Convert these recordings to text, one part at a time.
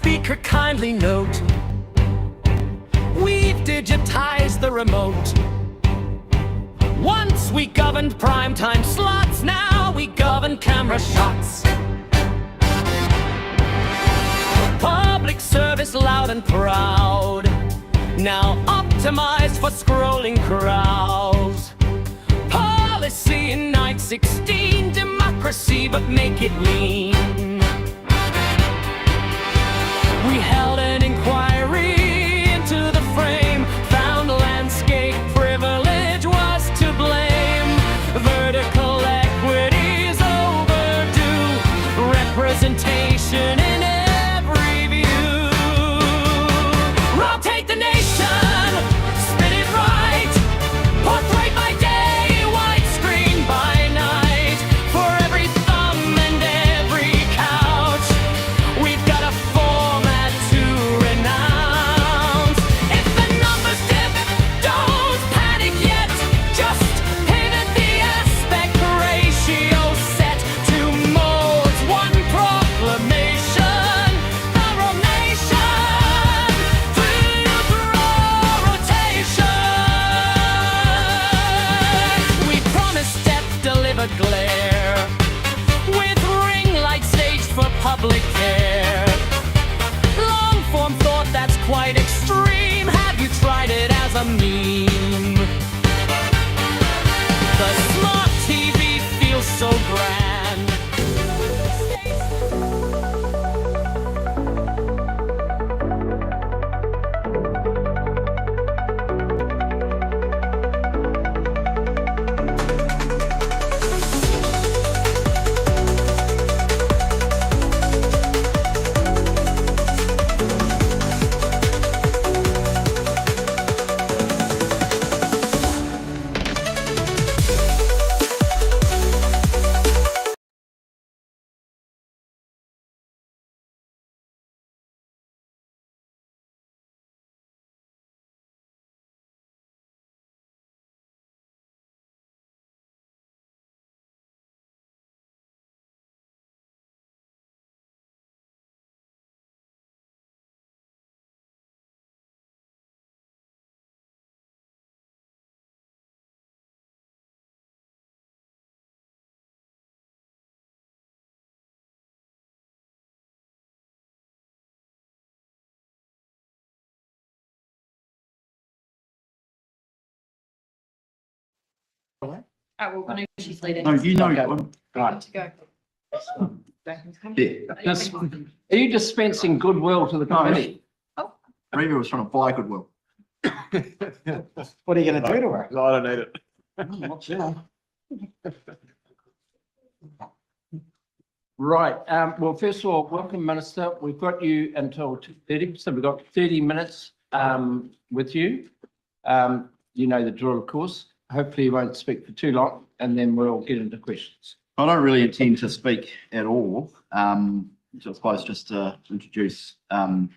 speaker kindly note, we've digitized the remote. Once we governed primetime slots, now we govern camera shots. Public service loud and proud, now optimized for scrolling crowds. Policy in 916, democracy but make it lean. We held an inquiry into the frame, found landscape privilege was to blame. Vertical equity's overdue, representation in every view. Rotate the nation, spin it right, portrait by day, widescreen by night. For every thumb and every couch, we've got a format to renounce. If the numbers dip, don't panic yet. Just pivot the aspect ratio set to modes. One proclamation, the wrong nation, through rotation. We promised depth, delivered glare, with ring light staged for public care. Long form thought that's quite extreme. Have you tried it as a meme? The smart TV feels so grand. She's leading. No, you know, Right to go. yeah. Are you dispensing goodwill to the committee? Reva was trying to buy goodwill. What are you going to do to her? No, I don't need it. Right, well, first of all, welcome, Minister. We've got you until 2:30, so we've got 30 minutes with you. You know the drill, of course. Hopefully you won't speak for too long, and then we'll get into questions. I don't really intend to speak at all. So I suppose just to introduce Anna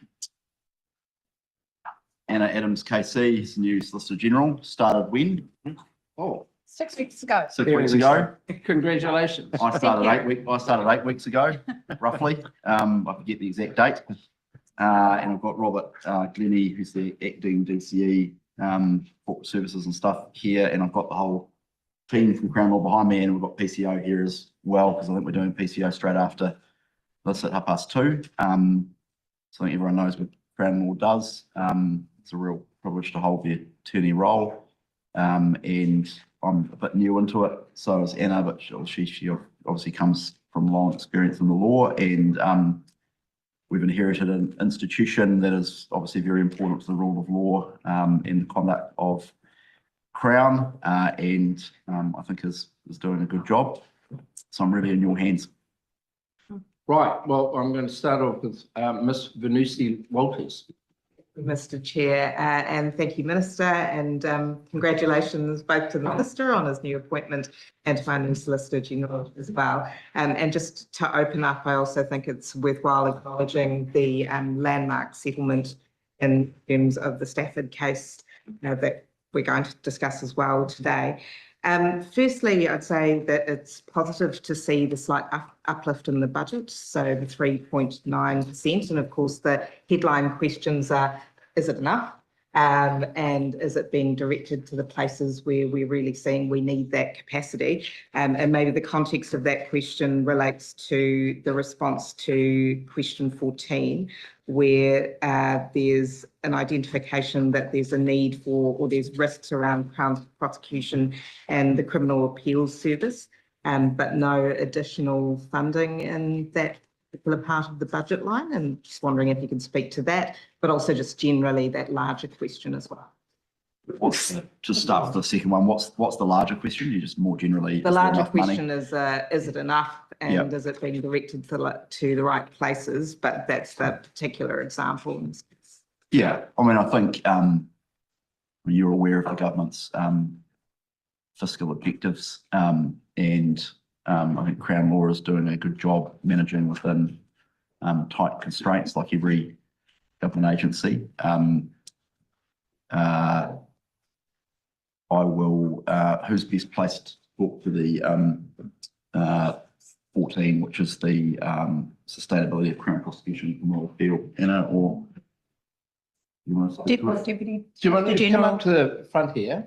Adams KC, his new Solicitor General, started when? Oh, 6 weeks ago. 6 weeks ago. congratulations. I started 8 weeks ago, roughly. I forget the exact date. And I've got Robert Glennie, who's the acting DCE, corporate services and stuff here, and I've got the whole team from Crown Law behind me, and we've got PCO here as well, because I think we're doing PCO straight after this at 2:30. So I think everyone knows what Crown Law does. It's a real privilege to hold the attorney role, and I'm a bit new into it. So is Anna, but she obviously comes from long experience in the law, and we've inherited an institution that is obviously very important to the rule of law and the conduct of Crown, and I think is doing a good job. So I'm really in your hands. Right, well, I'm going to start off with Miss Venusi Walters. Mr. Chair, and thank you, Minister, and congratulations both to the Minister on his new appointment and to my new Solicitor General as well. And just to open up, I also think it's worthwhile acknowledging the landmark settlement in terms of the Stafford case that we're going to discuss as well today. Firstly, I'd say that it's positive to see the slight uplift in the budget, so the 3.9%. And of course, the headline questions are, is it enough? And is it being directed to the places where we're really seeing we need that capacity? And maybe the context of that question relates to the response to question 14, where there's an identification that there's a need for, or there's risks around Crown prosecution and the Criminal Appeals Service, but no additional funding in that particular part of the budget line. And just wondering if you can speak to that, but also just generally that larger question as well. To start with the second one, what's the larger question? You just more generally. The larger question is it enough, and Yep. is it being directed to the right places? But that's the particular example. Yeah, I mean, I think you're aware of the government's fiscal objectives, and I think Crown Law is doing a good job managing within tight constraints like every government agency. I will, who's best placed to talk to the 14, which is the sustainability of Crown prosecution and criminal appeal, or you want to speak to it? Deputy. Do you want to come General. up to the front here?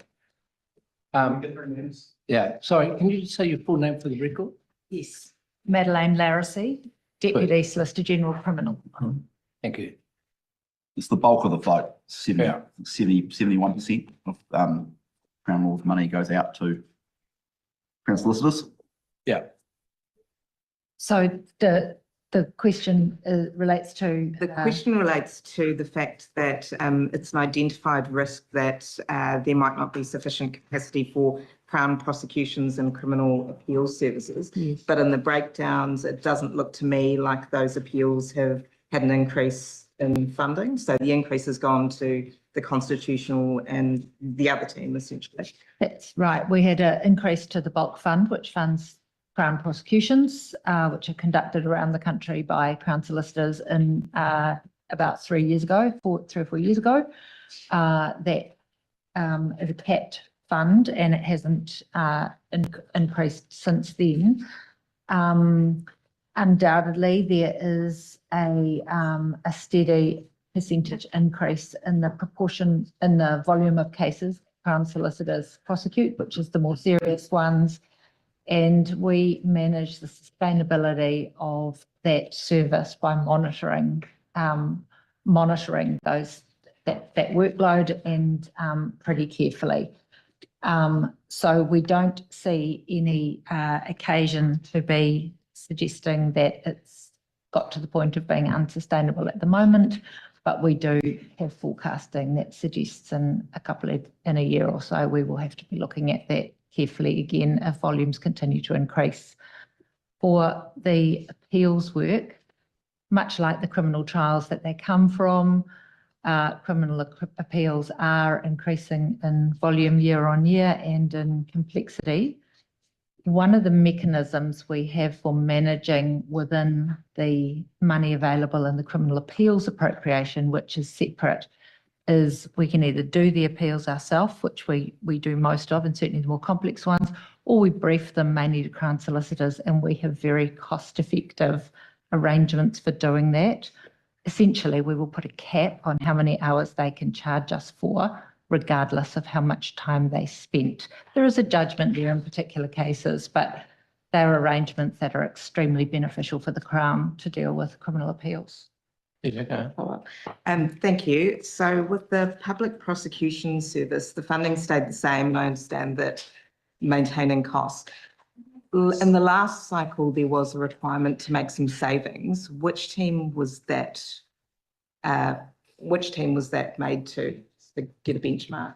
Yeah, sorry, can you just say your full name for the record? Yes. Madeleine Larissy, Deputy Solicitor General Criminal. Thank you. It's the bulk of the vote, 71% of Crown Law's money goes out to Crown solicitors. Yeah. So the question relates to. The question relates to the fact that it's an identified risk that there might not be sufficient capacity for Crown prosecutions and criminal appeals services. Yes. But in the breakdowns, it doesn't look to me like those appeals have had an increase in funding. So the increase has gone to the constitutional and the other team, essentially. That's right. We had an increase to the bulk fund, which funds Crown prosecutions, which are conducted around the country by Crown solicitors in about 3 or 4 years ago. That is a capped fund, and it hasn't increased since then. Undoubtedly, there is a steady percentage increase in the proportion, in the volume of cases Crown solicitors prosecute, which is the more serious ones. And we manage the sustainability of that service by monitoring those that workload and pretty carefully. So we don't see any occasion to be suggesting that it's got to the point of being unsustainable at the moment, but we do have forecasting that suggests in a year or so, we will have to be looking at that carefully again if volumes continue to increase. For the appeals work, much like the criminal trials that they come from, criminal appeals are increasing in volume year on year and in complexity. One of the mechanisms we have for managing within the money available in the criminal appeals appropriation, which is separate, is we can either do the appeals ourselves, which we do most of, and certainly the more complex ones, or we brief them mainly to Crown solicitors, and we have very cost-effective arrangements for doing that. Essentially, we will put a cap on how many hours they can charge us for, regardless of how much time they spent. There is a judgment there in particular cases, but they're arrangements that are extremely beneficial for the Crown to deal with criminal appeals. Thank you. So with the public prosecution service, the funding stayed the same, and I understand that maintaining costs. In the last cycle, there was a requirement to make some savings. Which team was that? Made to get a benchmark?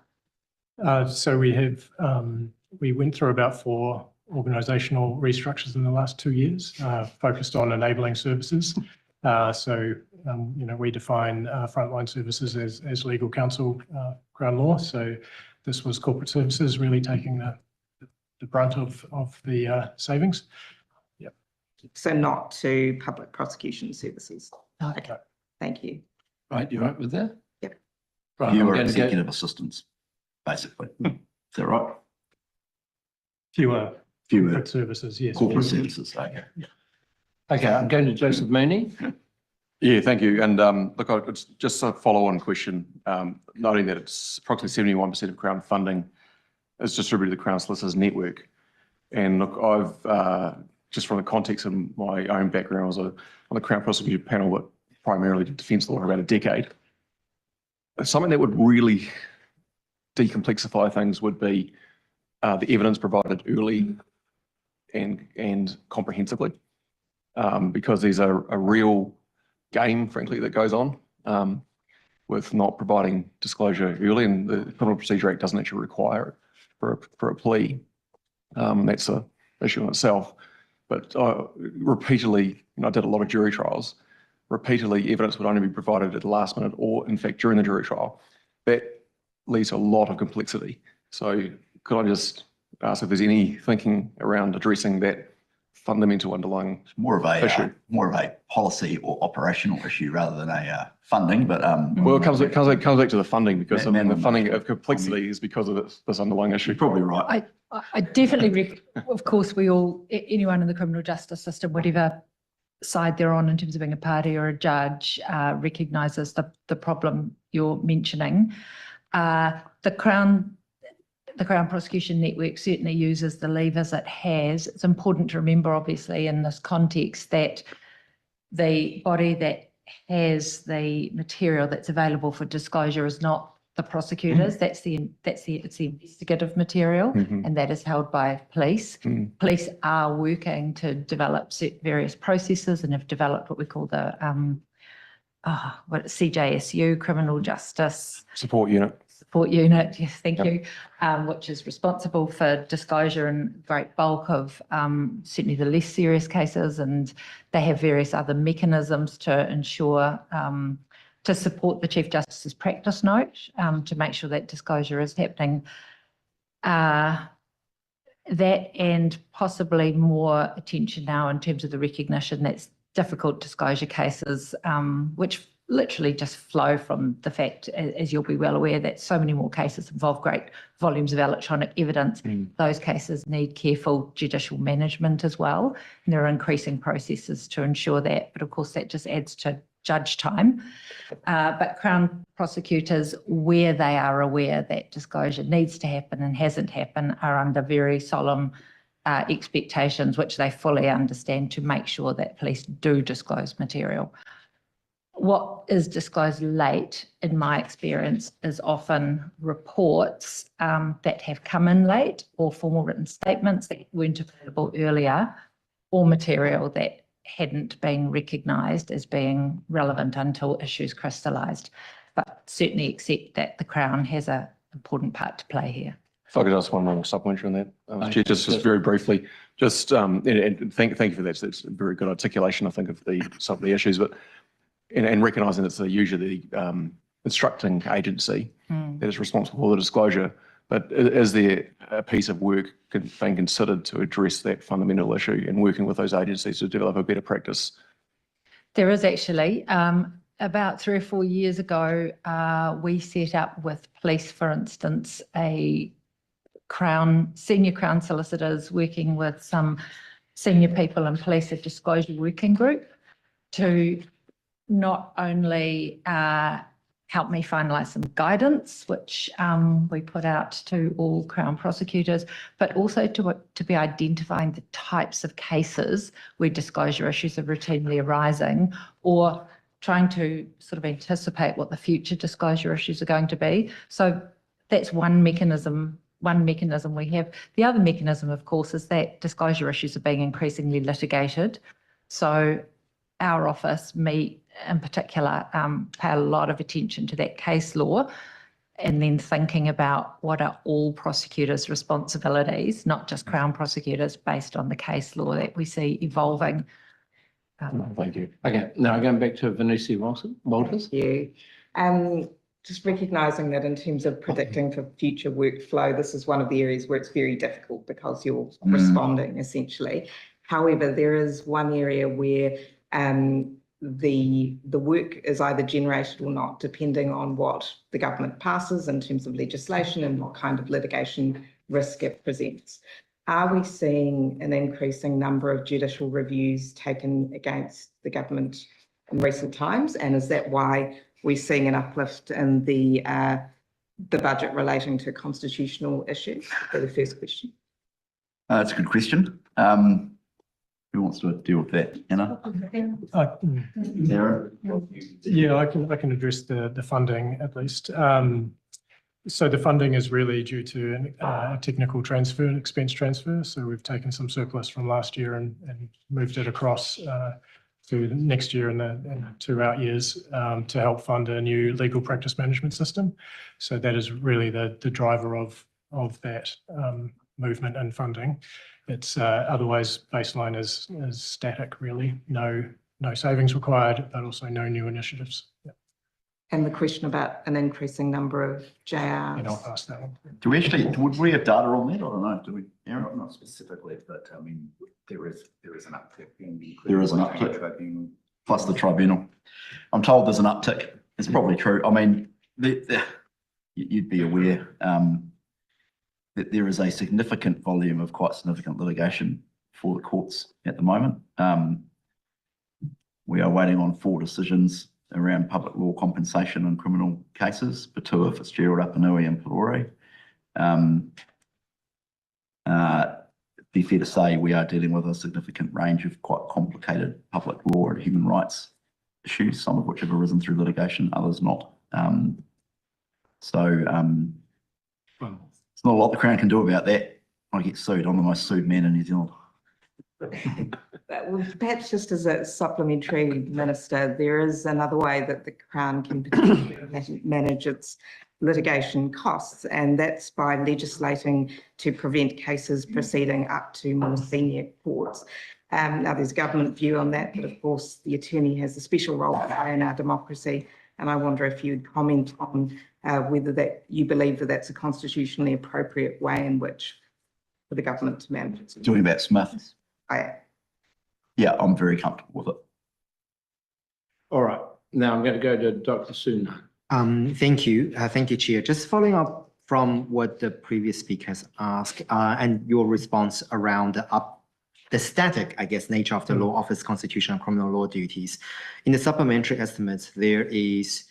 So we went through about 4 organisational restructures in the last 2 years, focused on enabling services. We define frontline services as legal counsel, Crown Law. So this was corporate services really taking the brunt of the savings. Yep. So not to public prosecution services? No. Okay, thank you. Right, you right with that? Yep. Right, You I'm are going to go. executive assistants, basically. Is that right? Fewer Fewer corporate services, yes. corporate services, okay. Okay, I'm going to Joseph Mooney. Yeah, thank you. And look, it's just a follow-on question, noting that it's approximately 71% of Crown funding is distributed to the Crown Solicitors Network. And look, I've, just from the context of my own background, I was on the Crown Prosecutor panel, but primarily did defence law for about a decade. Something that would really decomplexify things would be the evidence provided early and comprehensively, because there's a real game, frankly, that goes on with not providing disclosure early, and the Criminal Procedure Act doesn't actually require it for a plea. That's an issue in itself. But repeatedly, I did a lot of jury trials. Repeatedly, evidence would only be provided at the last minute, or in fact during the jury trial. That leads to a lot of complexity. So could I just ask if there's any thinking around addressing that fundamental underlying More of issue? more of a policy or operational issue rather than a funding, but Well, it comes back to the funding, because I mean, the Man- funding of complexity is because of this underlying issue. you're probably right. I definitely, of course, anyone in the criminal justice system, whatever side they're on in terms of being a party or a judge, recognises the problem you're mentioning. The Crown Prosecution Network certainly uses the levers it has. It's important to remember, obviously, in this context, that the body that has the material that's available for disclosure is not the prosecutors. It's the investigative material, and that is held by police. Police are working to develop various processes and have developed what we call the CJSU, Criminal Justice Support unit. Yes, thank you, which is responsible for disclosure in great bulk of certainly the less serious cases, and they have various other mechanisms to ensure to support the Chief Justice's practice note to make sure that disclosure is happening. That and possibly more attention now in terms of the recognition that's difficult disclosure cases, which literally just flow from the fact, as you'll be well aware, that so many more cases involve great volumes of electronic evidence. Those cases need careful judicial management as well. And there are increasing processes to ensure that, but of course that just adds to judge time. But Crown prosecutors, where they are aware that disclosure needs to happen and hasn't happened, are under very solemn expectations, which they fully understand, to make sure that police do disclose material. What is disclosed late, in my experience, is often reports that have come in late, or formal written statements that weren't available earlier, or material that hadn't been recognised as being relevant until issues crystallised. But certainly accept that the Crown has an important part to play here. If I could ask one more supplementary on that, Chair, just very briefly, just and thank you for that. That's a very good articulation, I think, of some of the issues, but and recognising it's usually the instructing agency that is responsible for the disclosure. But is there a piece of work being considered to address that fundamental issue and working with those agencies to develop a better practice? There is actually. About 3 or 4 years ago, we set up with police, for instance, a senior Crown solicitors working with some senior people in police, a disclosure working group, to not only help me finalise some guidance, which we put out to all Crown prosecutors, but also to be identifying the types of cases where disclosure issues are routinely arising, or trying to sort of anticipate what the future disclosure issues are going to be. So that's one mechanism we have. The other mechanism, of course, is that disclosure issues are being increasingly litigated. So our office, me in particular, pay a lot of attention to that case law, and then thinking about what are all prosecutors' responsibilities, not just Crown prosecutors, based on the case law that we see evolving. Thank you. Okay, now going back to Vanessa Walters. Thank you. Just recognising that in terms of predicting for future workflow, this is one of the areas where it's very difficult because you're responding essentially. However, there is one area where the work is either generated or not, depending on what the government passes in terms of legislation and what kind of litigation risk it presents. Are we seeing an increasing number of judicial reviews taken against the government in recent times? And is that why we're seeing an uplift in the budget relating to constitutional issues? For the first question. That's a good question. Who wants to deal with that? Anna? Sarah? Yeah, I can address the funding at least. So the funding is really due to a technical transfer, an expense transfer. So we've taken some surplus from last year and moved it across to next year and 2 out years to help fund a new legal practice management system. So that is really the driver of that movement and funding. It's otherwise baseline is static, really. No savings required, but also no new initiatives. Yeah. And the question about an increasing number of JRs. And I'll pass that on. Do we actually, would we have data on that? I don't know. Do we? Aaron? Not specifically, but I mean, there is an uptick in the. There is an uptick. Tribunal. Plus the tribunal. I'm told there's an uptick. It's probably true. I mean, you'd be aware that there is a significant volume of quite significant litigation for the courts at the moment. We are waiting on 4 decisions around public law compensation and criminal cases, Patua, Fitzgerald, Apanui and Pelori. Be fair to say we are dealing with a significant range of quite complicated public law and human rights issues, some of which have arisen through litigation, others not. It's not a lot the Crown can do about that. I get sued. I'm the most sued man in New Zealand. Well, perhaps just as a supplementary, Minister, there is another way that the Crown can potentially manage its litigation costs, and that's by legislating to prevent cases proceeding up to more senior courts. Now, there's government view on that, but of course, the attorney has a special role to play in our democracy. And I wonder if you'd comment on whether that you believe that that's a constitutionally appropriate way in which for the government to manage it. Talking about Smith. Yeah, I'm very comfortable with it. All right. Now I'm going to go to Dr. Suna. Thank you. Thank you, Chair. Just following up from what the previous speaker has asked and your response around the static, I guess, nature of the law office constitutional and criminal law duties. In the supplementary estimates, there is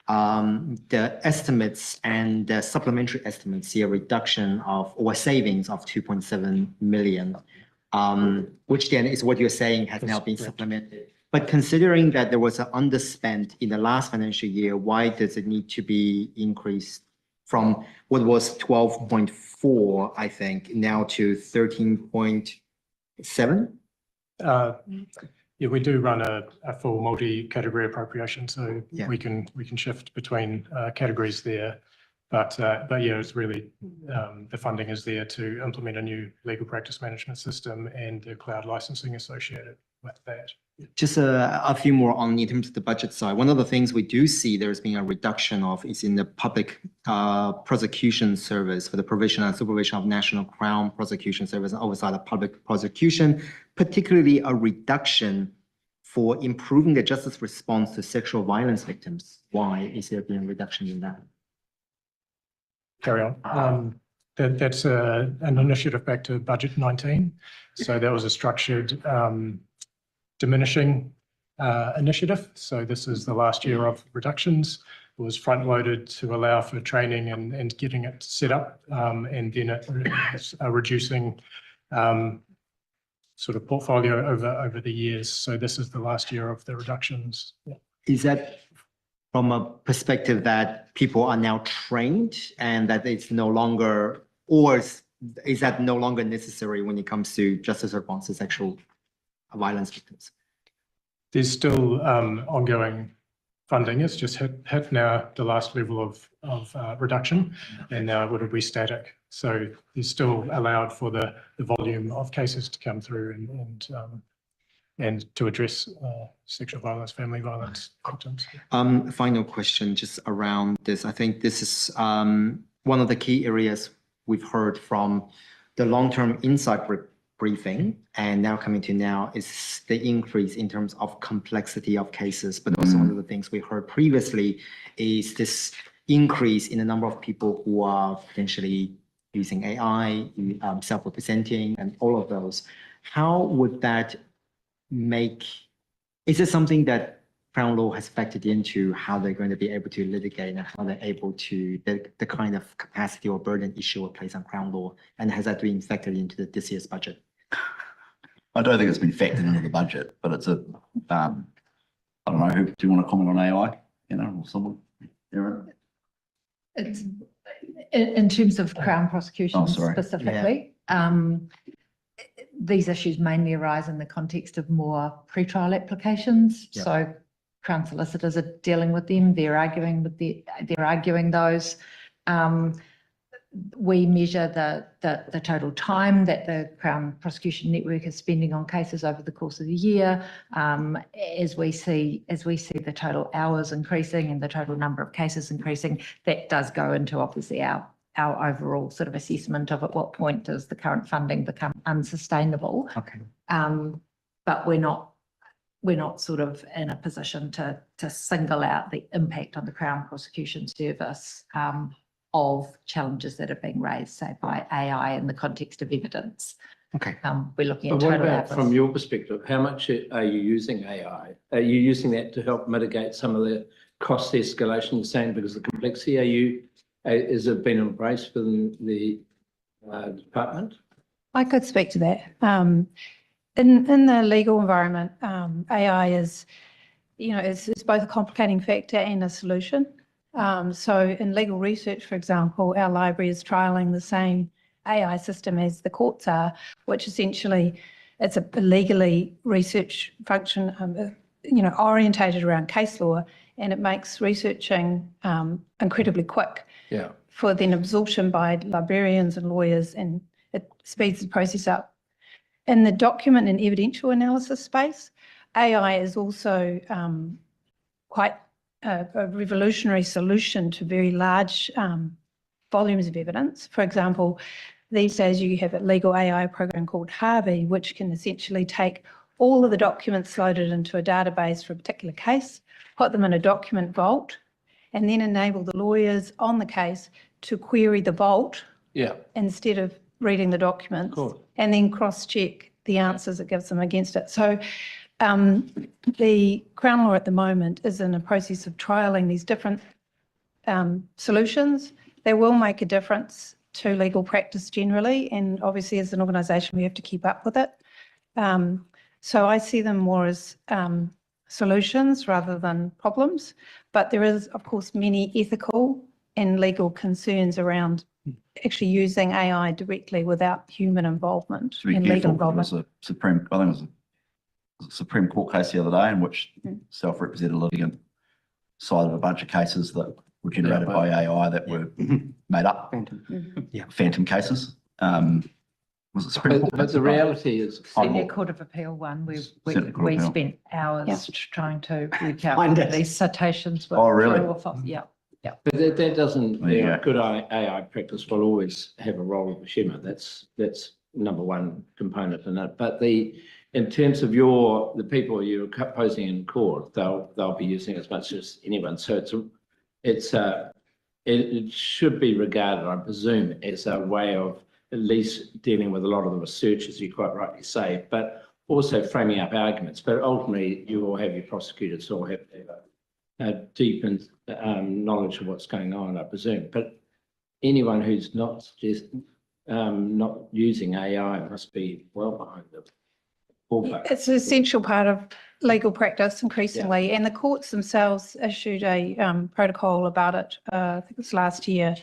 the estimates and the supplementary estimates see a reduction of or savings of 2.7 million, which then is what you're saying has now been supplemented. But considering that there was an underspent in the last financial year, why does it need to be increased from what was 12.4, I think, now to 13.7? Yeah, we do run a full multi-category appropriation, so Yeah. we can shift between categories there. But yeah, it's really the funding is there to implement a new legal practice management system and the cloud licensing associated with that. Just a few more on in terms of the budget side. One of the things we do see there's been a reduction of is in the public prosecution service for the provision and supervision of National Crown Prosecution Service and oversight of public prosecution, particularly a reduction for improving the justice response to sexual violence victims. Why is there been a reduction in that? Carry on. That's an initiative back to budget 19. So that was a structured diminishing initiative. So this is the last year of reductions. It was front loaded to allow for training and getting it set up. And then it is reducing sort of portfolio over the years. So this is the last year of the reductions. Yeah. Is that from a perspective that people are now trained and that it's no longer, or is that no longer necessary when it comes to justice response to sexual violence victims? There's still ongoing funding. It's just hit now the last level of reduction, and now it would be static. So there's still allowed for the volume of cases to come through and to address sexual violence, family violence victims. Final question just around this. I think this is one of the key areas we've heard from the long-term insight briefing, and now coming to now is the increase in terms of complexity of cases. But also one of the things we heard previously is this increase in the number of people who are potentially using AI, self-representing and all of those. How would that is it something that Crown Law has factored into how they're going to be able to litigate and how they're able to, the kind of capacity or burden issue will place on Crown Law? And has that been factored into this year's budget? I don't think it's been factored into the budget, but it's I don't know, do you want to comment on AI, or someone? Erin? It's, in terms of Crown prosecution sorry. specifically, these issues mainly arise in the context of more pretrial applications. Yeah. So Crown solicitors are dealing with them. They're arguing those. We measure the total time that the Crown Prosecution Network is spending on cases over the course of the year. As we see the total hours increasing and the total number of cases increasing, that does go into obviously our overall sort of assessment of at what point does the current funding become unsustainable. Okay. But we're not sort of in a position to single out the impact on the Crown Prosecution Service of challenges that are being raised, say, by AI in the context of evidence. Okay. We're looking at But what total about hours. from your perspective, how much are you using AI? Are you using that to help mitigate some of the cost escalation you're saying because of the complexity? Has it been embraced within the department? I could speak to that. In the legal environment, AI is both a complicating factor and a solution. So in legal research, for example, our library is trialling the same AI system as the courts are, which essentially it's a legally research function, orientated around case law, and it makes researching incredibly quick. Yeah. For then absorption by librarians and lawyers, and it speeds the process up. In the document and evidential analysis space, AI is also quite a revolutionary solution to very large volumes of evidence. For example, these days you have a legal AI program called Harvey, which can essentially take all of the documents loaded into a database for a particular case, put them in a document vault, and then enable the lawyers on the case to query the vault instead of reading the documents, and then cross-check the answers it gives them against it. So the Crown Law at the moment is in a process of trialling these different solutions. They will make a difference to legal practice generally, and obviously as an organisation we have to keep up with it. So I see them more as solutions rather than problems, but there is of course many ethical and legal concerns around actually using AI directly without human involvement and legal involvement. I think it was a Supreme Court case the other day in which self-represented litigant cited a bunch of cases that were generated by AI that were made up. Phantom cases. Was it Supreme Court? But the reality is, Senior Court of Appeal one, we spent hours trying to work out Find what it. these citations were. Oh, really? Yeah. but that doesn't, Yeah. good AI practice will always have a role of a shimmer. That's number one component in it. But in terms of the people you're opposing in court, they'll be using as much as anyone. So it should be regarded, I presume, as a way of at least dealing with a lot of the research, as you quite rightly say, but also framing up arguments. But ultimately, you will have your prosecutors all have to have a deep knowledge of what's going on, I presume. But anyone who's not using AI must be well behind the ballpark. It's an essential part of legal practice increasingly, and the courts themselves issued a protocol about it, I think it was last year,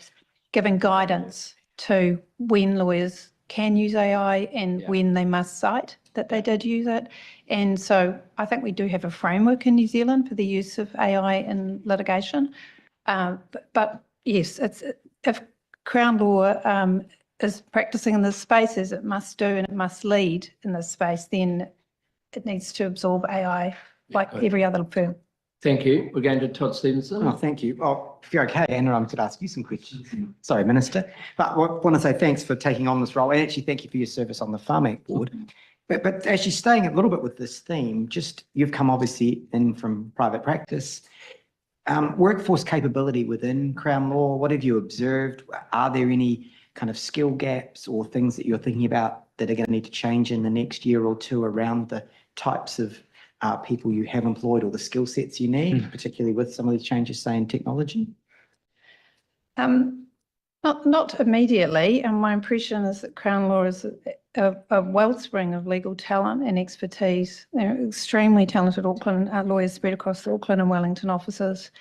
giving guidance to when lawyers can use AI and when they must cite that they did use it. And so I think we do have a framework in New Zealand for the use of AI in litigation. But yes, if Crown Law is practicing in this space as it must do and it must lead in this space, then it needs to absorb AI like every other firm. Thank you. We're going to Todd Stevenson. Oh, thank you. Well, if you're okay, Anna, I could ask you some questions. Sorry, Minister. But I want to say thanks for taking on this role, and actually thank you for your service on the Farm Act Board. But actually staying a little bit with this theme, you've come obviously in from private practice. Workforce capability within Crown Law, what have you observed? Are there any kind of skill gaps or things that you're thinking about that are going to need to change in the next year or two around the types of people you have employed or the skill sets you need, particularly with some of these changes, say, in technology? Not immediately, and my impression is that Crown Law is a wellspring of legal talent and expertise. They're extremely talented Auckland lawyers spread across the Auckland and Wellington offices.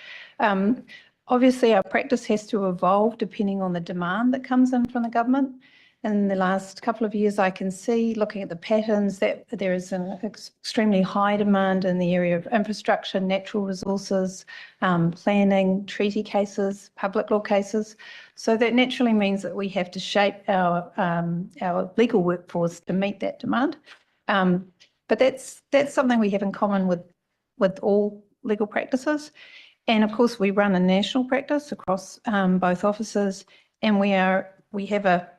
Obviously, our practice has to evolve depending on the demand that comes in from the government. In the last couple of years, I can see, looking at the patterns, that there is an extremely high demand in the area of infrastructure, natural resources, planning, treaty cases, public law cases. So that naturally means that we have to shape our legal workforce to meet that demand. But that's something we have in common with all legal practices. And of course, we run a national practice across both offices, and we have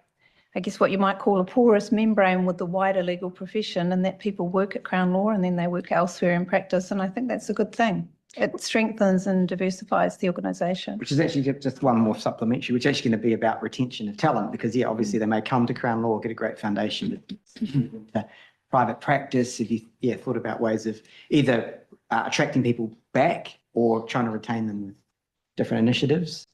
I guess what you might call a porous membrane with the wider legal profession, and that people work at Crown Law and then they work elsewhere in practice. And I think that's a good thing. It strengthens and diversifies the organisation. Which is actually just one more supplementary, which is actually going to be about retention of talent, because yeah, obviously they may come to Crown Law, get a great foundation to private practice. If you thought about ways of either attracting people back or trying to retain them with different initiatives.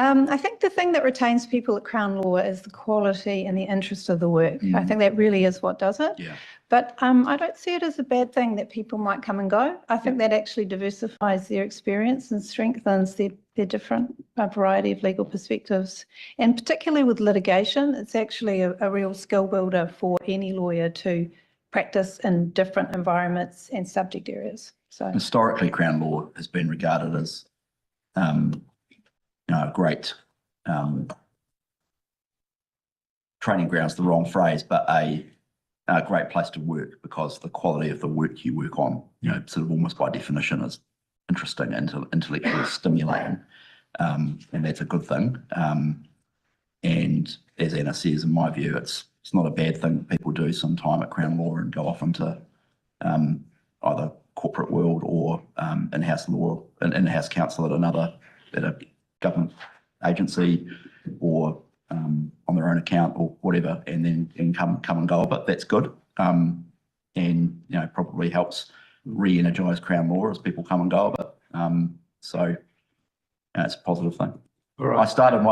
I think the thing that retains people at Crown Law is the quality and the interest of the work. I think that really is what does it. Yeah. But I don't see it as a bad thing that people might come and go. I think that actually diversifies their experience and strengthens their different variety of legal perspectives. And particularly with litigation, it's actually a real skill builder for any lawyer to practice in different environments and subject areas. So Historically, Crown Law has been regarded as great training ground's the wrong phrase, but a great place to work, because the quality of the work you work on, sort of almost by definition is interesting and intellectually stimulating, and that's a good thing. And as Anna says, in my view, it's not a bad thing that people do some time at Crown Law and go off into either corporate world or in-house law and in-house counsel at a government agency or on their own account or whatever, and then come and go. But that's good, and probably helps re-energise Crown Law as people come and go. But so it's a positive thing. All right. I started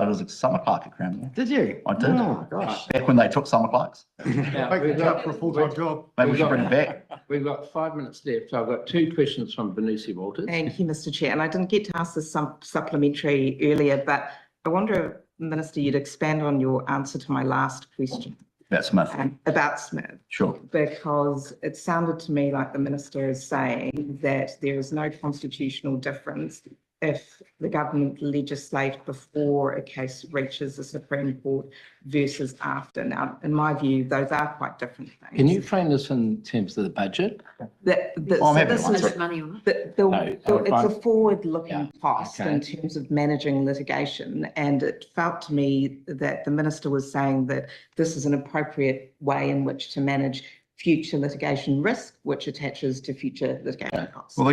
as a summer clerk at Crown Law. Did you? I did. Oh, gosh. Back when they took summer clerks. Now, Make the jump for a full-time job. Maybe we should bring it back. We've got 5 minutes left. So I've got 2 questions from Benicia Walters. Thank you, Mr. Chair. And I didn't get to ask this supplementary earlier, but I wonder, Minister, you'd expand on your answer to my last question. About Smith. About Smith. Sure. Because it sounded to me like the Minister is saying that there is no constitutional difference if the government legislate before a case reaches the Supreme Court versus after. Now, in my view, those are quite different things. Can you frame this in terms of the budget? I'm happy to answer it. money on It's a forward-looking Yeah, cost okay. in terms of managing litigation, and it felt to me that the Minister was saying that this is an appropriate way in which to manage future litigation risk, which attaches to future litigation costs. Well,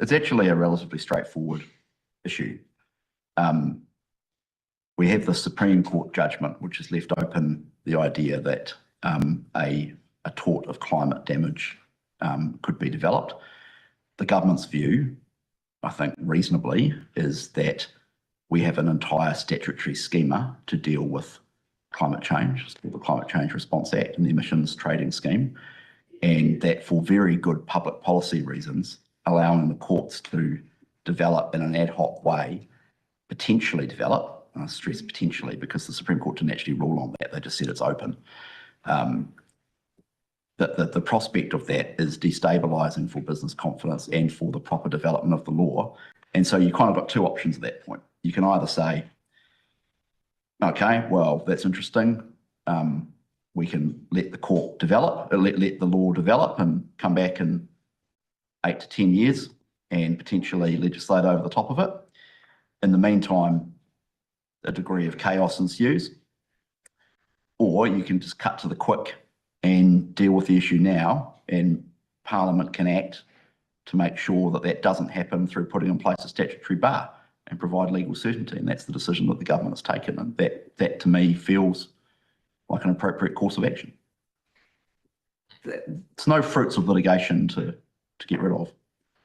it's actually a relatively straightforward issue. We have the Supreme Court judgment, which has left open the idea that a tort of climate damage could be developed. The government's view, I think reasonably, is that we have an entire statutory schema to deal with climate change. It's called the Climate Change Response Act and the Emissions Trading Scheme, and that for very good public policy reasons, allowing the courts to develop in an ad hoc way, potentially develop, and I stress potentially because the Supreme Court didn't actually rule on that, they just said it's open. The prospect of that is destabilising for business confidence and for the proper development of the law. And so you kind of got 2 options at that point. You can either say, okay, well, that's interesting. We can let the court develop, let the law develop and come back in 8 to 10 years and potentially legislate over the top of it. In the meantime, a degree of chaos ensues. Or you can just cut to the quick and deal with the issue now, and Parliament can act to make sure that that doesn't happen through putting in place a statutory bar. and provide legal certainty. And that's the decision that the government has taken. And that to me feels like an appropriate course of action. It's no fruits of litigation to get rid of.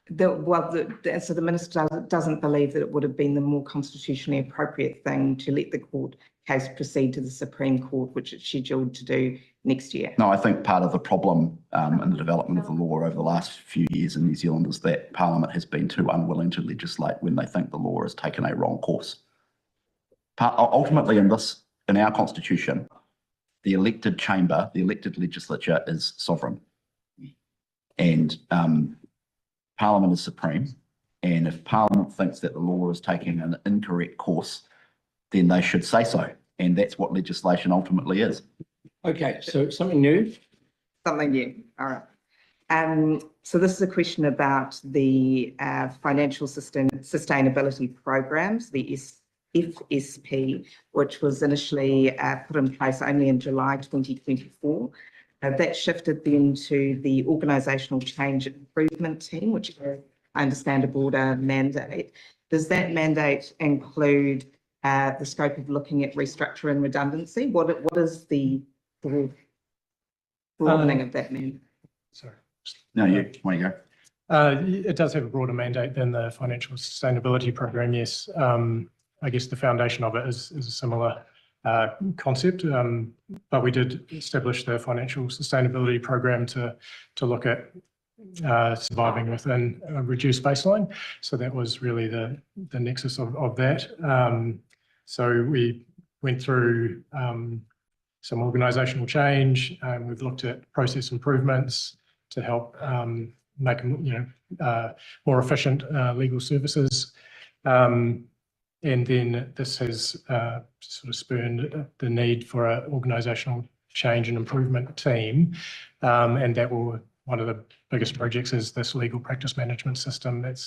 So the minister doesn't believe that it would have been the more constitutionally appropriate thing to let the court case proceed to the Supreme Court, which it's scheduled to do next year. No, I think part of the problem in the development of the law over the last few years in New Zealand is that Parliament has been too unwilling to legislate when they think the law has taken a wrong course. Ultimately, in our constitution, the elected chamber, the elected legislature is sovereign, and Parliament is supreme. And if Parliament thinks that the law is taking an incorrect course, then they should say so. And that's what legislation ultimately is. Okay, so something new? Something new, all right. So this is a question about the financial sustainability programs, the FSP, which was initially put in place only in July 2024. That shifted then to the organisational change and improvement team, which I understand a broader mandate. Does that mandate include the scope of looking at restructure and redundancy? What is the broadening of that mandate? Sorry. No, you want to go? It does have a broader mandate than the financial sustainability program, yes. I guess the foundation of it is a similar concept, but we did establish the financial sustainability program to look at surviving within a reduced baseline. So that was really the nexus of that. So we went through some organisational change. We've looked at process improvements to help make more efficient legal services. And then this has sort of spurned the need for an organisational change and improvement team. And that will, one of the biggest projects is this legal practice management system that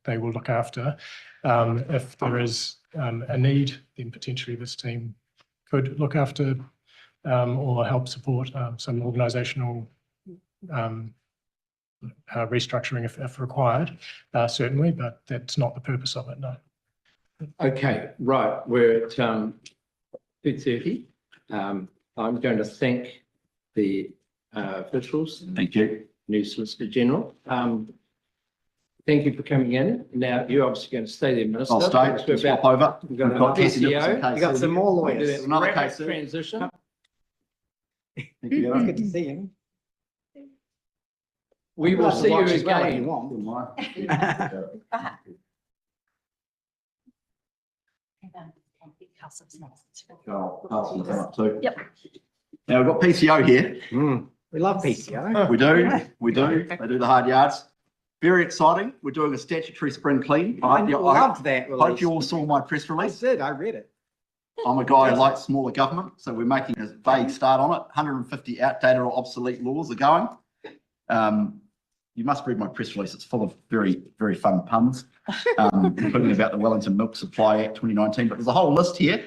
they will look after. If there is a need, then potentially this team could look after or help support some organisational restructuring if required, certainly, but that's not the purpose of it, no. Okay, right, we're at 2:30. I'm going to thank the officials. Thank you. New Solicitor General. Thank you for coming in. Now, you're obviously going to stay there, Minister. I'll stay, because we're just about- hop over. We've got We've got another Cassie Nichols PCO. and Casey. You got some more lawyers. There's another Rapid case. transition. Thank you. It's good to see you. We will see you Watch as well if you again. want. Yep. Now we've got PCO here. We love PCO. We do. They do the hard yards. Very exciting. We're doing a statutory spring clean. I loved that Hope release. you all saw my press I release. did, I read it. I'm a guy who likes smaller government, so we're making a vague start on it. 150 outdated or obsolete laws are going. You must read my press release. It's full of very, very fun puns, including about the Wellington Milk Supply Act 2019. But there's a whole list here.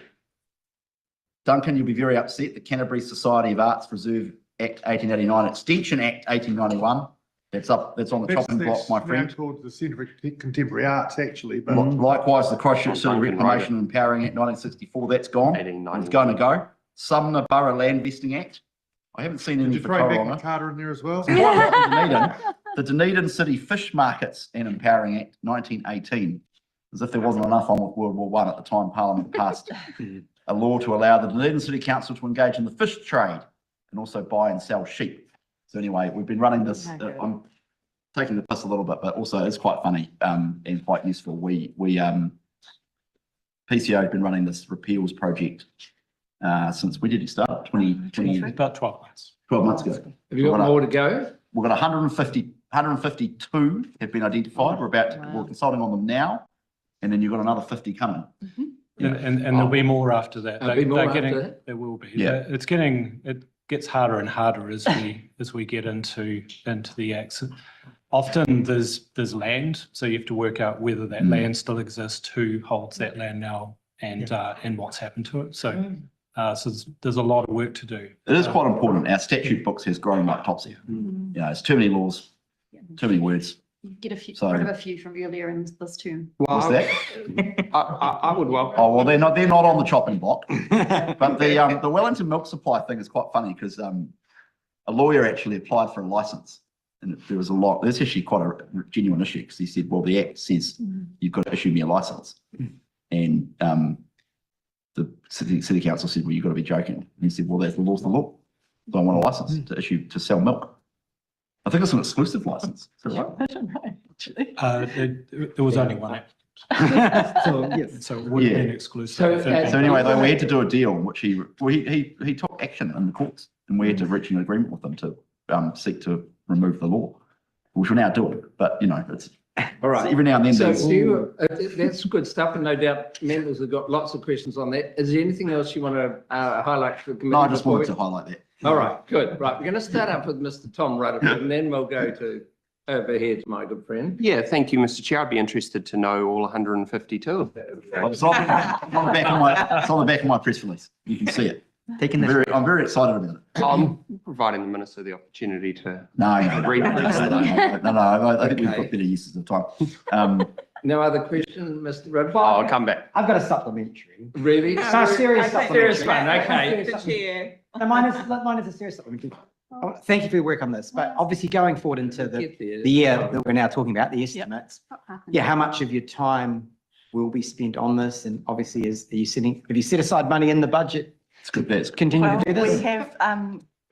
Duncan, you'll be very upset. The Canterbury Society of Arts Reserve Act 1889, Extension Act 1891. That's on the chopping block, my friend. Called the Centre for Contemporary Arts, actually, but Likewise, the Christchurch City Reclamation and Empowering Act 1964, that's gone. It's going to go. Sumner Borough Land Vesting Act. I haven't seen any did you for throw Beck Tauranga. Carter in there as well? The Dunedin City Fish Markets and Empowering Act 1918. As if there wasn't enough on with World War I at the time Parliament passed a law to allow the Dunedin City Council to engage in the fish trade and also buy and sell sheep. So anyway, we've been running this, I'm taking the piss a little bit, but also it's quite funny and quite useful. PCO has been running this repeals project since, when did it start? 2020, About 12 months. 12 months ago. Have you got more to go? We've got 152 have been identified. We're consulting on them now. And then you've got another 50 coming. And there'll be more after that. There'll be more after that? There will be. Yeah. It gets harder and harder as we get into the acts. Often there's land, so you have to work out whether that land still exists, who holds that land now, and what's happened to it. So there's a lot of work to do. It is quite important. Our statute books has grown like topsy. You know, it's too many laws, too many words. Get a few, So- rid of a few from earlier in this term. What's that? I would welcome. Oh, well, they're not on the chopping block. But the Wellington milk supply thing is quite funny because a lawyer actually applied for a license. And there's actually quite a genuine issue because he said, well, the Act says you've got to issue me a license. And the city council said, well, you've got to be joking. And he said, well, that's the law's the law. So I want a license to sell milk. I think it's an exclusive license. Is that right? I don't know, actually. There was only one applicant. So, yes. So it would have been So, exclusive. So anyway, though, we had to do a deal in which he took action in the courts and we had to reach an agreement with them to seek to remove the law, which we're now doing. But, it's All right. every now and then. So there's- do you, that's good stuff, and no doubt members have got lots of questions on that. Is there anything else you want to highlight for the committee? No, I just before wanted we- to highlight that. All right, good. Right, we're going to start up with Mr. Tom Rutherford, and then we'll go to overhead, my good friend. Yeah, thank you, Mr. Chair. I'd be interested to know all 152 of them. It's on the back of my press release. You can see it. I'm very excited about it. I'm providing the minister the opportunity to No, read no, I think we've got better uses of time. No other question, Mr. Rutherford? I'll come back. I've got a supplementary. Really? No, serious Serious supplementary. one, okay. Mr. Chair. No, mine is a serious supplementary. Oh, thank you for your work on this, but obviously going forward into Get there. the year that we're now talking about, the estimates. Yeah, how much of your time will be spent on this? And obviously, have you set aside money in the budget It's good. That's continue Well, to do we this? have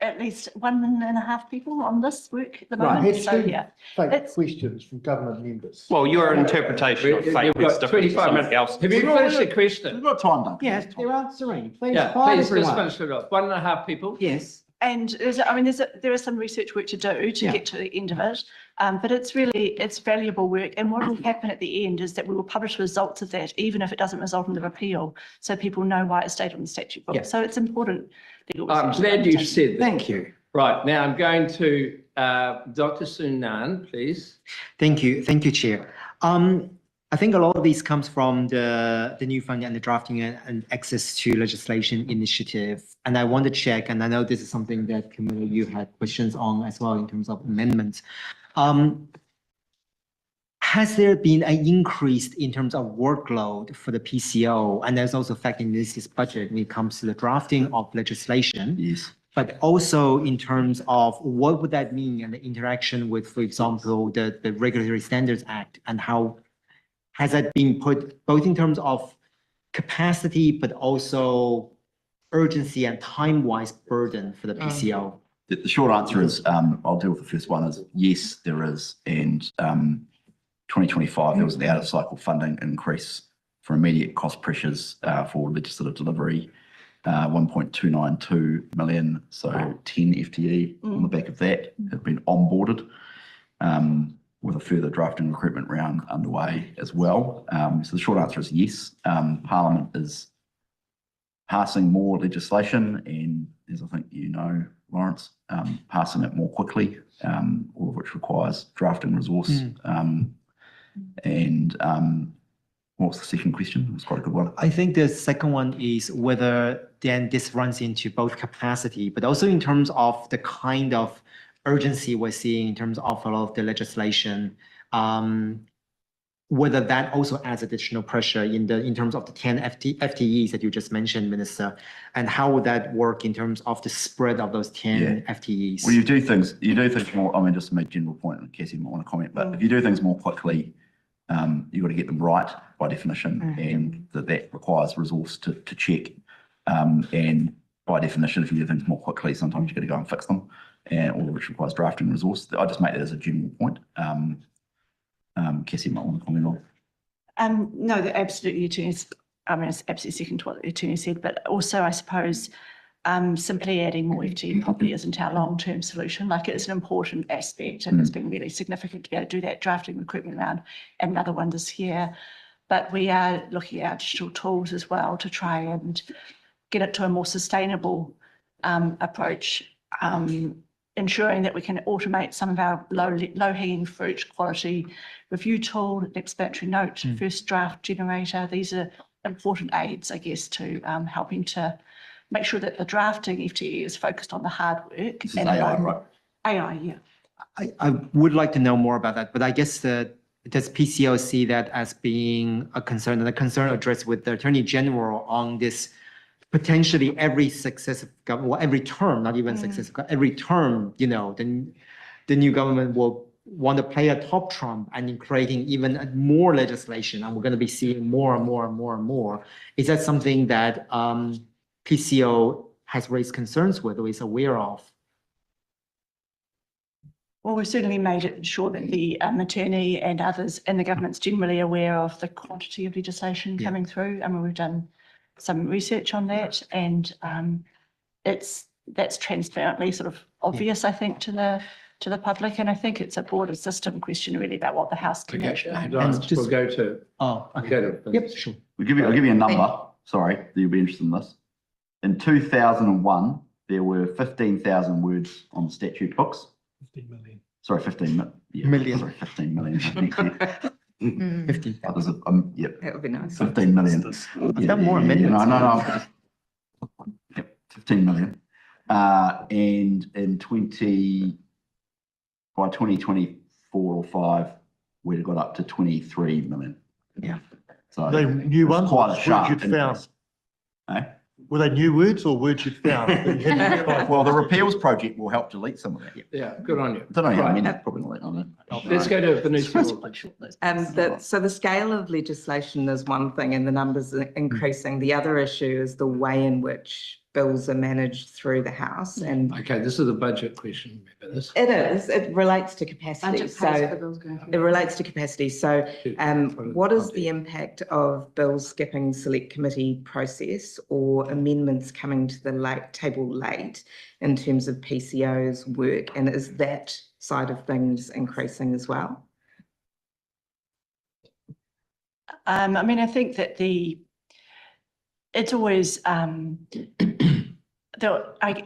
at least 1.5 people on this work at the Right. moment, It's so good. yeah. Fake It's- questions from government members. Well, your interpretation of You've fate got is different to 25 somebody minutes. else. Have you finished the We've question? got time, Duncan. Yes, there are, Serene, please, Yeah, quiet please just everyone. finish it off. 1.5 people? Yes, And there is some research work to do to Yeah. get to the end of it. But it's valuable work. And what will happen at the end is that we will publish results of that, even if it doesn't result in the repeal, so people know why it's stated on the statute book. Yeah. So it's important. legal I'm research glad to you undertake. said that. thank you. Right, now I'm going to Dr. Sunan, please. Thank you, Chair. I think a lot of these comes from the new fund and the drafting and access to legislation initiative. And I want to check, and I know this is something that committee you had questions on as well in terms of amendments. Has there been an increase in terms of workload for the PCO? And there's also affecting this budget when it comes to the drafting of legislation. Yes. But also in terms of what would that mean and the interaction with, for example, the Regulatory Standards Act, and how has that been put both in terms of capacity, but also urgency and time-wise burden for the PCO? The short answer is, I'll deal with the first one, is yes, there is. And 2025, there was an out-of-cycle funding increase for immediate cost pressures for legislative delivery, 1.292 million, so 10 FTE on the back of that have been onboarded, with a further drafting recruitment round underway as well. So the short answer is yes. Parliament is passing more legislation, and as I think you know, Lawrence, passing it more quickly, all of which requires drafting resource. And what was the second question? It was quite a good one. I think the second one is whether then this runs into both capacity, but also in terms of the kind of urgency we're seeing in terms of a lot of the legislation, whether that also adds additional pressure in terms of the 10 FTEs that you just mentioned, Minister, and how would that work in terms of the spread of those 10 FTEs? Well, you do things more, I mean, just to make a general point, and Cassie might want to comment, but if you do things more quickly, you've got to get them right by definition, and that requires resource to check. And by definition, if you do things more quickly, sometimes you've got to go and fix them, and all of which requires drafting resource. I just make that as a general point. Cassie might want to comment on. No, that absolutely, attorneys. I mean, it's absolutely second to what the attorney said, but also I suppose simply adding more FTE probably isn't our long-term solution. Like, it's an important aspect, and it's been really significant to be able to do that drafting recruitment round and another one this year. But we are looking at our digital tools as well to try and get it to a more sustainable approach, ensuring that we can automate some of our low-hanging fruit quality review tool, explanatory note, first draft generator. These are important aids, I guess, to helping to make sure that the drafting FTE is focused on the hard work. This is AI, right? AI, yeah. I would like to know more about that, but I guess does PCO see that as being a concern, and a concern addressed with the Attorney General on this potentially every successive government, well, every term, not even successive, every term, then the new government will want to play a top trump and in creating even more legislation, and we're going to be seeing more and more and more and more. Is that something that PCO has raised concerns with or is aware of? Well, we've certainly made it sure that the attorney and others in the government's generally aware of the quantity of legislation coming through. I mean, we've done some research on that, and that's transparently sort of obvious, I think, to the public. And I think it's a broader system question really about what the House can actually. We'll go to. Yep, sure. I'll give you a number. Sorry, you'll be interested in this. In 2001, there were 15,000 words on the statute books. 15 million. Sorry, 15 Million. Sorry, 15 million. 15. That was yep, That would be nice. 15 million. No more millions. No. Yep, 15 million. And in by 2024 or 5, we'd got up to 23 million. Yeah. So They new it's ones, quite a words sharp you'd found. increase. Eh? Were they new words or words you'd found? that you hadn't realised? Well, the repeals project will help delete some of that. Yeah, good on you. I don't know how Right. many, probably not. I don't know. Let's go to Vanessa. So the scale of legislation is one thing and the numbers are increasing. The other issue is the way in which bills are managed through the House. And Okay, this is a budget question, remember this? it relates to capacity. So it relates to capacity. So what is the impact of bills skipping select committee process or amendments coming to the table late in terms of PCO's work? And is that side of things increasing as well? I mean, I think that it's always, I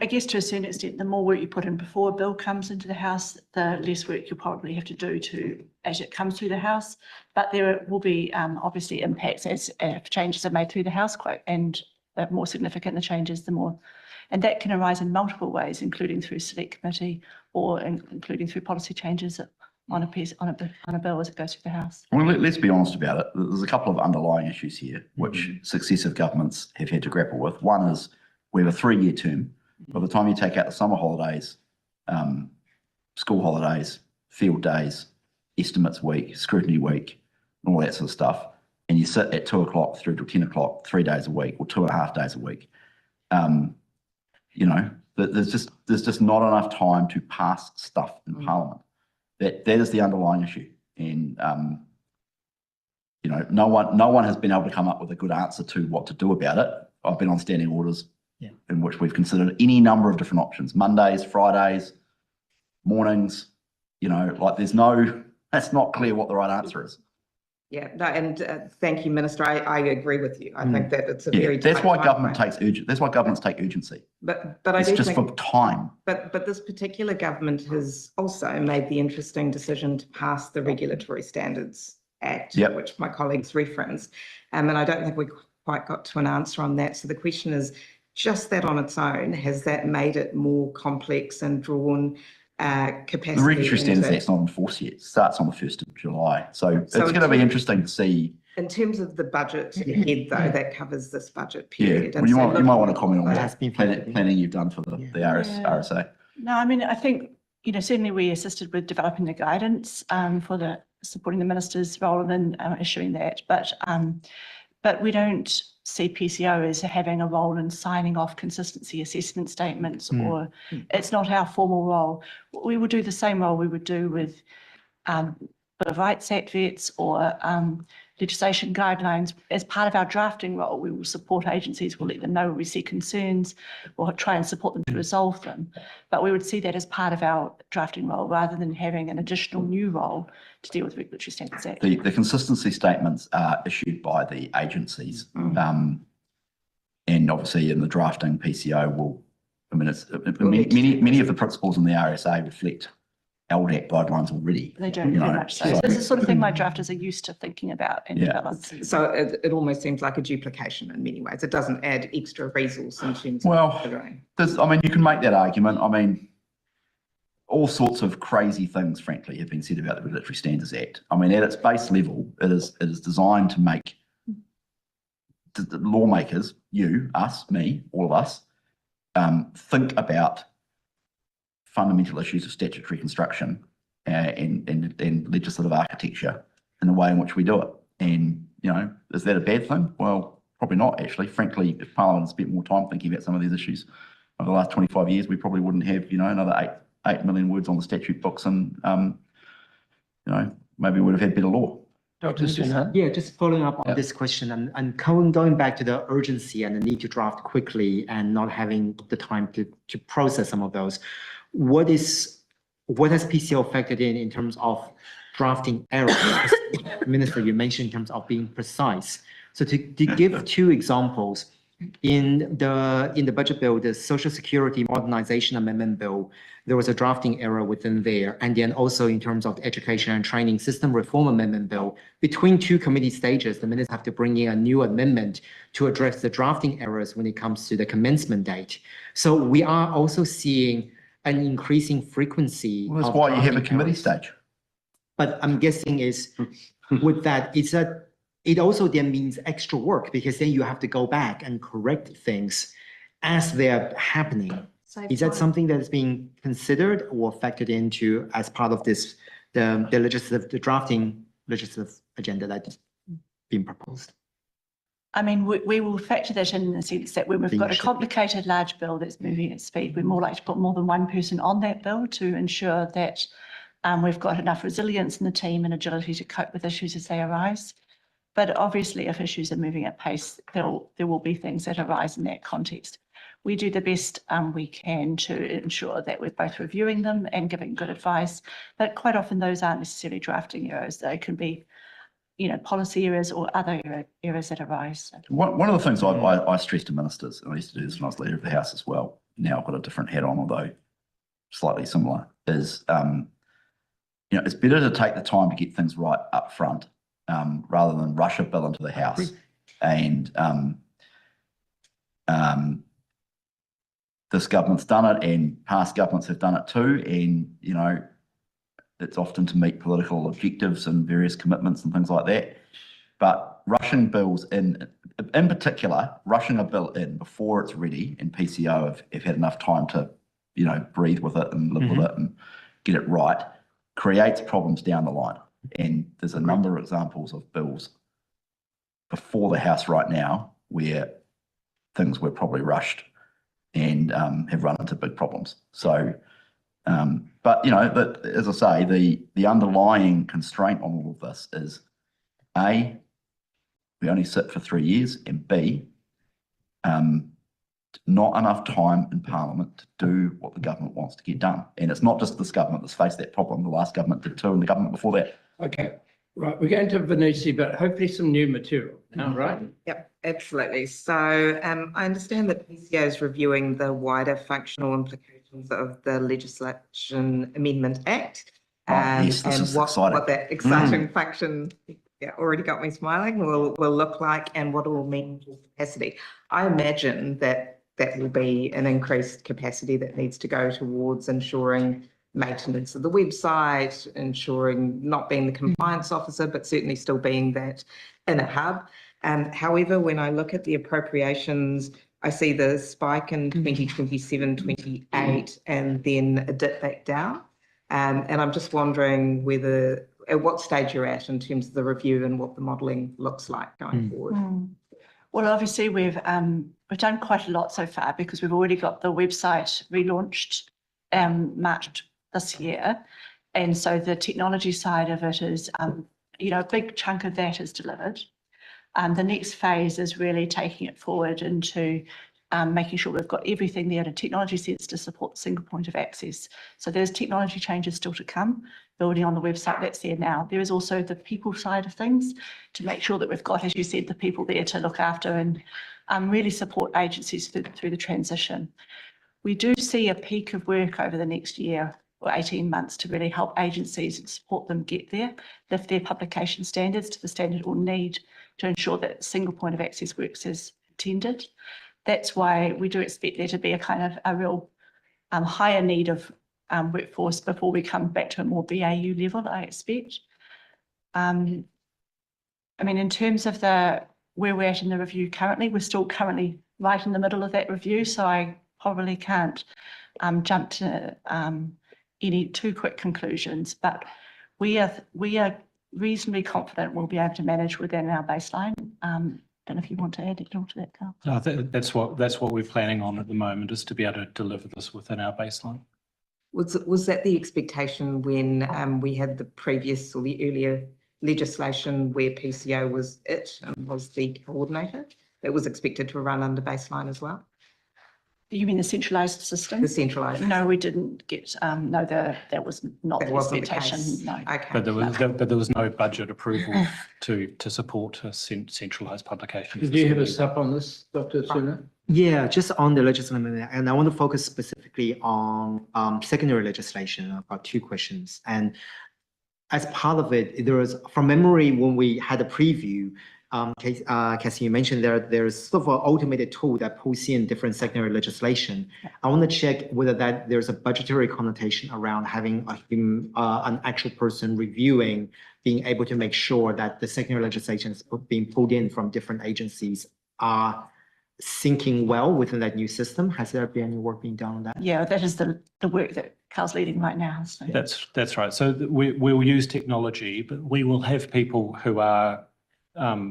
guess to a certain extent, the more work you put in before a bill comes into the House, the less work you'll probably have to do as it comes through the House. But there will be obviously impacts as changes are made through the House, and the more significant the changes, the more. And that can arise in multiple ways, including through select committee or including through policy changes on a bill as it goes through the House. Well, let's be honest about it. There's a couple of underlying issues here which successive governments have had to grapple with. One is we have a 3-year term. By the time you take out the summer holidays, school holidays, field days, estimates week, scrutiny week, and all that sort of stuff, and you sit at 2 o'clock through to 10 o'clock, 3 days a week or 2.5 days a week, there's just not enough time to pass stuff in Parliament. That is the underlying issue, and no one has been able to come up with a good answer to what to do about it. I've been on standing orders in which we've considered any number of different options: Mondays, Fridays, mornings. That's not clear what the right answer is. Yeah, no, and thank you, Minister. I agree with you. I think that it's a very. That's why tight government timeframe. takes urgent. That's why governments take urgency. But I It's do just think. for time. But this particular government has also made the interesting decision to pass the Regulatory Standards Act, which my colleagues referenced. And I don't think we quite got to an answer on that. So the question is, just that on its own, has that made it more complex and drawn capacity? The Regulatory Standards into- Act's not enforced yet. It starts on the 1st of July. So it's going to be interesting to see. In terms of the budget ahead, though, that covers this budget Yeah, period. well, And you so might want to looking comment on at that planning you've done for the RSA. No, I mean, I think, certainly we assisted with developing the guidance for supporting the minister's role in issuing that. But we don't see PCO as having a role in signing off consistency assessment statements, or it's not our formal role. We will do the same role we would do with Bill of Rights Act vets or legislation guidelines. As part of our drafting role, we will support agencies, we'll let them know when we see concerns, we'll try and support them to resolve them. But we would see that as part of our drafting role rather than having an additional new role to deal with Regulatory Standards Act. The consistency statements are issued by the agencies. And obviously in the drafting, PCO will, many of the principles in the RSA reflect LDAC guidelines already. They do, very much so. So this is the sort of thing my drafters are used to thinking about and developing. So it almost seems like a duplication in many ways. It doesn't add extra resource in terms of Well, considering. you can make that argument. all sorts of crazy things, frankly, have been said about the Regulatory Standards Act. I mean, at its base level, it is designed to make the lawmakers, you, us, me, all of us, think about fundamental issues of statutory construction and legislative architecture in the way in which we do it. And, you know, is that a bad thing? Well, probably not, actually. Frankly, if Parliament had spent more time thinking about some of these issues over the last 25 years, we probably wouldn't have, you know, another 8 million words on the statute books, and, you know, maybe we would have had better law. Dr. Sinha? Yeah, just following up on this question and going back to the urgency and the need to draft quickly and not having the time to process some of those. What has PCL factored in terms of drafting errors? Minister, you mentioned in terms of being precise. So to give two examples, in the budget bill, the Social Security Modernization Amendment Bill, there was a drafting error within there. And then also in terms of the Education and Training System Reform Amendment Bill, between two committee stages, the ministers have to bring in a new amendment to address the drafting errors when it comes to the commencement date. So we are also seeing an increasing frequency. Well, that's why you have a committee stage. But I'm guessing is with that, it also then means extra work, because then you have to go back and correct things as they're happening. Is that something that is being considered or factored into as part of this, the drafting legislative agenda that's being proposed? I mean, we will factor that in the sense that when we've got a complicated large bill that's moving at speed, we're more likely to put more than one person on that bill to ensure that we've got enough resilience in the team and agility to cope with issues as they arise. But obviously, if issues are moving at pace, there will be things that arise in that context. We do the best we can to ensure that we're both reviewing them and giving good advice, but quite often those aren't necessarily drafting errors. They can be, you know, policy errors or other errors that arise. One of the things I stress to ministers, and I used to do this when I was leader of the House as well, now I've got a different hat on, although slightly similar, is, you know, it's better to take the time to get things right up front rather than rush a bill into the House. And this government's done it, and past governments have done it too. And, you know, it's often to meet political objectives and various commitments and things like that. But rushing bills in particular, rushing a bill in before it's ready, and PCO have had enough time to, you know, breathe with it and live with it and get it right, creates problems down the line. And there's a number of examples of bills before the House right now where things were probably rushed and have run into big problems. So, but, you know, but as I say, the underlying constraint on all of this is A, we only sit for 3 years, and B, not enough time in Parliament to do what the government wants to get done. And it's not just this government that's faced that problem. The last government did too, and the government before that. Okay, right. We're going to Venusi, but hopefully some new material now, right? Yep, absolutely. So I understand that PCO is reviewing the wider functional implications of the Legislation Amendment Act. Yes, this is exciting. What that exciting function, yeah, already got me smiling, will look like, and what it will mean for capacity. I imagine that will be an increased capacity that needs to go towards ensuring maintenance of the website, ensuring not being the compliance officer, but certainly still being that in a hub. However, when I look at the appropriations, I see the spike in 2027, 28, and then a dip back down. And I'm just wondering at what stage you're at in terms of the review and what the modelling looks like going forward. Well, obviously we've done quite a lot so far, because we've already got the website relaunched March this year. And so the technology side of it is, you know, a big chunk of that is delivered. The next phase is really taking it forward into making sure we've got everything there in a technology sense to support the single point of access. So there's technology changes still to come, building on the website that's there now. There is also the people side of things to make sure that we've got, as you said, the people there to look after and really support agencies through the transition. We do see a peak of work over the next year or 18 months to really help agencies and support them get there, lift their publication standards to the standard it will need to ensure that single point of access works as intended. That's why we do expect there to be a kind of a real higher need of workforce before we come back to a more BAU level, I expect. I mean, in terms of where we're at in the review currently, we're still currently right in the middle of that review, so I probably can't jump to any too quick conclusions, but we are reasonably confident we'll be able to manage within our baseline. Don't know if you want to add at all to that, Carl. No, that's what we're planning on at the moment, is to be able to deliver this within our baseline. Was that the expectation when we had the previous or the earlier legislation where PCO was the coordinator? That was expected to run under baseline as well? You mean the centralised system? The centralised. No, we didn't get, no, that was not That the wasn't the expectation, case. no. Okay. But there was no budget approval to support a centralised publication. Did you have a sup on this, Dr. Suna? Yeah, just on the legislative, and I want to focus specifically on secondary legislation. I've got two questions. And as part of it, there was, from memory, when we had a preview, Cassie, you mentioned there's sort of an automated tool that pulls in different secondary legislation. I want to check whether there's a budgetary connotation around having an actual person reviewing, being able to make sure that the secondary legislation is being pulled in from different agencies are syncing well within that new system. Has there been any work being done on that? Yeah, that is the work that Carl's leading right now. So. That's right. So we'll use technology, but we will have people who are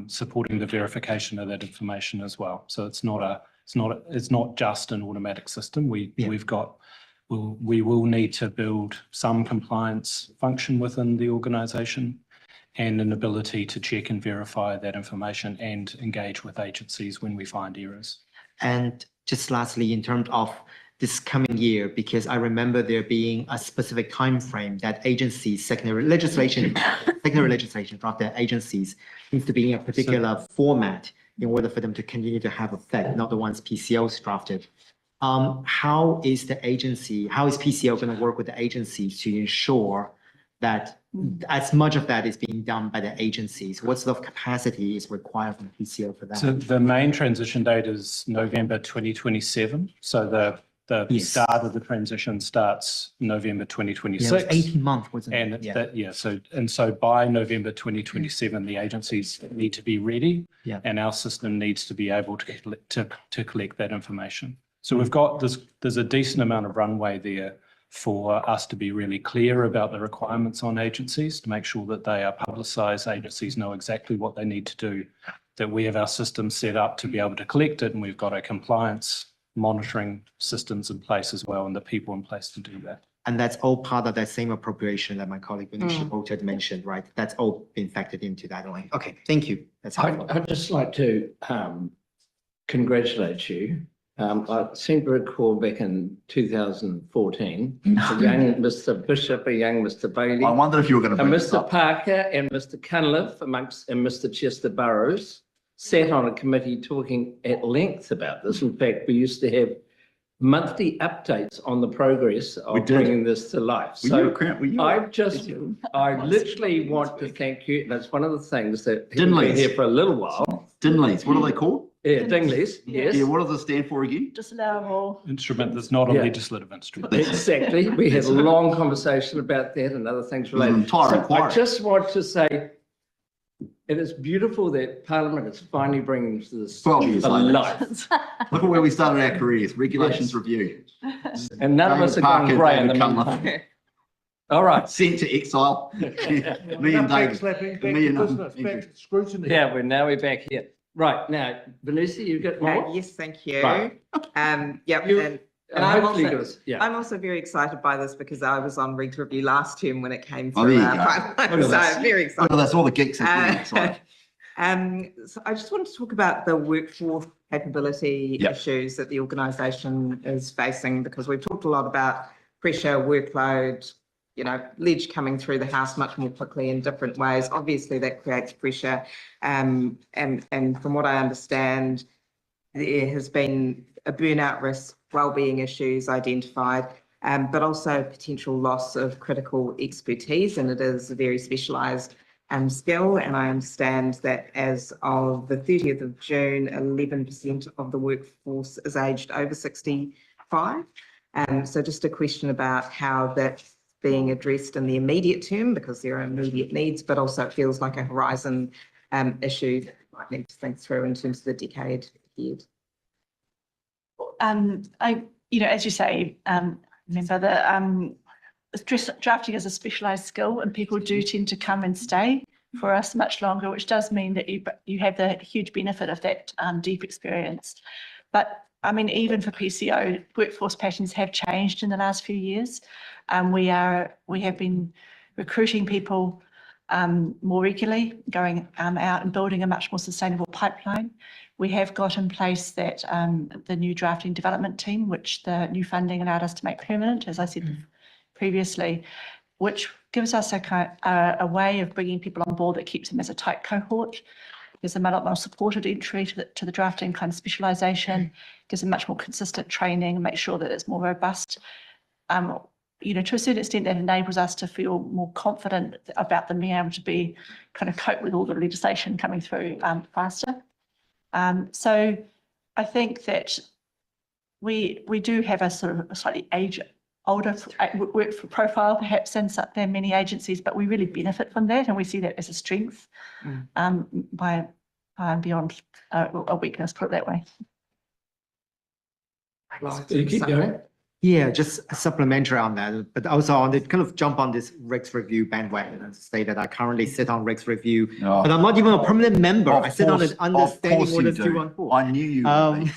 supporting the verification of that information as well. So it's not just an automatic system. We will need to build some compliance function within the organisation and an ability to check and verify that information and engage with agencies when we find errors. And just lastly, in terms of this coming year, because I remember there being a specific time frame that agencies, secondary legislation from their agencies needs to be in a particular format in order for them to continue to have effect, not the ones PCO's drafted. How is PCO going to work with the agencies to ensure that as much of that is being done by the agencies? What sort of capacity is required from PCO for that? So the main transition date is November 2027. So the start of the transition starts November 2026. Yeah, it was 18 months, wasn't it? And so by November 2027, the agencies need to be ready, and our system needs to be able to collect that information. So we've got there's a decent amount of runway there for us to be really clear about the requirements on agencies, to make sure that they are publicised, agencies know exactly what they need to do, that we have our system set up to be able to collect it, and we've got a compliance monitoring systems in place as well, and the people in place to do that. And that's all part of that same appropriation that my colleague Venetia had mentioned, right? That's all been factored into that line. Okay, thank you. That's helpful. I'd just like to congratulate you. I seem to recall back in 2014, a young Mr. Bishop, a young Mr. Bailey. I wondered if you were going to bring this Mr. up. Parker and Mr. Cunliffe and Mr. Chester Burrows sat on a committee talking at length about this. In fact, we used to have monthly updates on the progress of bringing this to life. So I literally want to thank you. That's one of the things that have been here for a little while. Dinleys, what are they called? Yeah, Dinleys, yes. Yeah, what does it stand for again? Disallowable instrument that's not a legislative instrument. Exactly. We had a long conversation about that and other things related. I just want to say, it is beautiful that Parliament is finally bringing this to life. Look at where we started our careers, regulations review. And none of us have gone grey in the meantime. All right. Sent to exile. Me and David. Scrutiny. Yeah, we're back here. Right, now, Vanessa, you've got more? Yes, thank you. Right. And I'm I'm also very excited by this because I was on Reg Review last term when it came Oh, through. there you go. So very excited. Look at this, all the geeks are excited. So I just wanted to talk about the workforce capability issues that the organisation is facing, because we've talked a lot about pressure, workload, ledge coming through the house much more quickly in different ways. Obviously, that creates pressure. And from what I understand, there has been a burnout risk, wellbeing issues identified, but also potential loss of critical expertise. And it is a very specialised skill. And I understand that as of the 30th of June, 11% of the workforce is aged over 65. So just a question about how that's being addressed in the immediate term, because there are immediate needs, but also it feels like a horizon issue that we might need to think through in terms of the decade ahead. As you say, remember that drafting is a specialised skill, and people do tend to come and stay for us much longer, which does mean that you have the huge benefit of that deep experience. But I mean, even for PCO, workforce patterns have changed in the last few years. We have been recruiting people more regularly, going out and building a much more sustainable pipeline. We have got in place that the new drafting development team, which the new funding allowed us to make permanent, as I said previously, which gives us a way of bringing people on board that keeps them as a tight cohort. Gives them a lot more supported entry to the drafting kind of specialisation, gives them much more consistent training, and make sure that it's more robust. To a certain extent, that enables us to feel more confident about them being able to be kind of cope with all the legislation coming through faster. So I think that we do have a sort of a slightly older work profile perhaps than many agencies, but we really benefit from that, and we see that as a strength by beyond a weakness, put it that way. You keep going. Yeah, just supplementary on that, but also on the kind of jump on this Regs review bandwagon and say that I currently sit on Regs review, but I'm not even a permanent member. I sit on an understanding orders 214. I knew you would be.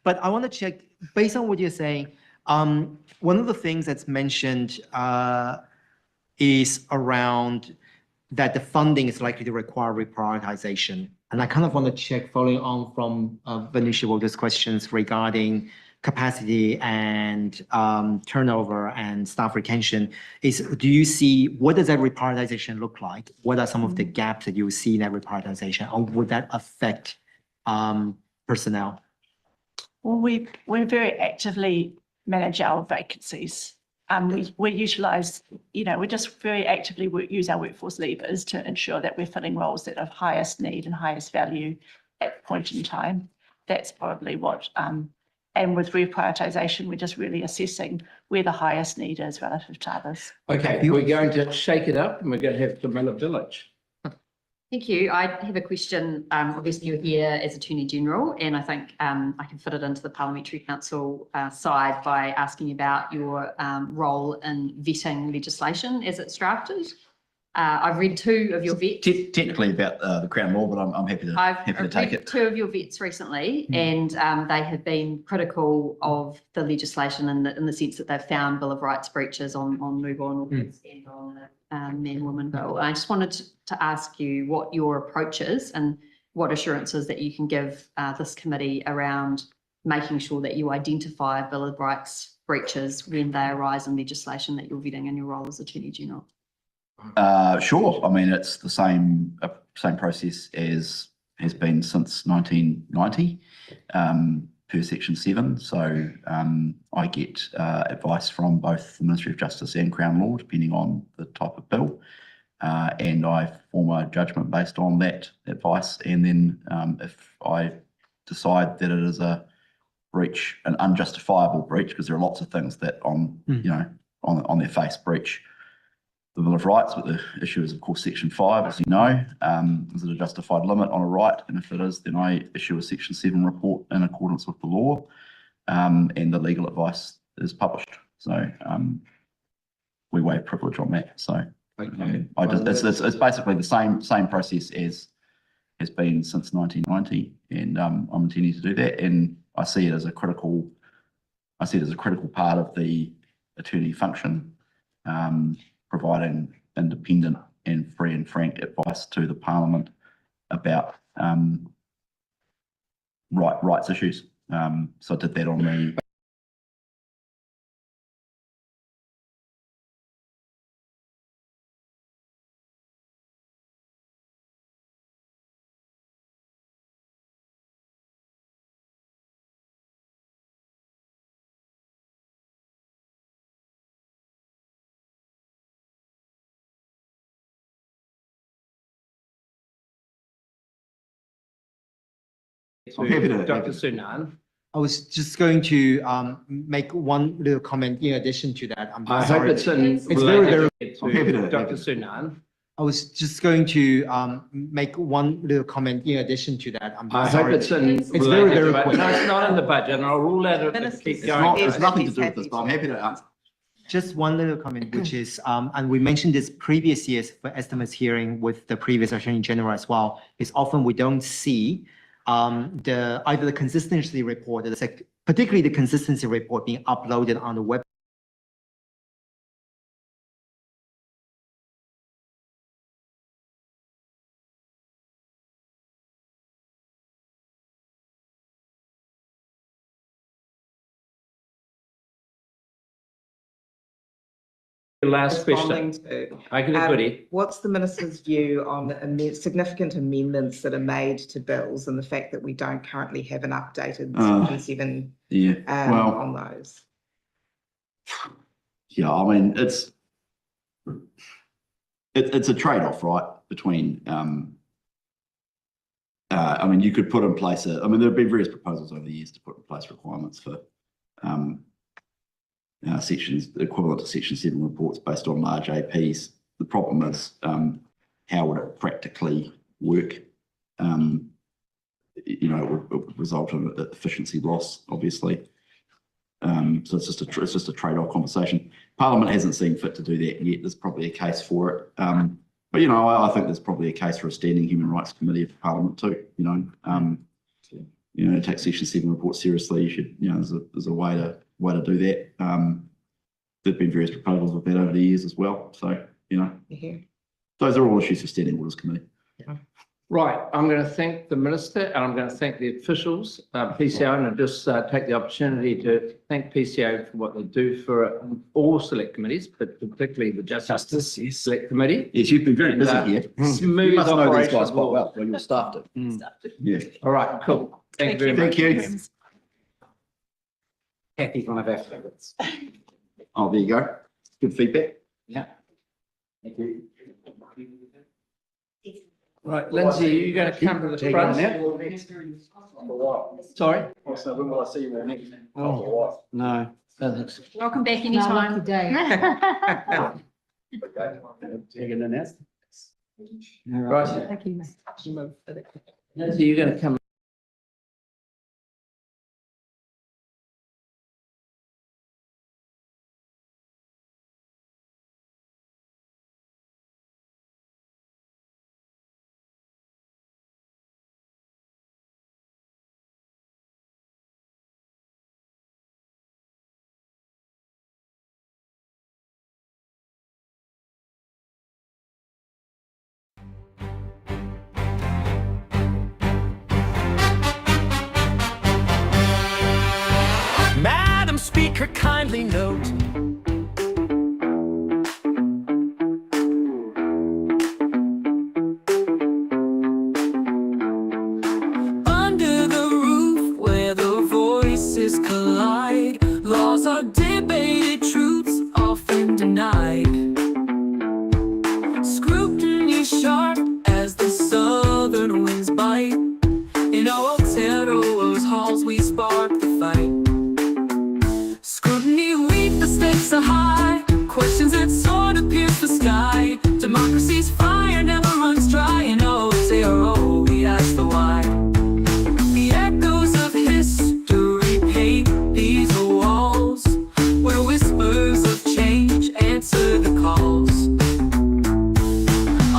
But I want to check, based on what you're saying, one of the things that's mentioned is around that the funding is likely to require reprioritization. And I kind of want to check, following on from Venetia Walter's questions regarding capacity and turnover and staff retention, do you see, what does that reprioritization look like? What are some of the gaps that you see in that reprioritization, or would that affect personnel? Well, we very actively manage our vacancies. We utilise, we just very actively use our workforce levers to ensure that we're filling roles that are of highest need and highest value at the point in time. That's probably what, and with reprioritisation, we're just really assessing where the highest need is relative to others. Okay, we're going to shake it up and we're going to have Camilla Village. Thank you. I have a question. Obviously, you're here as Attorney General, and I think I can fit it into the Parliamentary Counsel side by asking about your role in vetting legislation as it's drafted. I've read two of your vets. Technically about the Crown Law, but I'm happy to I've take read it. two of your vets recently, and they have been critical of the legislation in the sense that they've found Bill of Rights breaches on move on and on man-woman bill. I just wanted to ask you what your approach is and what assurances that you can give this committee around making sure that you identify Bill of Rights breaches when they arise in legislation that you're vetting in your role as Attorney General. Sure. I mean, it's the same process as has been since 1990 per Section 7. So I get advice from both the Ministry of Justice and Crown Law, depending on the type of bill, and I form a judgment based on that advice. And then if I decide that it is a breach, an unjustifiable breach, because there are lots of things that on their face breach the Bill of Rights, but the issue is, of course, Section 5, as you know. Is it a justified limit on a right? And if it is, then I issue a Section 7 report in accordance with the law, and the legal advice is published. So we waive privilege on that. So it's basically the same process as has been since 1990, and I'm intending to do that. And I see it as a critical part of the attorney function. Providing independent and free and frank advice to the Parliament about rights issues. So I did that on the Dr. Sunan. I was just going to make one little comment in addition to that. I'm I hope sorry. it's in. It's very, I'm happy to- Dr. Sunan. I was just going to make one little comment in addition to that. I'm I hope sorry. it's in. It's very, very quick. No, it's not in the budget, and I'll rule out it and keep It's going. not, it's nothing to do with this, but I'm happy to answer. Just one little comment, which is, and we mentioned this previous years for estimates hearing with the previous Attorney General as well, is often we don't see either the consistency report, or particularly the consistency report being uploaded on the web. Last question. Responding to, I get a goodie. what's the minister's view on significant amendments that are made to bills and the fact that we don't currently have an updated Section 7 Yeah, well, on those? yeah, I mean, it's a trade-off, right? Between, I mean, you could put in place I mean, there have been various proposals over the years to put in place requirements for sections equivalent to Section 7 reports based on large APs. The problem is, how would it practically work? You know, it would result in efficiency loss, obviously. So it's just a trade-off conversation. Parliament hasn't seen fit to do that yet. There's probably a case for it. But you know, I think there's probably a case for a standing Human Rights Committee of Parliament too. You know, take Section 7 reports seriously. You should, you know, there's a way to do that. There've been various proposals of that over the years as well. So you know, those are all issues for standing orders committee. Right, I'm going to thank the minister and I'm going to thank the officials, PCO, and I'll just take the opportunity to thank PCO for what they do for all select committees, but particularly the Justice Select Committee. Yes, you've been very busy here. Smooth You must know these operation guys of quite law. well. Well, your staff do. Yeah. All right, cool. Thank you very much. Thank you. Kathy's one of our favourites. Oh, there you go. Good feedback. Yeah. Thank you. Right, Lindsay, are you going to come to the front? Sorry? Also, when will I see you all next? Oh, no. Welcome back anytime. Taking an S. Right. Thank you. Lindsay, you're going to come. Madam Speaker, kindly note. Under the roof where the voices collide, laws are debated, truths often denied. Scrutiny sharp as the southern winds bite. In Aotearoa's halls we spark the fight. Scrutiny, weep, the stakes are high. Questions that sort of pierce the sky. Democracy's fire never runs dry. In Aotearoa we ask the why. The echoes of history paint these walls, where whispers of change answer the calls.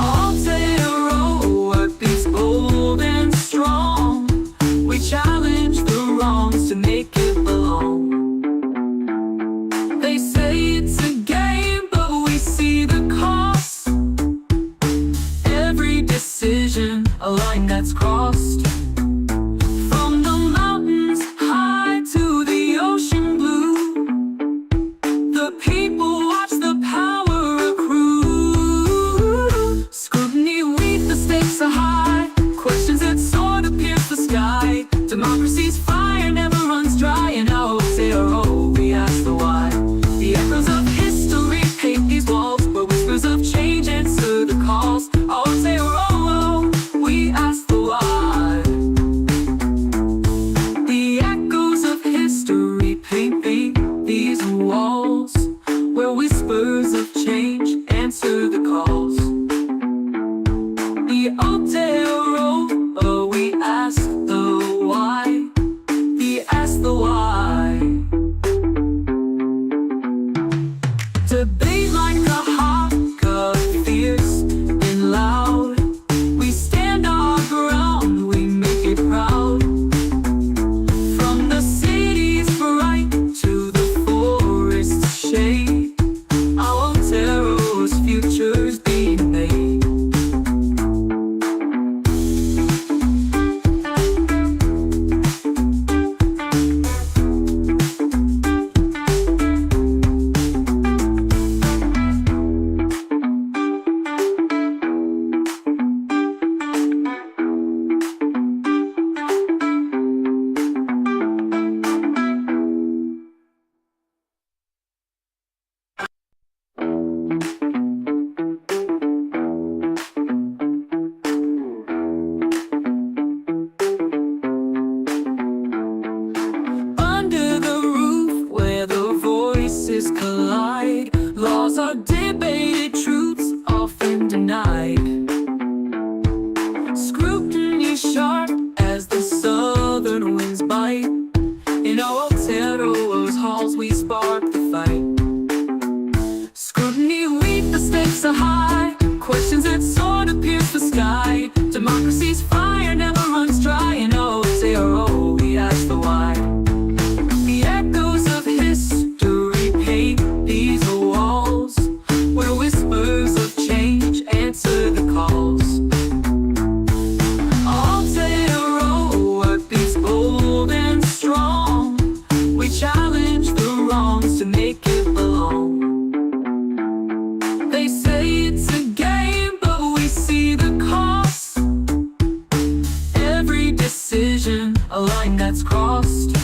Aotearoa beats bold and strong. We challenge the wrongs to make it belong. They say it's a game, but we see the cost. Every decision, a line that's crossed. From the mountains high to the ocean blue, the people watch the power accrue. Scrutiny, weep, the stakes are high. Questions that sort of pierce the sky. Democracy's fire never runs dry. In Aotearoa we ask the why. The echoes of history paint these walls, where whispers of change answer the calls. Aotearoa, we ask the why. The echoes of Aotearoa, we ask the why. We ask the why. Debate like a hawk, fierce and loud. We stand our ground, we make it proud. From the city's bright to the forest's shade, Aotearoa's future's being made. Under the roof where the voices collide, laws are debated, truths often denied. Scrutiny sharp as the southern winds bite. In Aotearoa's halls we spark the fight. Scrutiny, weep, the stakes are high. Questions that soar to pierce the sky. Democracy's fire never runs dry. In Aotearoa we ask the why. The echoes of history paint these walls, where whispers of change answer the calls. Aotearoa beats bold and strong. We challenge the wrongs to make it belong. They say it's a game, but we see the cost. Every decision, a line that's crossed.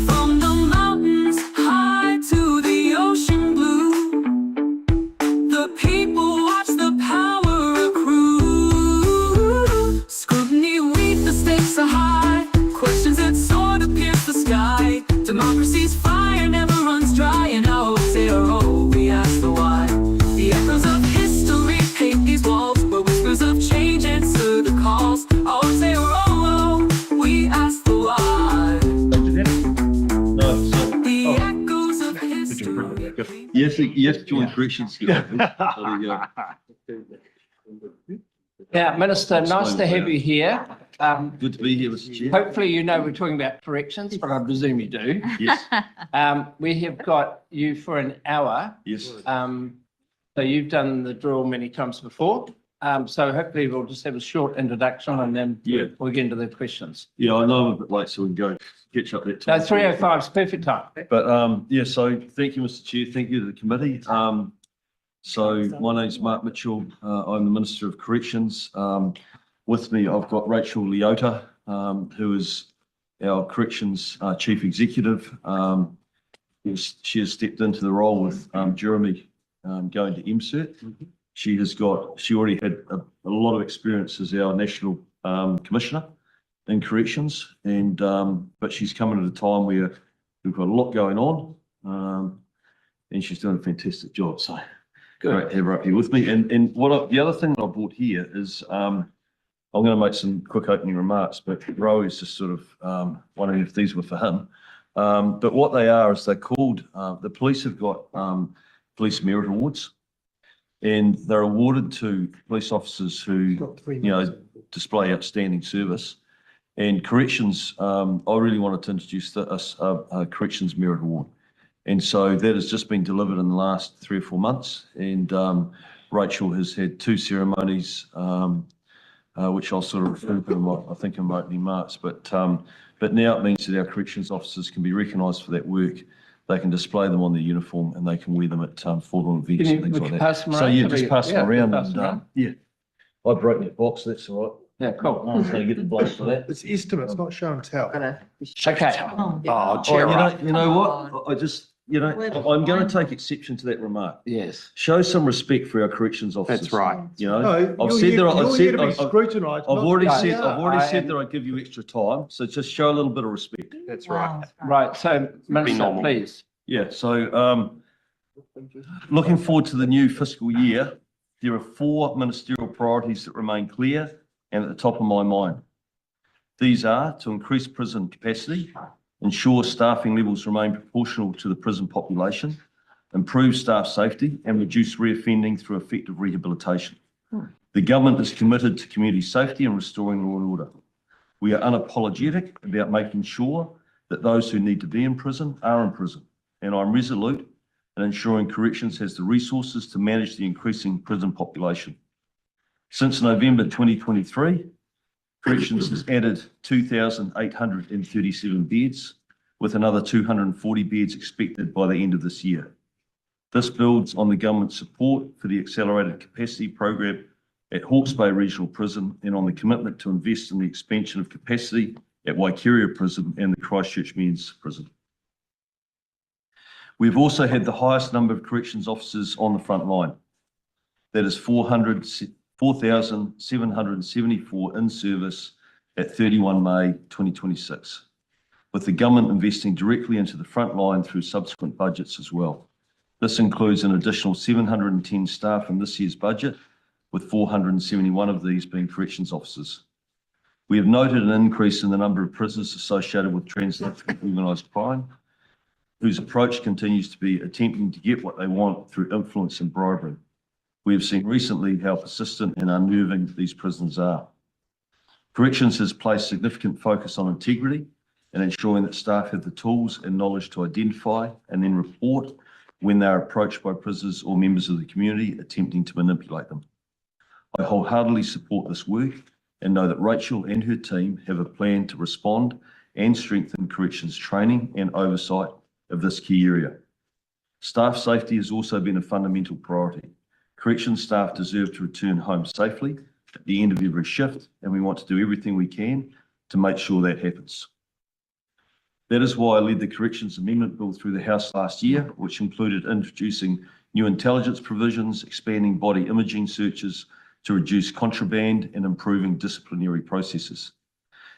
From the mountains high to the ocean blue, the people watch the power accrue. Scrutiny, weep, the stakes are high. Questions that soar to pierce the sky. Democracy's fire never runs dry. In Aotearoa we ask the why. The echoes of history paint these walls, where whispers of change answer the calls. Aotearoa, we ask the why. The echoes of history. Yes, join corrections. Yeah, Minister, nice to have you here. Good to be here, Mr. Chair. Hopefully you know we're talking about corrections, but I presume you do. Yes, We have got you for an hour. yes. So you've done the drill many times before. So hopefully we'll just have a short introduction and then Yeah. we'll get into the questions. Yeah, I know I'm a bit late, so we can go catch up that No, time. 3:05 is perfect time. But yeah, so thank you, Mr. Chair. Thank you to the committee. So my name's Mark Mitchell. I'm the Minister of Corrections. With me, I've got Rachel Leota, who is our Corrections Chief Executive. She has stepped into the role with Jeremy going to MCERT. She already had a lot of experience as our National Commissioner in Corrections, and but she's coming at a time where we've got a lot going on, and she's doing a fantastic job. So great to have her up here with me. And the other thing that I brought here is I'm going to make some quick opening remarks, but Roe is just sort of wondering if these were for him. But what they are is they're called, the police have got police merit awards, and they're awarded to police officers who, display outstanding service. And corrections, I really wanted to introduce a corrections merit award. And so that has just been delivered in the last 3 or 4 months. And Rachel has had 2 ceremonies, which I'll sort of refer to, in my opening remarks. But now it means that our corrections officers can be recognised for that work. They can display them on their uniform and they can wear them at formal events and things like that. So yeah, just pass them around. Yeah, I broke that box, that's all right. Yeah, cool. I'm just going to get the blame for that. It's estimates, not show and tell. Okay. You know what? I just, I'm going to take exception to that remark. Yes. Show some respect for our corrections officers. That's right. I've said that I've already I said that I give you extra time. So just show a little bit of respect. That's right. Right, so Minister, normal. please. Yeah. So looking forward to the new fiscal year. there are 4 ministerial priorities that remain clear and at the top of my mind. These are to increase prison capacity, ensure staffing levels remain proportional to the prison population, improve staff safety and reduce reoffending through effective rehabilitation. The government is committed to community safety and restoring law and order. We are unapologetic about making sure that those who need to be in prison are in prison, and I'm resolute in ensuring corrections has the resources to manage the increasing prison population. Since November 2023, corrections has added 2,837 beds, with another 240 beds expected by the end of this year. This builds on the government's support for the accelerated capacity program at Hawke's Bay Regional Prison and on the commitment to invest in the expansion of capacity at Waikeria Prison and the Christchurch Men's Prison. We've also had the highest number of corrections officers on the front line. That is 4,774 in service at 31 May 2026, with the government investing directly into the front line through subsequent budgets as well. This includes an additional 710 staff in this year's budget, with 471 of these being corrections officers. We have noted an increase in the number of prisoners associated with transnational organised crime, whose approach continues to be attempting to get what they want through influence and bribery. We have seen recently how persistent and unnerving these prisoners are. Corrections has placed significant focus on integrity and ensuring that staff have the tools and knowledge to identify and then report when they are approached by prisoners or members of the community attempting to manipulate them. I wholeheartedly support this work and know that Rachel and her team have a plan to respond and strengthen corrections training and oversight of this key area. Staff safety has also been a fundamental priority. Corrections staff deserve to return home safely at the end of every shift, and we want to do everything we can to make sure that happens. That is why I led the Corrections Amendment Bill through the House last year, which included introducing new intelligence provisions, expanding body imaging searches to reduce contraband and improving disciplinary processes.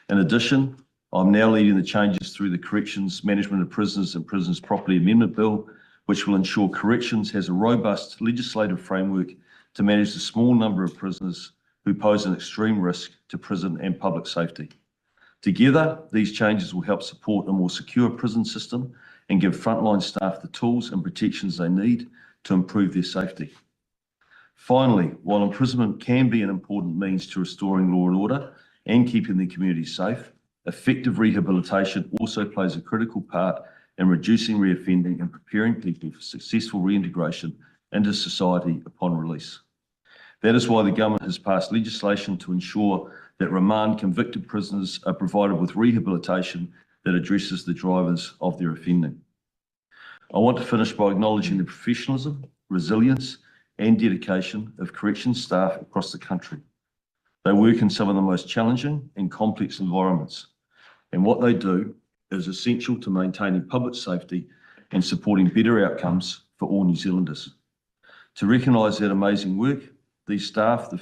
In addition, I'm now leading the changes through the Corrections Management of Prisoners and Prisoners Property Amendment Bill, which will ensure corrections has a robust legislative framework to manage the small number of prisoners who pose an extreme risk to prison and public safety. Together, these changes will help support a more secure prison system and give frontline staff the tools and protections they need to improve their safety. Finally, while imprisonment can be an important means to restoring law and order and keeping the community safe, effective rehabilitation also plays a critical part in reducing reoffending and preparing people for successful reintegration into society upon release. That is why the government has passed legislation to ensure that remand convicted prisoners are provided with rehabilitation that addresses the drivers of their offending. I want to finish by acknowledging the professionalism, resilience, and dedication of corrections staff across the country. They work in some of the most challenging and complex environments, and what they do is essential to maintaining public safety and supporting better outcomes for all New Zealanders. To recognise that amazing work, these staff,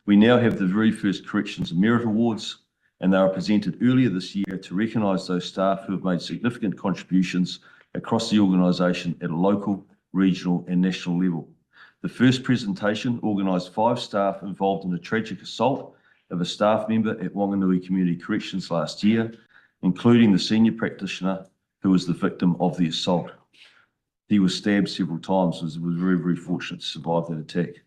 we now have the very first Corrections Merit Awards, and they were presented earlier this year to recognise those staff who have made significant contributions across the organisation at a local, regional and national level. The first presentation organised 5 staff involved in a tragic assault of a staff member at Wanganui Community Corrections last year, including the senior practitioner who was the victim of the assault. He was stabbed several times and was very, very fortunate to survive that attack.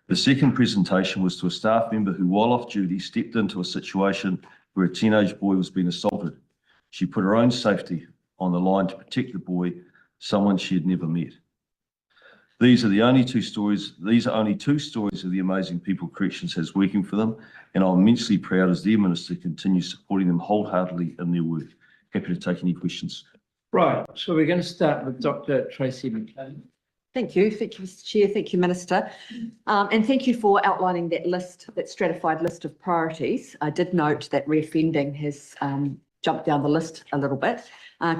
The second presentation was to a staff member who, while off duty, stepped into a situation where a teenage boy was being assaulted. She put her own safety on the line to protect the boy, someone she had never met. These are only two stories of the amazing people Corrections has working for them, and I'm immensely proud as their minister to continue supporting them wholeheartedly in their work. Happy to take any questions. Right, so we're going to start with Dr. Tracy McKee. Thank you, Mr. Chair. Thank you, Minister. And thank you for outlining that list, that stratified list of priorities. I did note that reoffending has jumped down the list a little bit.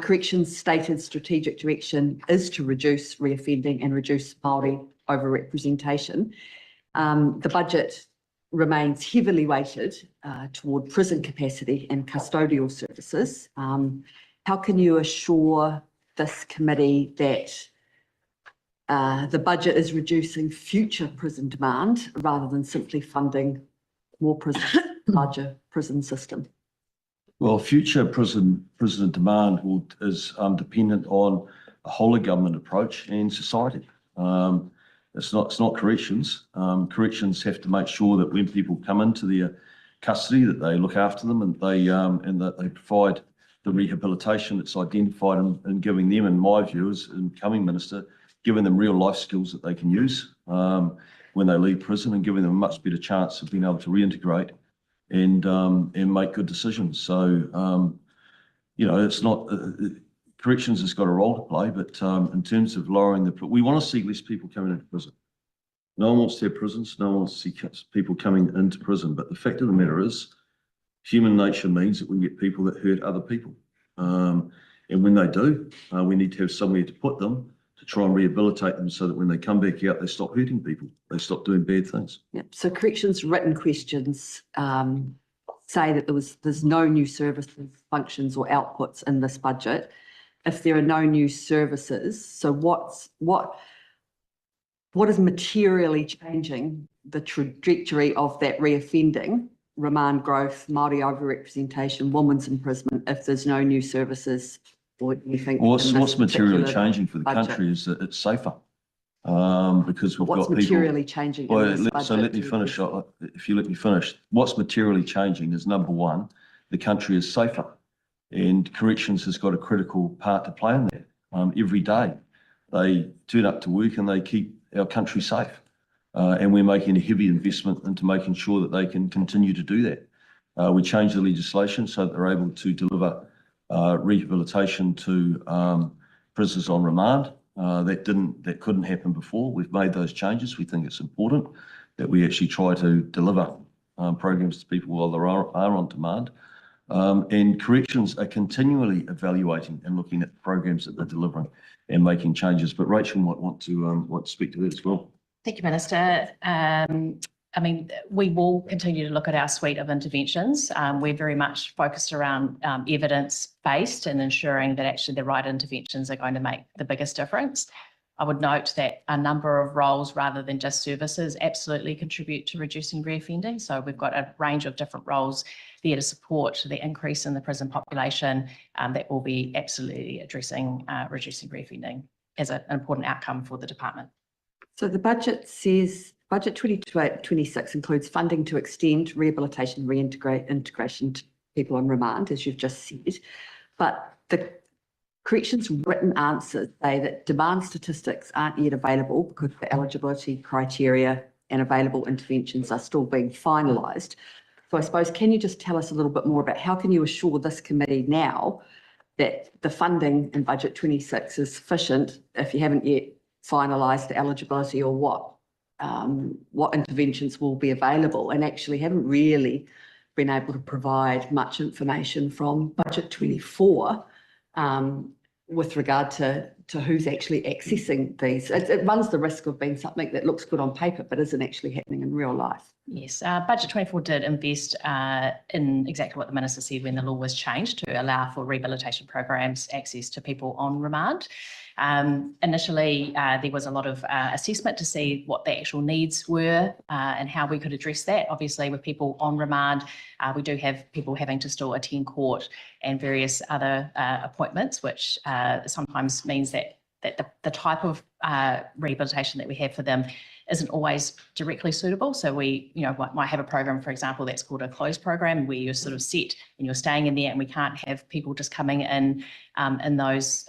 Corrections stated strategic direction is to reduce reoffending and reduce Māori overrepresentation. The budget remains heavily weighted toward prison capacity and custodial services. How can you assure this committee that the budget is reducing future prison demand rather than simply funding more prisons, larger prison system? Well, future prison demand is dependent on a whole of government approach and society. It's not corrections. Corrections have to make sure that when people come into their custody, that they look after them and that they provide the rehabilitation that's identified and giving them, in my view, as incoming minister, giving them real life skills that they can use when they leave prison, and giving them a much better chance of being able to reintegrate and make good decisions. So, it's not, corrections has got a role to play, but in terms of lowering we want to see less people coming into prison. No one wants to have prisons, no one wants to see people coming into prison, but the fact of the matter is, human nature means that we get people that hurt other people. And when they do, we need to have somewhere to put them to try and rehabilitate them so that when they come back out, they stop hurting people, they stop doing bad things. Yep. So corrections written questions say that there's no new services, functions or outputs in this budget. If there are no new services, so what is materially changing the trajectory of that reoffending, remand growth, Māori overrepresentation, women's imprisonment, if there's no new services or anything? What's materially changing for the country is that it's safer. Because we've got people. What's materially changing? So let me finish. If you let me finish, what's materially changing is, number one, the country is safer, and corrections has got a critical part to play in that. Every day, they turn up to work and they keep our country safe, and we're making a heavy investment into making sure that they can continue to do that. We changed the legislation so that they're able to deliver rehabilitation to prisoners on remand. That couldn't happen before. We've made those changes. We think it's important that we actually try to deliver programs to people while they are on demand. And corrections are continually evaluating and looking at the programs that they're delivering and making changes. But Rachel might want to speak to that as well. Thank you, Minister. We will continue to look at our suite of interventions. We're very much focused around evidence-based and ensuring that actually the right interventions are going to make the biggest difference. I would note that a number of roles, rather than just services, absolutely contribute to reducing reoffending. So we've got a range of different roles there to support the increase in the prison population that will be absolutely addressing reducing reoffending as an important outcome for the department. So the budget says, Budget 2026 includes funding to extend rehabilitation, integration to people on remand, as you've just said. But the corrections written answers say that demand statistics aren't yet available because the eligibility criteria and available interventions are still being finalised. So I suppose, can you just tell us a little bit more about how can you assure this committee now that the funding in Budget 26 is sufficient if you haven't yet finalised the eligibility, or what interventions will be available, and actually haven't really been able to provide much information from Budget 24 with regard to who's actually accessing these. It runs the risk of being something that looks good on paper but isn't actually happening in real life. Yes, Budget 24 did invest in exactly what the Minister said when the law was changed to allow for rehabilitation programs access to people on remand. Initially, there was a lot of assessment to see what the actual needs were and how we could address that. Obviously, with people on remand, we do have people having to still attend court and various other appointments, which sometimes means that the type of rehabilitation that we have for them isn't always directly suitable. So we, might have a program, for example, that's called a closed program, where you're sort of set and you're staying in there, and we can't have people just coming in those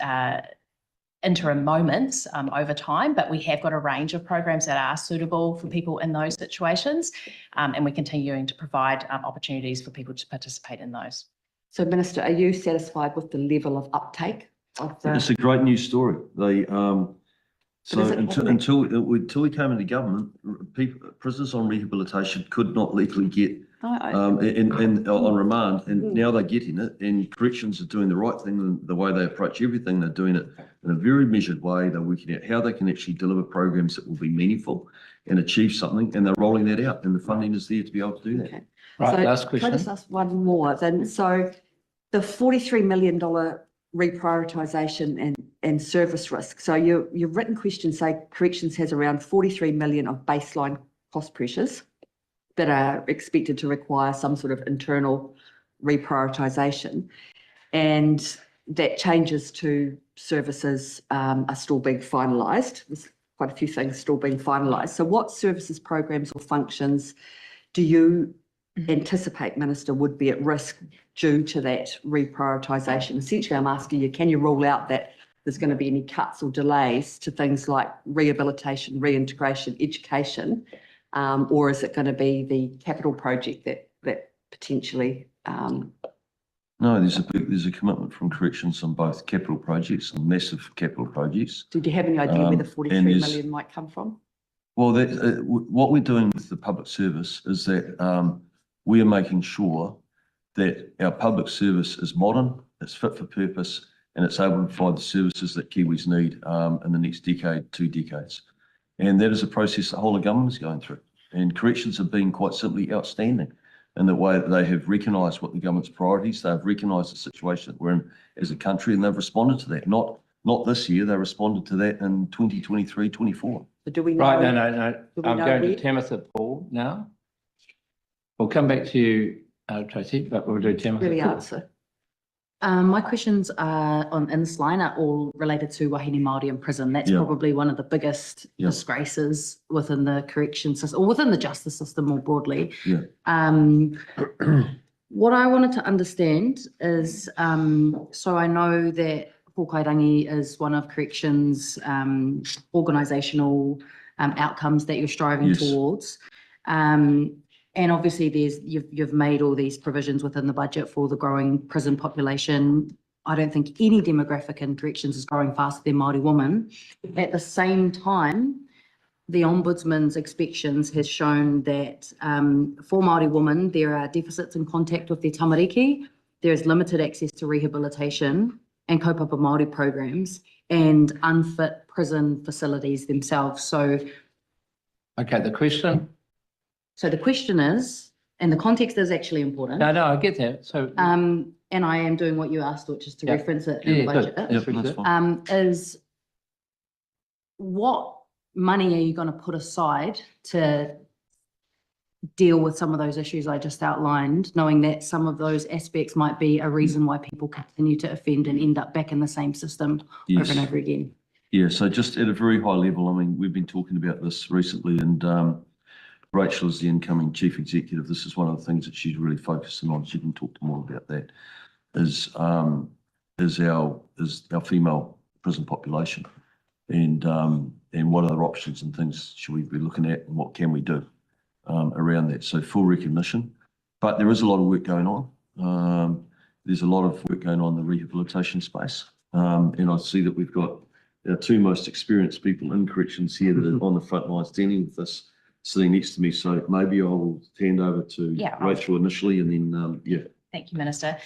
interim moments over time, but we have got a range of programs that are suitable for people in those situations, and we're continuing to provide opportunities for people to participate in those. So, Minister, are you satisfied with the level of uptake of the... It's a great news story. They until we came into government, prisoners on rehabilitation could not legally get on remand, and now they're getting it, and corrections are doing the right thing. And the way they approach everything, they're doing it in a very measured way. They're working out how they can actually deliver programs that will be meaningful and achieve something, and they're rolling that out, and the funding is there to be able to do that. Right, so last question. Can I just ask one more then? So the $43 million reprioritisation and service risk. So your written questions say corrections has around 43 million of baseline cost pressures that are expected to require some sort of internal reprioritisation. And that changes to services are still being finalised. There's quite a few things still being finalised. So what services, programs or functions do you anticipate, Minister, would be at risk due to that reprioritisation? Essentially, I'm asking you, can you rule out that there's going to be any cuts or delays to things like rehabilitation, reintegration, education, or is it going to be the capital project that potentially? No, there's a commitment from corrections on both capital projects and massive capital projects. Did you have any idea where the 43 million might come from? Well, what we're doing with the public service is that we are making sure that our public service is modern, it's fit for purpose, and it's able to provide the services that Kiwis need in the next decade, 2 decades. And that is a process the whole of government is going through. And corrections have been quite simply outstanding in the way that they have recognised what the government's priorities, they've recognised the situation that we're in as a country, and they've responded to that. Not this year, they responded to that in 2023, 24. But do we know? Right, no. I'm going to Tamitha Paul now. We'll come back to you, Tracy, but we'll do Tamitha. Really Paul. answer. My questions are in this line are all related to wahine Māori in prison. That's probably one of the biggest disgraces within the correction system or within the justice system more broadly. What I wanted to understand is, so I know that Pōkairangi is one of corrections organisational outcomes that you're striving towards. And obviously you've made all these provisions within the budget for the growing prison population. I don't think any demographic in corrections is growing faster than Māori women. At the same time, the Ombudsman's inspections has shown that for Māori women, there are deficits in contact with their tamariki, there is limited access to rehabilitation and kaupapa Māori programs and unfit prison facilities themselves. So, okay, the question. So the question is, and the context is actually important. No, I get that. So, and I am doing what you asked, which is to reference it in the budget. Is what money are you going to put aside to deal with some of those issues I just outlined, knowing that some of those aspects might be a reason why people continue to offend and end up back in the same system over and over again? Yeah, so just at a very high level, I mean, we've been talking about this recently, and Rachel is the incoming chief executive. This is one of the things that she's really focusing on. She can talk more about that. Is our female prison population, and what other options and things should we be looking at, and what can we do around that? So full recognition, but there is a lot of work going on. There's a lot of work going on in the rehabilitation space, and I see that we've got our 2 most experienced people in corrections here that are on the front lines dealing with this, sitting next to me. So maybe I'll hand over to Rachel initially, and then Thank you, Minister.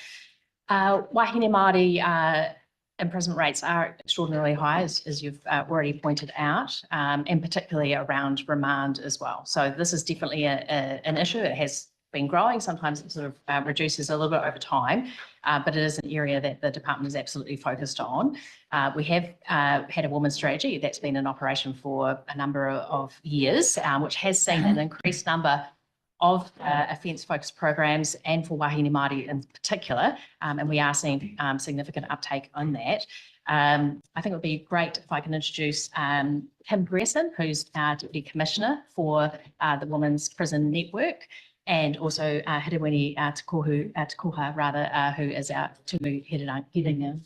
Wahine Māori imprisonment rates are extraordinarily high, as you've already pointed out, and particularly around remand as well. So this is definitely an issue. It has been growing. Sometimes it sort of reduces a little bit over time, but it is an area that the department is absolutely focused on. We have had a women's strategy that's been in operation for a number of years, which has seen an increased number of offence-focused programs, and for wahine Māori in particular, and we are seeing significant uptake on that. I think it would be great if I can introduce Kim Grierson, who's our Deputy Commissioner for the Women's Prison Network, and also Hirawini Tukoha, who is our tumu heading,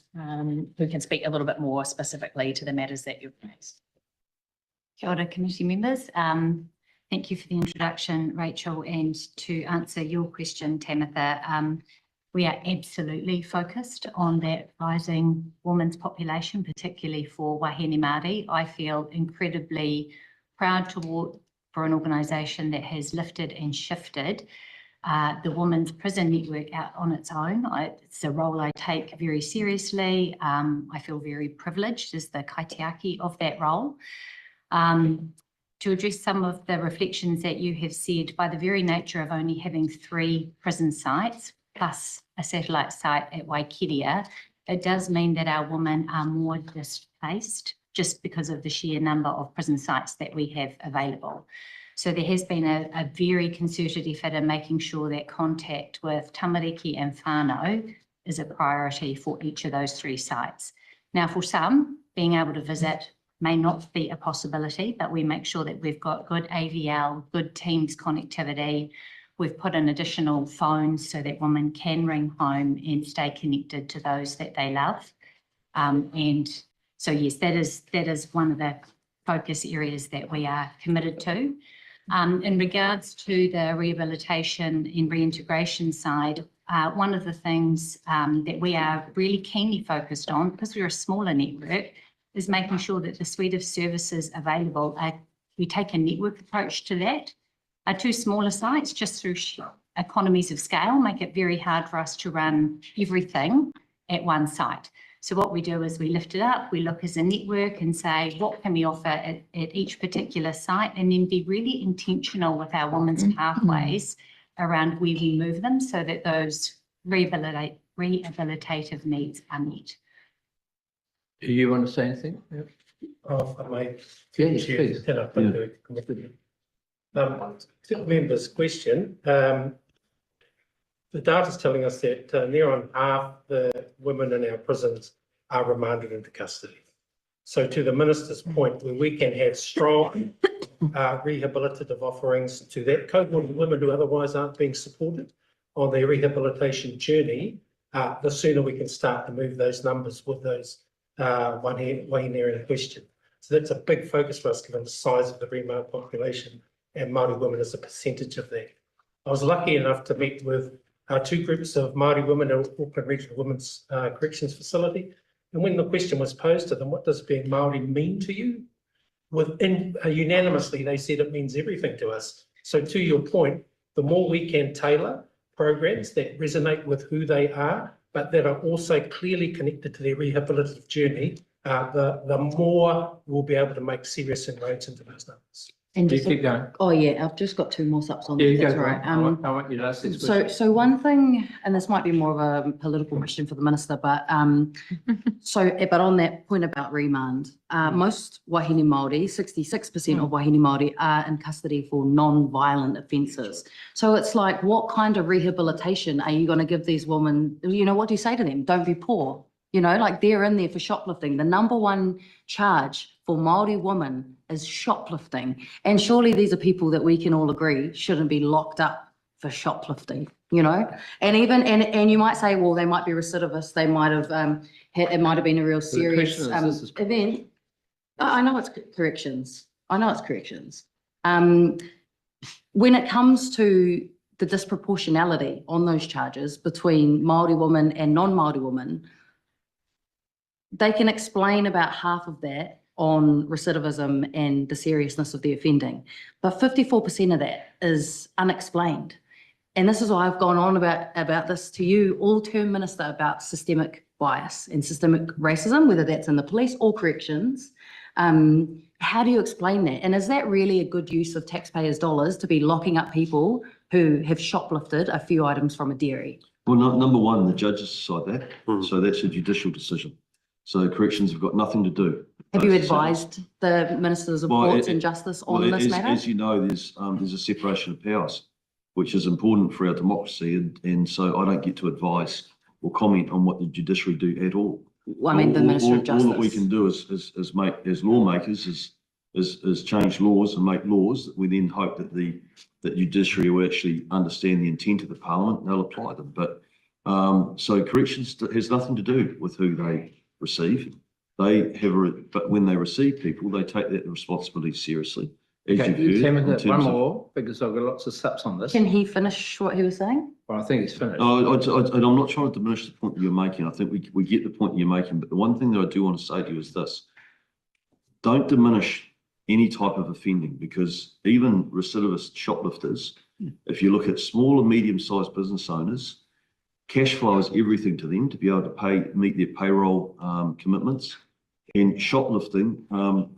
who can speak a little bit more specifically to the matters that you've raised. Kia ora, committee members. Thank you for the introduction, Rachel, and to answer your question, Tamitha, we are absolutely focused on that rising women's population, particularly for wahine Māori. I feel incredibly proud for an organisation that has lifted and shifted the Women's Prison Network out on its own. It's a role I take very seriously. I feel very privileged as the kaitiaki of that role. To address some of the reflections that you have said, by the very nature of only having 3 prison sites plus a satellite site at Waikeria, it does mean that our women are more displaced just because of the sheer number of prison sites that we have available. So there has been a very concerted effort in making sure that contact with tamariki and whānau is a priority for each of those 3 sites. Now, for some, being able to visit may not be a possibility, but we make sure that we've got good AVL, good Teams connectivity. We've put in additional phones so that women can ring home and stay connected to those that they love. And so, yes, that is one of the focus areas that we are committed to. In regards to the rehabilitation and reintegration side, one of the things that we are really keenly focused on, because we're a smaller network, is making sure that the suite of services available, we take a network approach to that. 2 smaller sites, just through economies of scale, make it very hard for us to run everything at one site. So what we do is we lift it up, we look as a network and say, what can we offer at each particular site, and then be really intentional with our women's pathways around where we move them so that those rehabilitative needs are met. Do you want to say anything? Yeah. If I may. Yes, please. To the member's question, the data is telling us that near on half the women in our prisons are remanded into custody. So to the minister's point, where we can have strong rehabilitative offerings to that cohort of women who otherwise aren't being supported on their rehabilitation journey, the sooner we can start to move those numbers with those wahine in question. So that's a big focus for us, given the size of the remand population and Māori women as a percentage of that. I was lucky enough to meet with 2 groups of Māori women at Auckland Regional Women's Corrections Facility. And when the question was posed to them, what does being Māori mean to you? Unanimously, they said it means everything to us. So to your point, the more we can tailor programs that resonate with who they are, but that are also clearly connected to their rehabilitative journey, the more we'll be able to make serious inroads into those numbers. And you keep going. Oh, yeah, I've just got 2 more subs on Yeah, that, that's go. right. I want you to ask this question. So one thing, and this might be more of a political question for the minister, but but on that point about remand, most wahine Māori, 66% of wahine Māori are in custody for non-violent offences. So it's like, what kind of rehabilitation are you going to give these women? You know, what do you say to them? Don't be poor. You know, like they're in there for shoplifting. The number 1 charge for Māori women is shoplifting. And surely these are people that we can all agree shouldn't be locked up for shoplifting, you know? And even, and you might say, well, they might be recidivists. They might have, it might have been a real serious event. I know it's corrections. I know it's corrections. When it comes to the disproportionality on those charges between Māori women and non-Māori women, they can explain about half of that on recidivism and the seriousness of the offending, but 54% of that is unexplained. And this is why I've gone on about this to you all term, Minister, about systemic bias and systemic racism, whether that's in the police or corrections. How do you explain that? And is that really a good use of taxpayers' dollars to be locking up people who have shoplifted a few items from a dairy? Well, number 1, the judges decide that. So that's a judicial decision. So corrections have got nothing to do. Have you advised the Ministers of Courts and Justice on this matter? As you know, there's a separation of powers, which is important for our democracy. And so I don't get to advise or comment on what the judiciary do at all. Well, I mean, the Minister of Justice. All that we can do as lawmakers is change laws and make laws that we then hope that the judiciary will actually understand the intent of the Parliament and they'll apply them. But so corrections has nothing to do with who they receive. They have, but when they receive people, they take that responsibility seriously. One more, because I've got lots of steps on this. Can he finish what he was saying? Well, I think he's finished. I'm not trying to diminish the point that you're making. I think we get the point you're making, but the one thing that I do want to say to you is this: don't diminish any type of offending, because even recidivist shoplifters, if you look at small and medium-sized business owners, cash flow is everything to them to be able to meet their payroll commitments. And shoplifting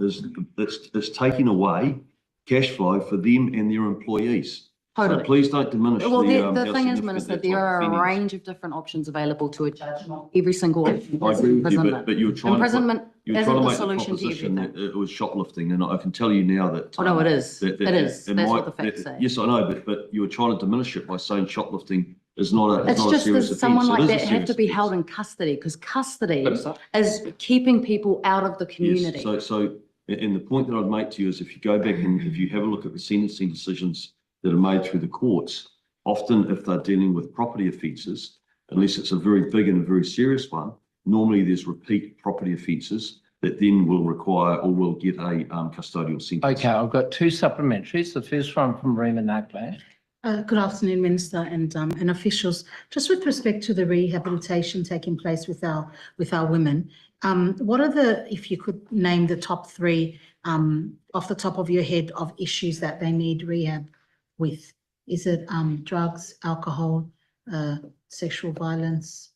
is taking away cash flow for them and their employees. So Totally. please don't diminish Well, the. the how thing is, significant Minister, that there type of are a offending is. range of different options available to a judge. Not every single option I is agree with you, imprisonment. but you were trying to, Imprisonment you were isn't trying to the make the solution to proposition everything. that it was shoplifting, and I can tell you now that. Oh, no, it is. that It is. it That's might- what the facts say. Yes, I know, but you were trying to diminish it by saying shoplifting is not a, It's not a just serious that offence. someone It like is a that have serious to be offence. held in custody because custody But it's- is keeping people out of the community. Yes, and the point that I'd make to you is if you go back and if you have a look at the sentencing decisions that are made through the courts, often if they're dealing with property offences, unless it's a very big and a very serious one, normally there's repeat property offences that then will require or will get a custodial sentence. Okay, I've got two supplementaries. The first one from Rima Nakle. Good afternoon, Minister and officials. Just with respect to the rehabilitation taking place with our women, what are if you could name the top three off the top of your head of issues that they need rehab with? Is it drugs, alcohol, sexual violence?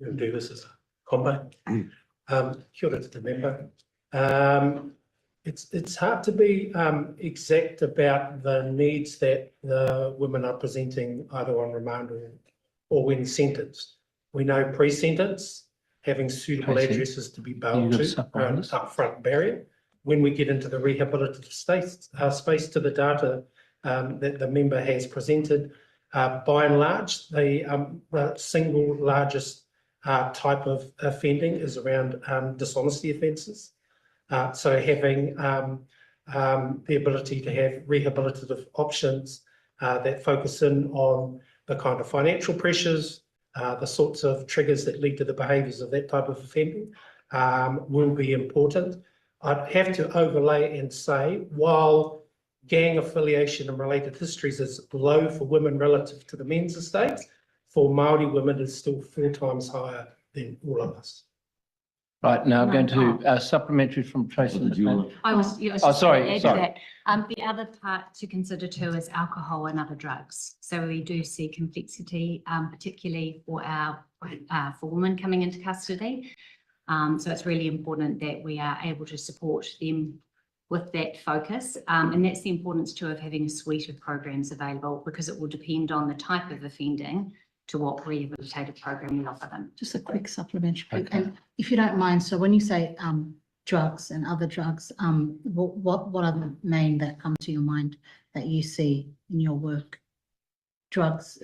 We'll do this as a combo. Kia ora to the member. It's hard to be exact about the needs that the women are presenting either on remand or when sentenced. We know pre-sentence, having suitable Tracy, addresses to be you bailed got to supper are on an this? upfront barrier. When we get into the rehabilitative space to the data that the member has presented, by and large, the single largest type of offending is around dishonesty offences. So having the ability to have rehabilitative options that focus in on the kind of financial pressures, the sorts of triggers that lead to the behaviours of that type of offending will be important. I'd have to overlay and say, while gang affiliation and related histories is low for women relative to the men's estates, for Māori women it's still 4 times higher than all of us. Right, now I'm going to supplementary from Tracy. I was Oh, just going sorry, to add to sorry. that. The other part to consider too is alcohol and other drugs. So we do see complexity, particularly for for women coming into custody. So it's really important that we are able to support them with that focus. And that's the importance too of having a suite of programs available because it will depend on the type of offending to what rehabilitative program we offer them. Just a quick supplementary. Okay. And if you don't mind, so when you say drugs and other drugs, what are the main that come to your mind that you see in your work? Drugs,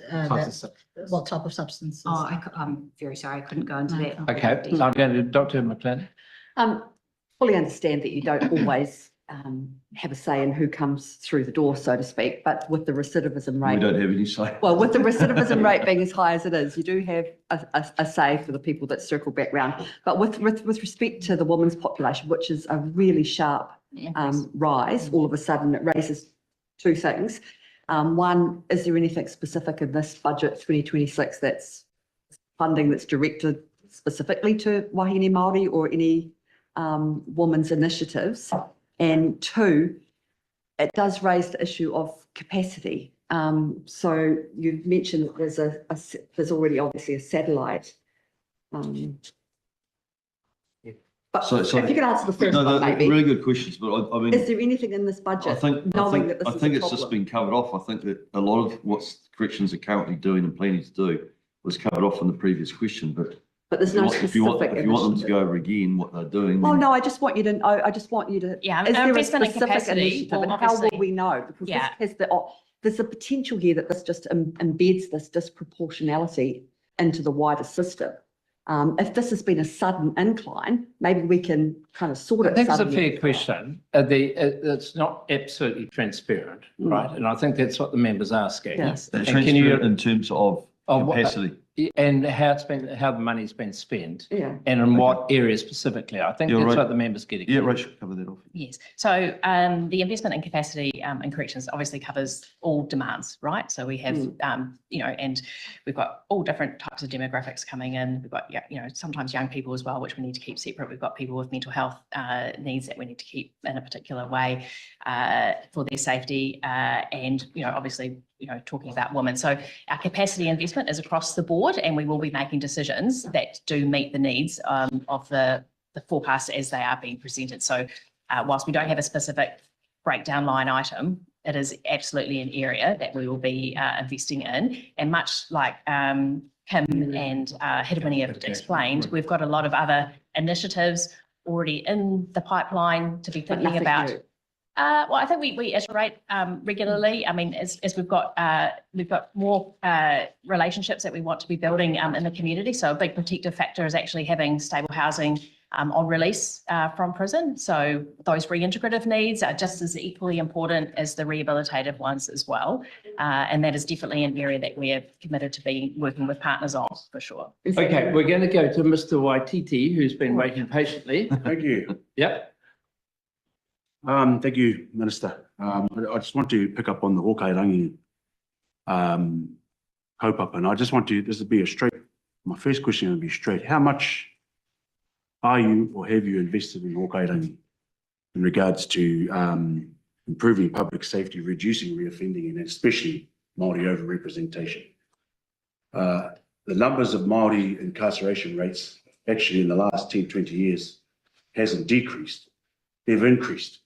what type of substances? Oh, I'm very sorry, I couldn't go into that. Okay, I'm going to Dr. McLean. Fully understand that you don't always have a say in who comes through the door, so to speak, but with the recidivism rate. We don't have any say. Well, with the recidivism rate being as high as it is, you do have a say for the people that circle back round. But with respect to the women's population, which is a really sharp rise, all of a sudden it raises two things. One, is there anything specific in this budget 2026 that's funding that's directed specifically to wahine Māori or any women's initiatives? And two, it does raise the issue of capacity. So you've mentioned that there's already obviously a satellite. But So if you could answer the first no, one, they're maybe. really good questions, but I mean. Is there anything in this budget, knowing that this is a it's just problem? been covered off. I think that a lot of what corrections are currently doing and planning to do was covered off in the previous question, but. But there's no If you want specific them to initiative. go over again what they're doing. Oh, then- no, I just want you to, Yeah, is there a investment in specific capacity initiative will and how will obviously- we know? Because Yeah. this has there's a potential here that this just embeds this disproportionality into the wider system. If this has been a sudden incline, maybe we can kind of sort it. I think it's a suddenly. fair question. It's not absolutely transparent, right? And I think that's what the member's asking. Yes. And Transparent can you, in terms of capacity. and how the money's been spent Yeah. and in what area specifically. I think You're that's right. what the member's getting. Yeah, at. Rachel, cover that off. Yes, so the investment in capacity in corrections obviously covers all demands, right? So we have, and we've got all different types of demographics coming in. We've got, sometimes young people as well, which we need to keep separate. We've got people with mental health needs that we need to keep in a particular way for their safety. And, obviously, talking about women. So our capacity investment is across the board, and we will be making decisions that do meet the needs of the forecast as they are being presented. So whilst we don't have a specific breakdown line item, it is absolutely an area that we will be investing in. And much like Kim and Hidimini have explained, we've got a lot of other initiatives already in the pipeline to be thinking about. Well, I think we iterate regularly. I mean, as we've got more relationships that we want to be building in the community. So a big protective factor is actually having stable housing on release from prison. So those reintegrative needs are just as equally important as the rehabilitative ones as well. And that is definitely an area that we are committed to be working with partners on, for sure. Okay, we're going to go to Mr. Waititi, who's been waiting patiently. Thank you. Yep. Thank you, Minister. I just want to pick up on the Hokairangi kaupapa, and I just want to, this will be a straight, my first question will be straight. How much are you or have you invested in Hokairangi in regards to improving public safety, reducing reoffending, and especially Māori overrepresentation? The numbers of Māori incarceration rates actually in the last 10, 20 years hasn't decreased, they've increased.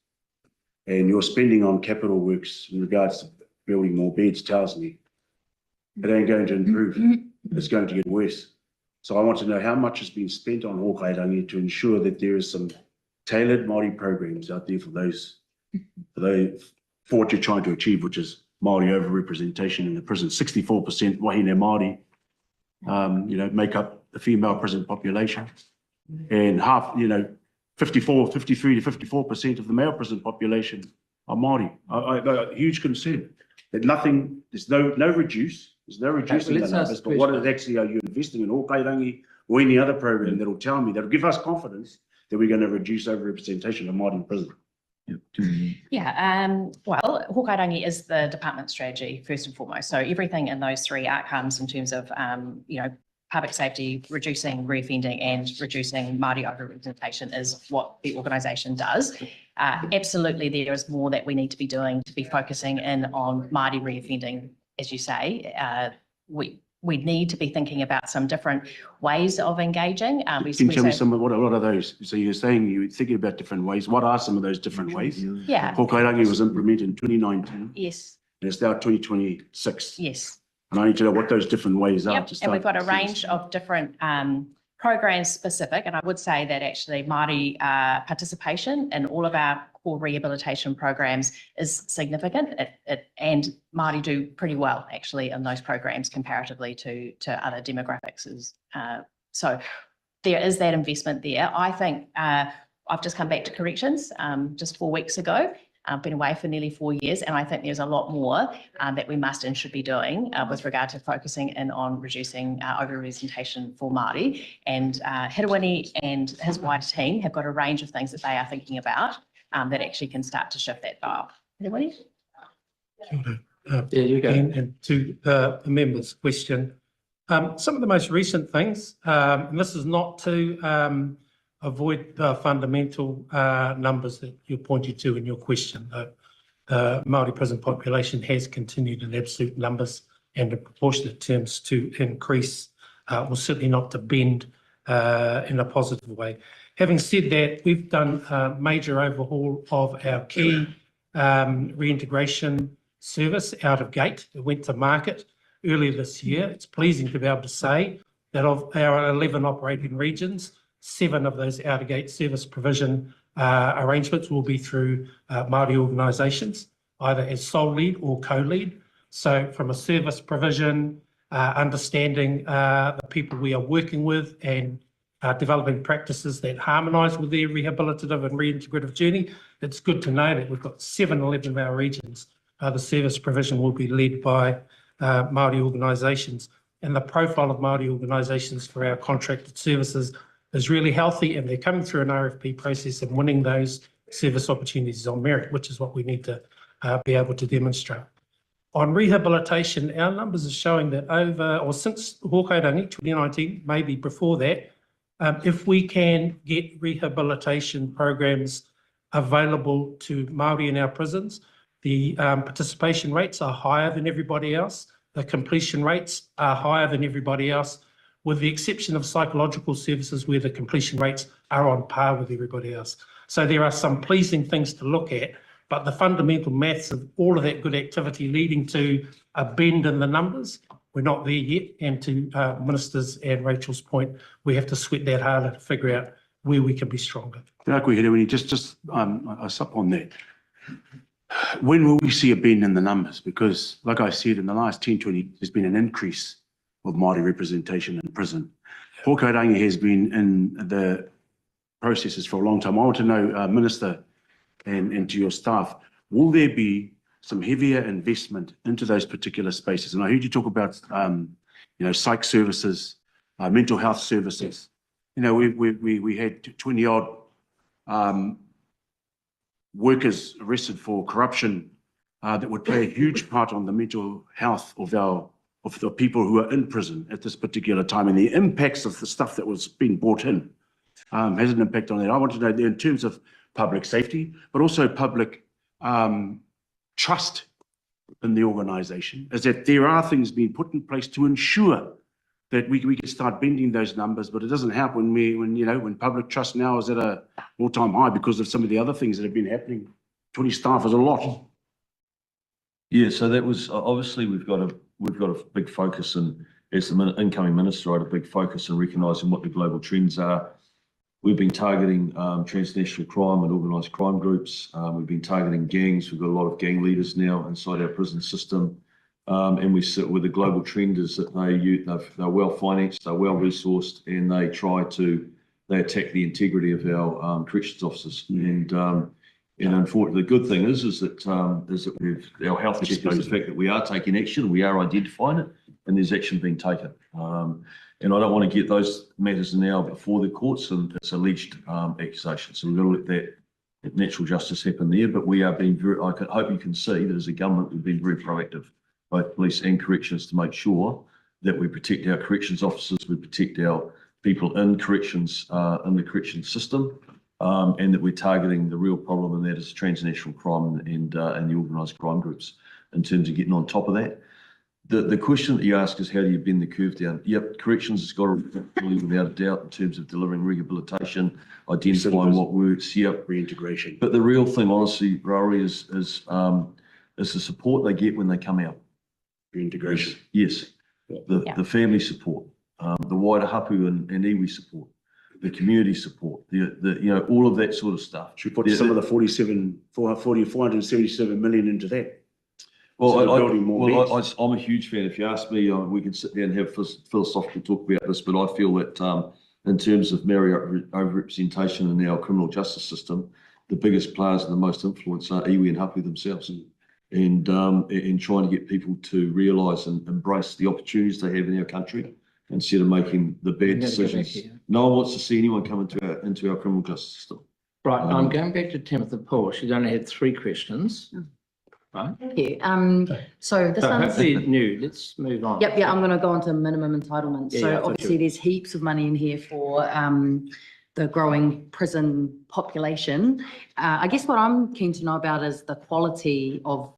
And your spending on capital works in regards to building more beds tells me it ain't going to improve. It's going to get worse. So I want to know how much has been spent on Hokairangi to ensure that there is some tailored Māori programs out there for what you're trying to achieve, which is Māori overrepresentation in the prison. 64% wahine Māori, make up the female prison population, and half, 53 to 54% of the male prison population are Māori. A huge concern that there's no reducing the numbers, but what actually are you investing in Hokairangi or any other program that'll tell me, that'll give us confidence that we're going to reduce overrepresentation of Māori in prison? Yeah, well, Hokairangi is the department strategy first and foremost. So everything in those three outcomes in terms of, public safety, reducing reoffending and reducing Māori overrepresentation is what the organisation does. Absolutely, there is more that we need to be doing to be focusing in on Māori reoffending, as you say. We need to be thinking about some different ways of engaging. Can you tell me what are those? So you're saying you're thinking about different ways. What are some of those different ways? Yeah. Hokairangi was implemented in 2019. Yes. And it's now 2026. Yes. And I need to know what those different ways are. Yep, and we've got a range of different programs specific, and I would say that actually Māori participation in all of our core rehabilitation programs is significant, and Māori do pretty well actually in those programs comparatively to other demographics. So there is that investment there. I think I've just come back to corrections just 4 weeks ago. I've been away for nearly 4 years, and I think there's a lot more that we must and should be doing with regard to focusing in on reducing overrepresentation for Māori. And Hidimini and his wider team have got a range of things that they are thinking about that actually can start to shift that dial. Hidimini? There you go. And to the member's question, some of the most recent things, and this is not to avoid the fundamental numbers that you pointed to in your question. The Māori prison population has continued in absolute numbers and in proportionate terms to increase, or certainly not to bend in a positive way. Having said that, we've done a major overhaul of our key reintegration service out of gate. It went to market earlier this year. It's pleasing to be able to say that of our 11 operating regions, 7 of those out-of-gate service provision arrangements will be through Māori organisations, either as sole lead or co-lead. So from a service provision, understanding the people we are working with and developing practices that harmonise with their rehabilitative and reintegrative journey, it's good to know that we've got 11 of our regions. The service provision will be led by Māori organisations. And the profile of Māori organisations for our contracted services is really healthy, and they're coming through an RFP process and winning those service opportunities on merit, which is what we need to be able to demonstrate. On rehabilitation, our numbers are showing that since Hokairangi 2019, maybe before that, if we can get rehabilitation programs available to Māori in our prisons, the participation rates are higher than everybody else. The completion rates are higher than everybody else, with the exception of psychological services where the completion rates are on par with everybody else. So there are some pleasing things to look at but the fundamental maths of all of that good activity leading to a bend in the numbers, we're not there yet. And to Minister's and Rachel's point, we have to sweat that harder to figure out where we can be stronger. I sup on that. When will we see a bend in the numbers? Because like I said, in the last 10, 20, there's been an increase of Māori representation in prison. Hokairangi has been in the processes for a long time. I want to know, Minister, and to your staff, will there be some heavier investment into those particular spaces? And I heard you talk about, psych services, mental health services. We had 20 odd workers arrested for corruption that would play a huge part on the mental health of the people who are in prison at this particular time, and the impacts of the stuff that was being brought in has an impact on that. I want to know in terms of public safety, but also public trust in the organisation, is that there are things being put in place to ensure that we can start bending those numbers, but it doesn't help when public trust now is at a all-time high because of some of the other things that have been happening. 20 staff is a lot. Yeah, so that was obviously we've got a big focus, and as the incoming minister, I had a big focus on recognising what the global trends are. We've been targeting transnational crime and organised crime groups. We've been targeting gangs. We've got a lot of gang leaders now inside our prison system. And we sit with the global trend is that they're well financed, they're well resourced, and they attack the integrity of our corrections officers. And unfortunately, the good thing is that our health check is the fact that we are taking action, we are identifying it, and there's action being taken. And I don't want to get those matters now before the courts, and it's alleged accusations. So we're going to let that natural justice happen there. But we are being I hope you can see that as a government, we've been very proactive, both police and corrections, to make sure that we protect our corrections officers, we protect our people in corrections, in the corrections system, and that we're targeting the real problem, and that is transnational crime and the organised crime groups in terms of getting on top of that. The question that you ask is how do you bend the curve down? Yep, corrections has got to really, without a doubt, in terms of delivering rehabilitation, identifying what works, reintegration. But the real thing, honestly, Rory, is the support they get when they come out. Reintegration. Yes, the family support, the wider hapu and iwi support, the community support, all of that sort of stuff. Should we put some of the 477 million into that? Well, I'm a huge fan. If you ask me, we can sit down and have philosophical talk about this, but I feel that in terms of Maori overrepresentation in our criminal justice system, the biggest players and the most influence are iwi and hapu themselves, and trying to get people to realise and embrace the opportunities they have in our country instead of making the bad decisions. No one wants to see anyone come into our criminal justice system. Right, I'm going back to Timothy Paul. She's only had 3 questions. Right. Thank you. So this one's hopefully new. Let's move on. Yep, I'm going to go on to minimum entitlement. So obviously there's heaps of money in here for the growing prison population. I guess what I'm keen to know about is the quality of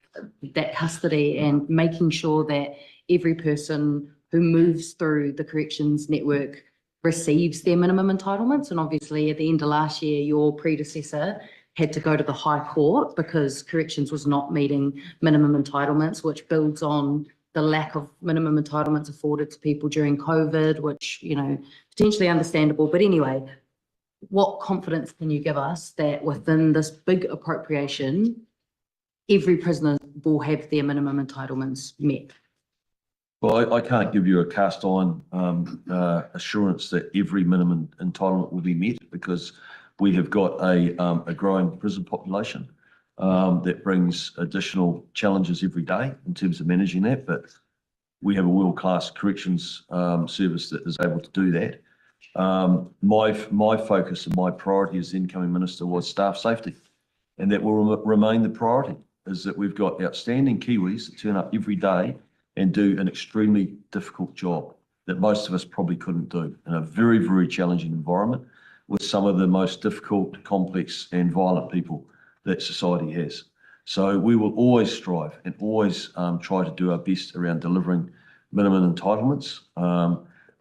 that custody and making sure that every person who moves through the corrections network receives their minimum entitlements. And obviously at the end of last year, your predecessor had to go to the High Court because corrections was not meeting minimum entitlements, which builds on the lack of minimum entitlements afforded to people during COVID, which, potentially understandable. But anyway, what confidence can you give us that within this big appropriation, every prisoner will have their minimum entitlements met? Well, I can't give you a cast iron assurance that every minimum entitlement will be met, because we have got a growing prison population that brings additional challenges every day in terms of managing that. But we have a world-class corrections service that is able to do that. My focus and my priority as the incoming minister was staff safety, and that will remain the priority. Is that we've got outstanding Kiwis that turn up every day and do an extremely difficult job that most of us probably couldn't do in a very, very challenging environment with some of the most difficult, complex and violent people that society has. So we will always strive and always try to do our best around delivering minimum entitlements.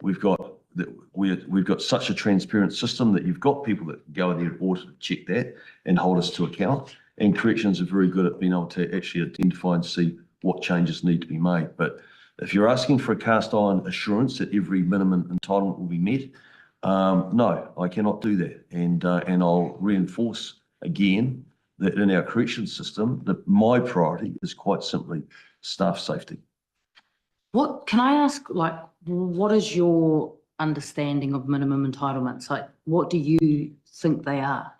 We've got such a transparent system that you've got people that go in there and audit, check that and hold us to account. And corrections are very good at being able to actually identify and see what changes need to be made. But if you're asking for a cast iron assurance that every minimum entitlement will be met, no, I cannot do that. And I'll reinforce again that in our corrections system, that my priority is quite simply staff safety. What, can I ask, like, what is your understanding of minimum entitlements? Like, what do you think they are?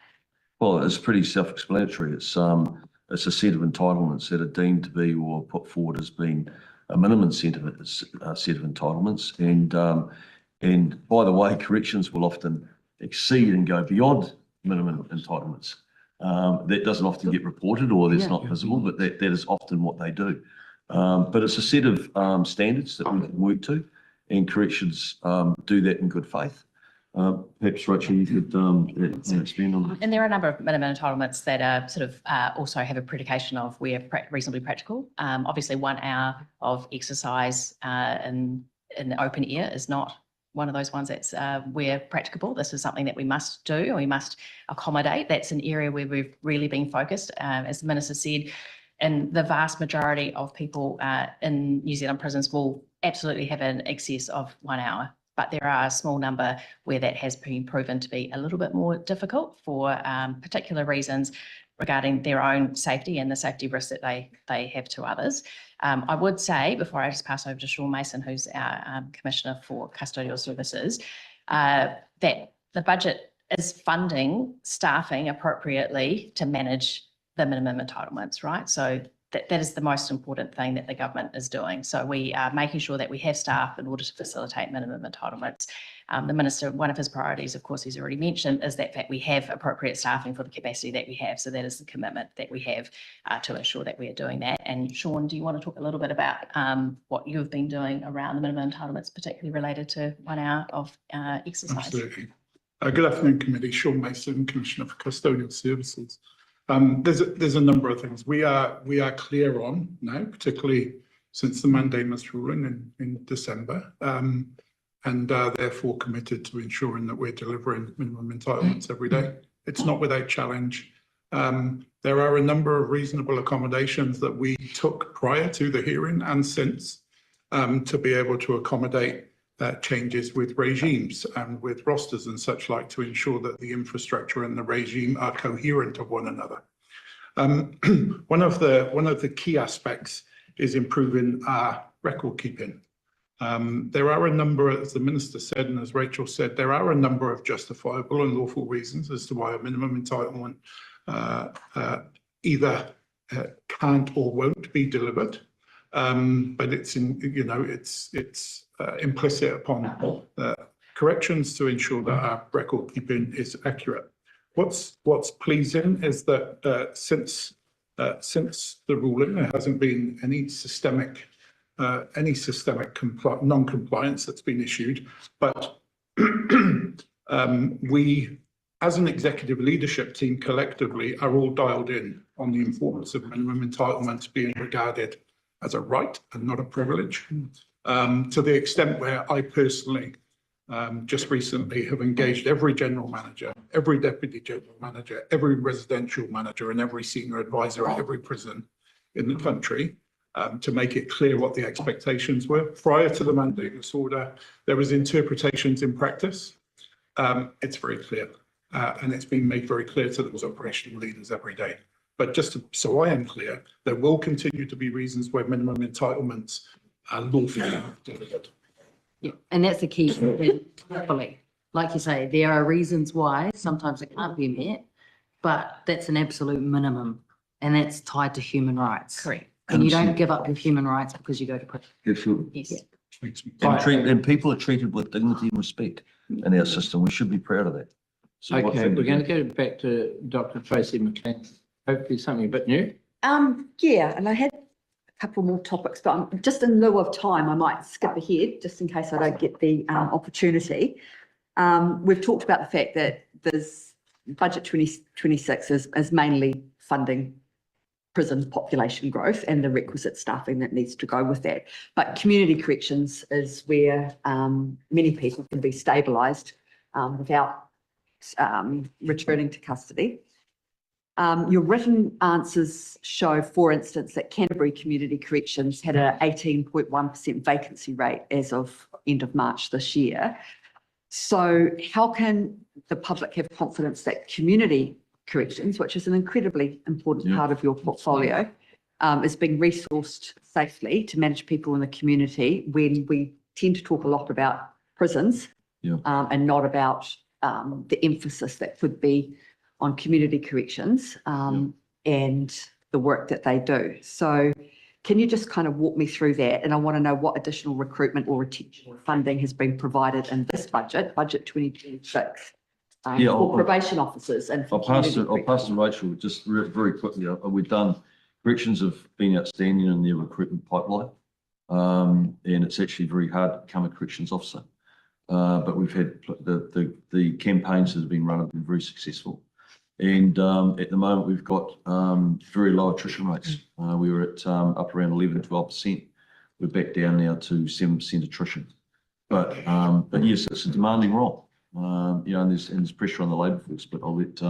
Well, it's pretty self-explanatory. It's a set of entitlements that are deemed to be or put forward as being a minimum set of entitlements. And by the way, corrections will often exceed and go beyond minimum entitlements. That doesn't often get reported or that's not visible, but that is often what they do. But it's a set of standards that we can work to, and corrections do that in good faith. Perhaps Rachel, you could expand on that. And there are a number of minimum entitlements that are sort of also have a predication of where reasonably practical. Obviously, 1 hour of exercise in the open air is not one of those ones that's where practicable. This is something that we must do and we must accommodate. That's an area where we've really been focused. As the Minister said, and the vast majority of people in New Zealand prisons will absolutely have an excess of 1 hour. But there are a small number where that has been proven to be a little bit more difficult for particular reasons regarding their own safety and the safety risks that they have to others. I would say, before I just pass over to Sean Mason, who's our Commissioner for Custodial Services, that the budget is funding staffing appropriately to manage the minimum entitlements, right? So that is the most important thing that the government is doing. So we are making sure that we have staff in order to facilitate minimum entitlements. The Minister, one of his priorities, of course, he's already mentioned, is that we have appropriate staffing for the capacity that we have. So that is the commitment that we have to ensure that we are doing that. And Sean, do you want to talk a little bit about what you've been doing around the minimum entitlements, particularly related to 1 hour of exercise? Absolutely. Good afternoon, committee. Sean Mason, Commissioner for Custodial Services. There's a number of things we are clear on now, particularly since the mandamus ruling in December, and therefore committed to ensuring that we're delivering minimum entitlements every day. It's not without challenge. There are a number of reasonable accommodations that we took prior to the hearing and since to be able to accommodate changes with regimes and with rosters and such like to ensure that the infrastructure and the regime are coherent of one another. One of the key aspects is improving our record keeping. There are a number, as the Minister said and as Rachel said, there are a number of justifiable and lawful reasons as to why a minimum entitlement either can't or won't be delivered. But it's implicit upon corrections to ensure that our record keeping is accurate. What's pleasing is that since the ruling, there hasn't been any systemic non-compliance that's been issued, but we, as an executive leadership team collectively, are all dialed in on the importance of minimum entitlements being regarded as a right and not a privilege, to the extent where I personally just recently have engaged every general manager, every deputy general manager, every residential manager and every senior advisor at every prison in the country to make it clear what the expectations were. Prior to the mandamus order, there was interpretations in practice. It's very clear and it's been made very clear to those operational leaders every day. But so I am clear, there will continue to be reasons where minimum entitlements are lawfully delivered. Yeah, and that's the key. Like you say, there are reasons why sometimes it can't be met, but that's an absolute minimum, and that's tied to human rights. Correct. And you don't give up your human rights because you go to prison. Absolutely. Yes. And people are treated with dignity and respect in our system. We should be proud of that. So Okay, we're going to go back to Dr. Tracy McKee. Hopefully something a bit new. Yeah, and I had a couple more topics, but just in lieu of time, I might skip ahead just in case I don't get the opportunity. We've talked about the fact that there's budget 2026 is mainly funding prison population growth and the requisite staffing that needs to go with that. But community corrections is where many people can be stabilised without returning to custody. Your written answers show, for instance, that Canterbury Community Corrections had a 18.1% vacancy rate as of end of March this year. So how can the public have confidence that community corrections, which is an incredibly important part of your portfolio, is being resourced safely to manage people in the community when we tend to talk a lot about prisons and not about the emphasis that could be on community corrections and the work that they do. So can you just kind of walk me through that? And I want to know what additional recruitment or retention funding has been provided in this budget 2026, for probation officers and for I'll pass to Rachel just very quickly. We've done, corrections have been outstanding in their recruitment pipeline. And it's actually very hard to become a corrections officer. But we've had the campaigns that have been run have been very successful. And at the moment, we've got very low attrition rates. We were at up around 11, 12%. We're back down now to 7% attrition. But yes, it's a demanding role. And there's pressure on the labour force, but I'll let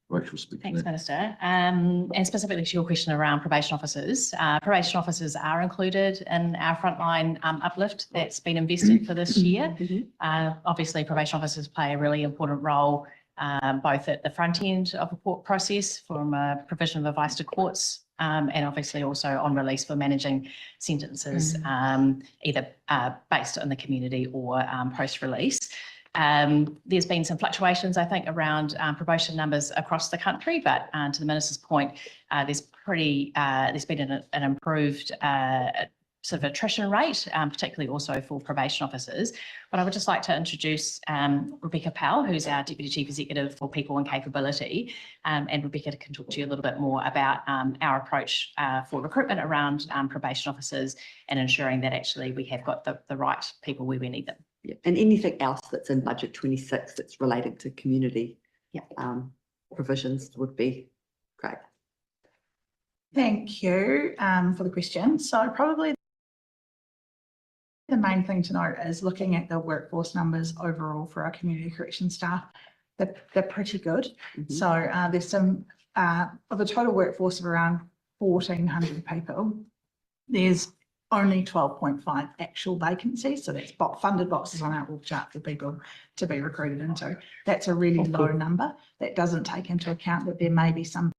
Rachel speak. Thanks, Minister. And specifically to your question around probation officers are included in our frontline uplift that's been invested for this year. Obviously, probation officers play a really important role both at the front end of a court process from a provision of advice to courts and obviously also on release for managing sentences either based in the community or post-release. There's been some fluctuations, I think, around probation numbers across the country, but to the Minister's point, there's been an improved sort of attrition rate, particularly also for probation officers. But I would just like to introduce Rebecca Powell, who's our Deputy Chief Executive for People and Capability. And Rebecca can talk to you a little bit more about our approach for recruitment around probation officers and ensuring that actually we have got the right people where we need them. Yeah. And anything else that's in budget 26 that's related to community provisions would be great. Thank you for the question. So probably the main thing to note is looking at the workforce numbers overall for our community correction staff. They're pretty good. So there's some of a total workforce of around 1,400 people. There's only 12.5 actual vacancies. So that's funded boxes on our org chart for people to be recruited into. That's a really low number. That doesn't take into account that there may be some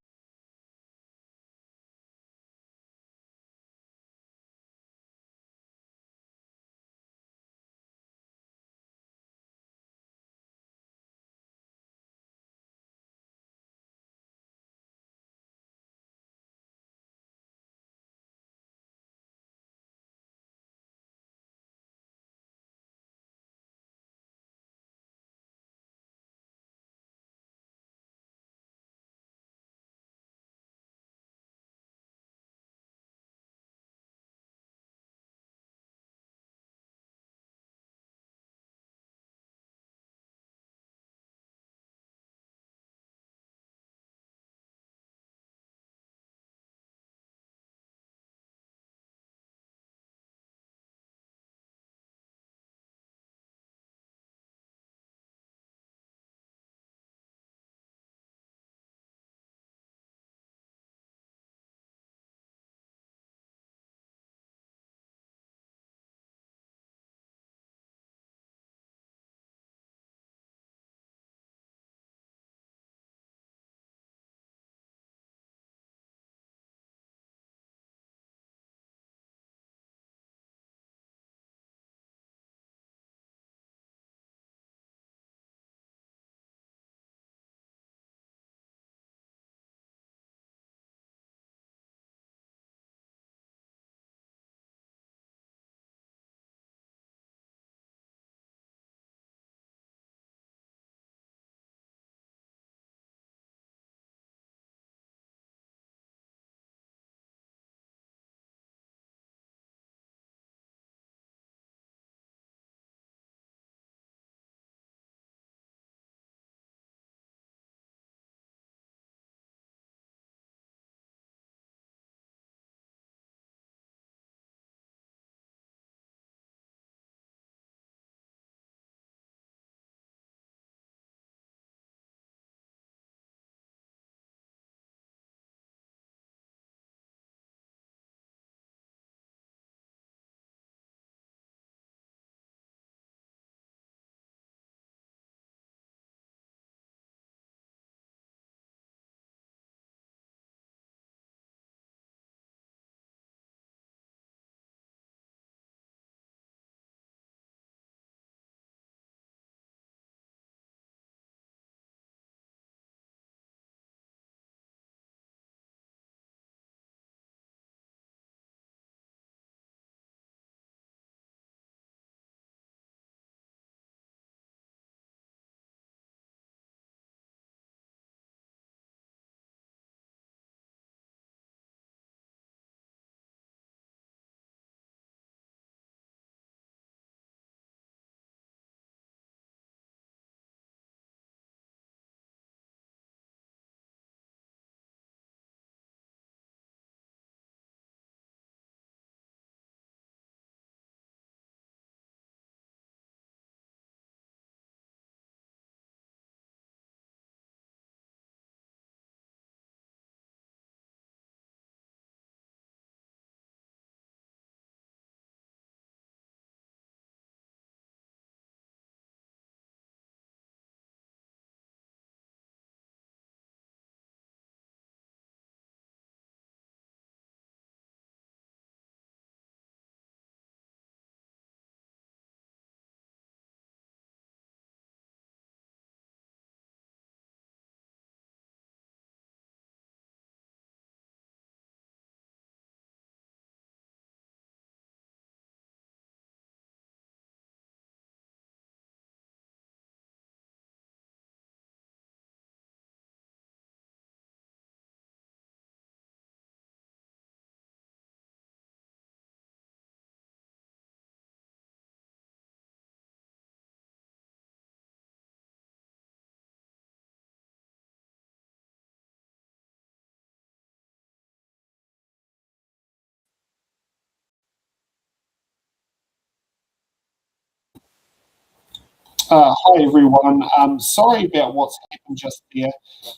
Hi everyone. Sorry about what's happened just there.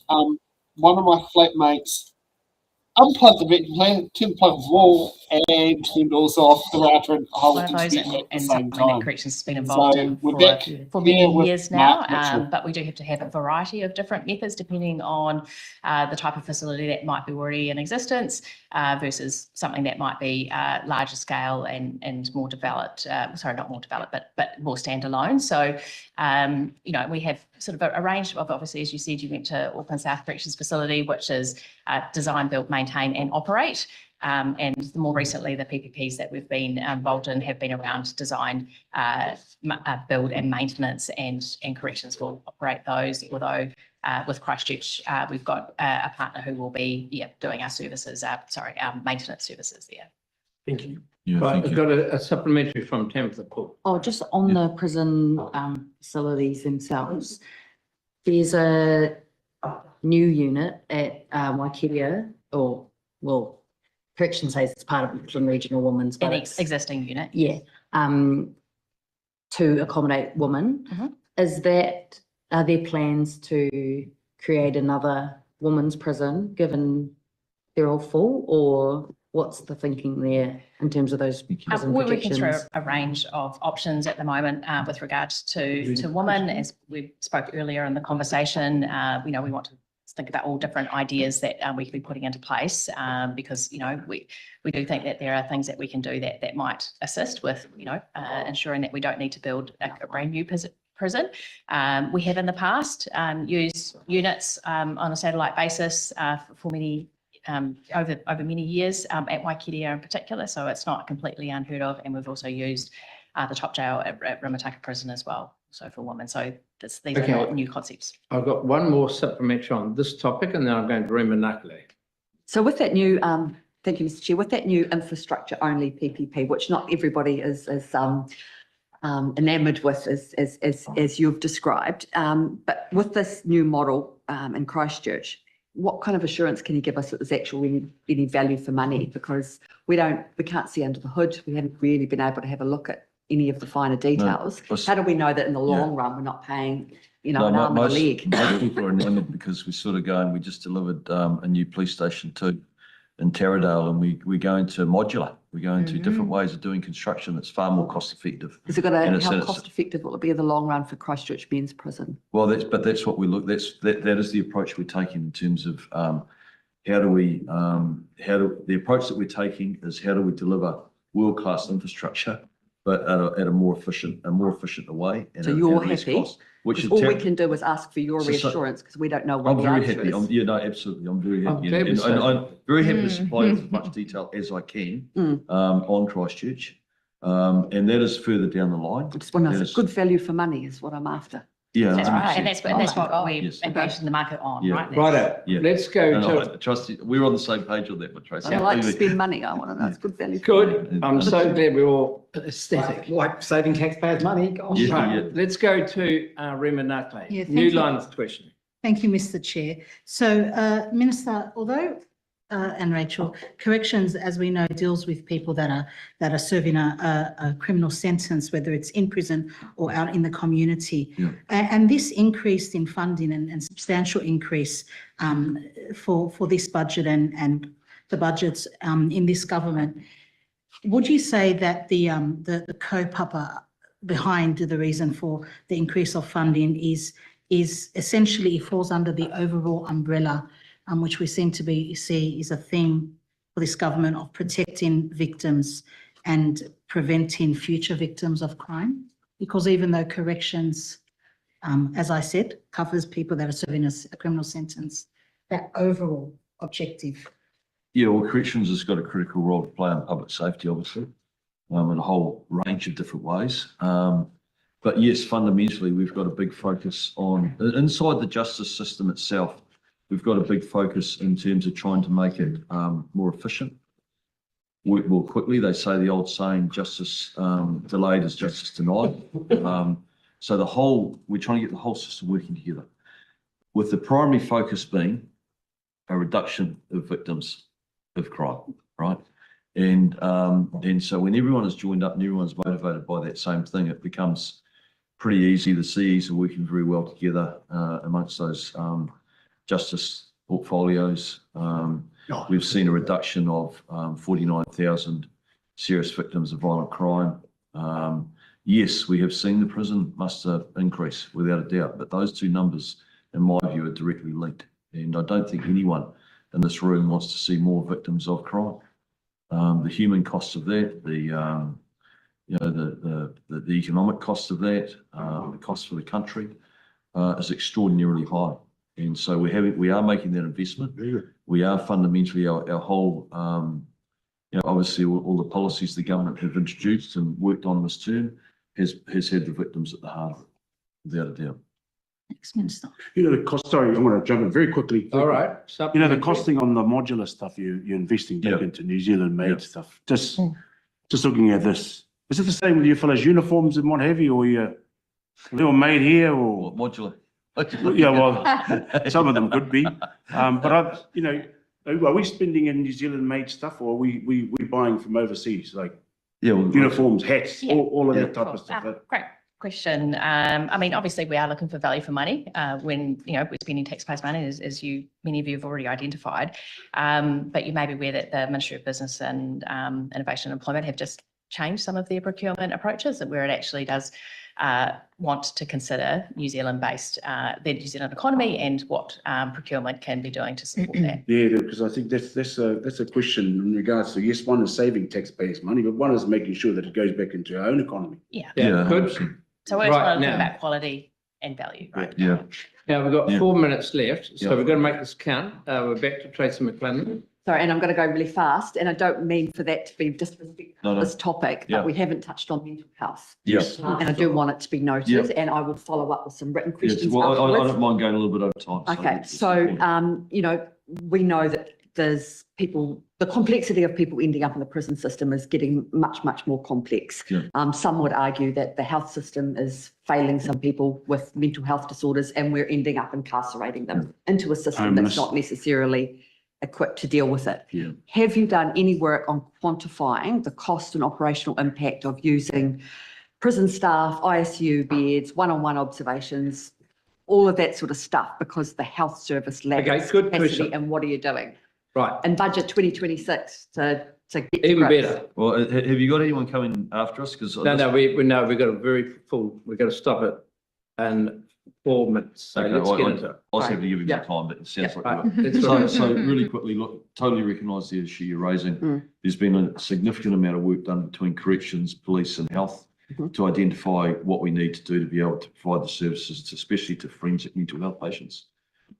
One of my flatmates unplugged the vacuum cleaner, turned the plug off the wall, and turned also off the router and the whole One of those internet at the and same something that time. Corrections has been involved So in we're for, back for here many with years Mark now, Mitchell. but we do have to have a variety of different methods depending on the type of facility that might be already in existence versus something that might be larger scale and more developed, sorry, not more developed, but more standalone. So, you know, we have sort of a range of, obviously, as you said, you went to Auckland South Corrections Facility, which is design, build, maintain and operate. And more recently, the PPPs that we've been involved in have been around design, build and maintenance, and corrections will operate those. Although with Christchurch, we've got a partner who will be doing our services, our maintenance services there. Thank you. Yeah, Right, thank we've you. got a supplementary from Tabitha Paul. Oh, just on the prison facilities themselves, there's a new unit at Waikeria, or well, Correction says it's part of Auckland Regional Women's, but An it's existing unit. yeah, to accommodate women. Are there plans to create another women's prison, given they're all full, or what's the thinking there in terms of those prison We're working through protections? a range of options at the moment with regards to women. As we spoke earlier in the conversation, you know, we want to think about all different ideas that we could be putting into place because, you know, we do think that there are things that we can do that might assist with, you know, ensuring that we don't need to build a brand new prison. We have in the past used units on a satellite basis for many over many years at Waikeria in particular, so it's not completely unheard of. And we've also used the top jail at Rimataka Prison as well, so for women. So these are not new concepts. I've got one more supplementary on this topic, and then I'm going to Rimanakale. So with that new, thank you, Mr. Chair, with that new infrastructure only PPP, which not everybody is enamoured with as you've described, but with this new model in Christchurch, what kind of assurance can you give us that there's actually any value for money? Because we can't see under the hood. We haven't really been able to have a look at any of the finer details. How do we know that in the long run we're not paying, you know, an arm and a leg? Most people are enamoured because we sort of go and we just delivered a new police station too in Taradale, and we're going to modular. We're going to different ways of doing construction that's far more cost effective. Is it going to, how cost effective will it be in the long run for Christchurch Men's Prison? Well, that's what we look, that is the approach we're taking in terms of the approach that we're taking is how do we deliver world-class infrastructure, but at a more efficient way. So you're happy? Which is all we can do is ask for your reassurance because we don't know what the answer is. Yeah, no, absolutely. I'm very happy. And I'm very happy to supply as much detail as I can on Christchurch. And that is further down the line. I just want to know, good value for money is what I'm after. Yeah, that's right. And that's what we're engaged in the market on, right? Right. Let's go to. Trust you, we're on the same page on that one, Tracy. I like to spend money. I want to know it's good value. Good. I'm so glad we're all aesthetic. Like saving taxpayers' money. Gosh. Let's go to Rimanakale. New line of questioning. Thank you, Mr. Chair. So, Minister, although and Rachel, corrections, as we know, deals with people that are serving a criminal sentence, whether it's in prison or out in the community. And this increase in funding and substantial increase for this budget and the budgets in this government, would you say that the kaupapa behind the reason for the increase of funding is essentially falls under the overall umbrella which we seem to see is a theme for this government of protecting victims and preventing future victims of crime? Because even though corrections, as I said, covers people that are serving a criminal sentence, that overall objective. Yeah, well, corrections has got a critical role to play in public safety, obviously, in a whole range of different ways. But yes, fundamentally, we've got a big focus on, inside the justice system itself, we've got a big focus in terms of trying to make it more efficient, work more quickly. They say the old saying, justice delayed is justice denied. So we're trying to get the whole system working together, with the primary focus being a reduction of victims of crime, right? And so when everyone is joined up and everyone's motivated by that same thing, it becomes pretty easy. The CEs are working very well together amongst those justice portfolios. We've seen a reduction of 49,000 serious victims of violent crime. Yes, we have seen the prison muster increase without a doubt, but those two numbers, in my view, are directly linked. And I don't think anyone in this room wants to see more victims of crime. The human costs of that, the economic cost of that, the cost for the country is extraordinarily high. And so we are making that investment. We are fundamentally our whole, obviously all the policies the government have introduced and worked on this term has had the victims at the heart, without a doubt. Thanks, Minister. The cost, sorry, I'm going to jump in very quickly. All right. The costing on the modular stuff, you're investing big into New Zealand made stuff. Just looking at this, is it the same with your fellows' uniforms and what have you, or they were made here or? Modular. Yeah, well, some of them could be. But are we spending in New Zealand made stuff, or are we buying from overseas, like uniforms, hats, all of that type of stuff? Great question. I mean, obviously we are looking for value for money when, we're spending taxpayers' money, as many of you have already identified. But you may be aware that the Ministry of Business and Innovation and Employment have just changed some of their procurement approaches, and where it actually does want to consider New Zealand-based, the New Zealand economy and what procurement can be doing to support that. Yeah, because I think that's a question in regards to, yes, one is saving taxpayers' money, but one is making sure that it goes back into our own economy. Yeah. Good. So we're trying to think about quality and value, right? Yeah. Now we've got 4 minutes left, so we're going to make this count. We're back to Tracy McClellan. Sorry, and I'm going to go really fast, and I don't mean for that to be disrespectful of this topic, but we haven't touched on mental health. Yes. And I do want it to be noted, and I will follow up with some written questions. Yes, well, I afterwards. don't mind going a little bit over time. Okay, so, we know that there's the complexity of people ending up in the prison system is getting much, much more complex. Yeah. Some would argue that the health system is failing some people with mental health disorders, and we're ending up incarcerating them into a system that's not necessarily equipped to deal with it. Yeah. Have you done any work on quantifying the cost and operational impact of using prison staff, ICU beds, one-on-one observations, all of that sort of stuff, because the health service lacks good capacity, question. and what are you doing? Right. And budget 2026 to get Even to grips. better. Well, have you got anyone coming after us? Because No, we've got a very full, we've got to stop it in 4 minutes. So let's get into it. I was happy to give you more time, but it sounds like Right. you Let's are. go. So really quickly, look, totally recognise the issue you're raising. There's been a significant amount of work done between corrections, police and health to identify what we need to do to be able to provide the services, especially to forensic mental health patients.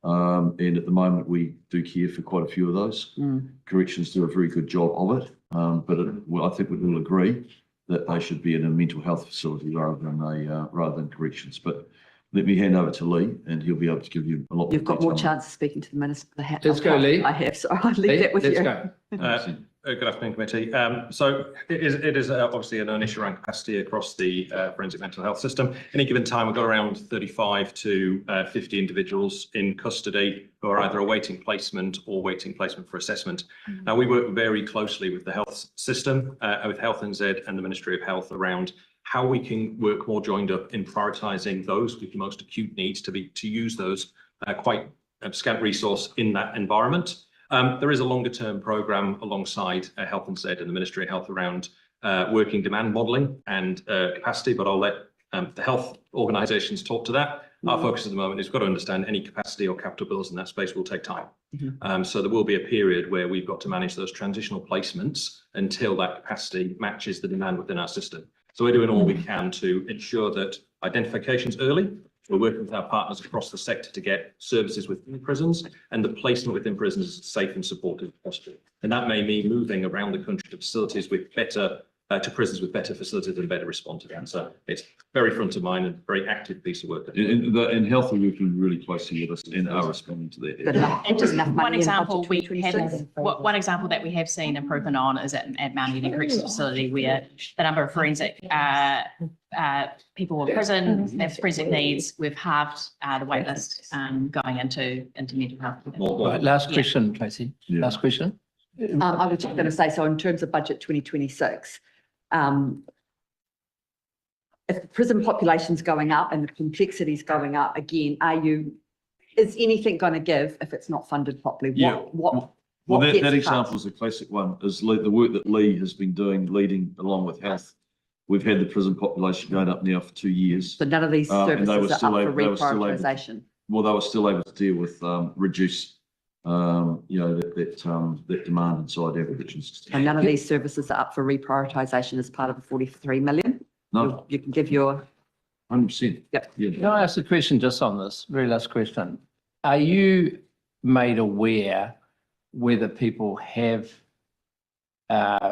And at the moment, we do care for quite a few of those. Corrections do a very good job of it, but I think we all agree that they should be in a mental health facility rather than corrections. But let me hand over to Lee, and he'll be able to give you a lot more. You've got more detail. chance of speaking to the Minister. Let's go, Lee. I have, so I'll leave that with you. Let's go. Good afternoon, committee. So it is obviously an issue around capacity across the forensic mental health system. Any given time, we've got around 35 to 50 individuals in custody who are either awaiting placement or waiting placement for assessment. Now, we work very closely with the health system, with Health NZ and the Ministry of Health around how we can work more joined up in prioritising those with the most acute needs to use those quite scant resource in that environment. There is a longer term programme alongside Health NZ and the Ministry of Health around working demand modelling and capacity, but I'll let the health organisations talk to that. Our focus at the moment is we've got to understand any capacity or capital bills in that space will take time. So there will be a period where we've got to manage those transitional placements until that capacity matches the demand within our system. So we're doing all we can to ensure that identification's early. We're working with our partners across the sector to get services within prisons, and the placement within prisons is safe and supportive posture. And that may mean moving around the country to facilities with better, to prisons with better facilities and better response to that. So it's very front of mind and very active piece of work. In health, we're working really closely with us and are responding to that. And just one example one example that we have seen improvement on is at Mount Eden Corrections Facility, where the number of forensic people in prison have forensic needs, we've halved the wait list going into mental health. Right, last question, Tracy. Last question. I was just going to say, so in terms of budget 2026, if the prison population's going up and the complexity's going up, again, is anything going to give if it's not funded properly? Yeah. Well, that gets cut? example is a classic one, is the work that Lee has been doing, leading along with health. We've had the prison population going up now for 2 years. So none of these and they were services are still up for able- they were still able- reprioritisation. Well, they were still able to deal with reduce, that demand inside our correction system. And none of these services are up for reprioritisation as part of the 43 million? No, You can give your, 100%. Yep. Yeah. Can I ask a question just on this? Very last question. Are you made aware whether people have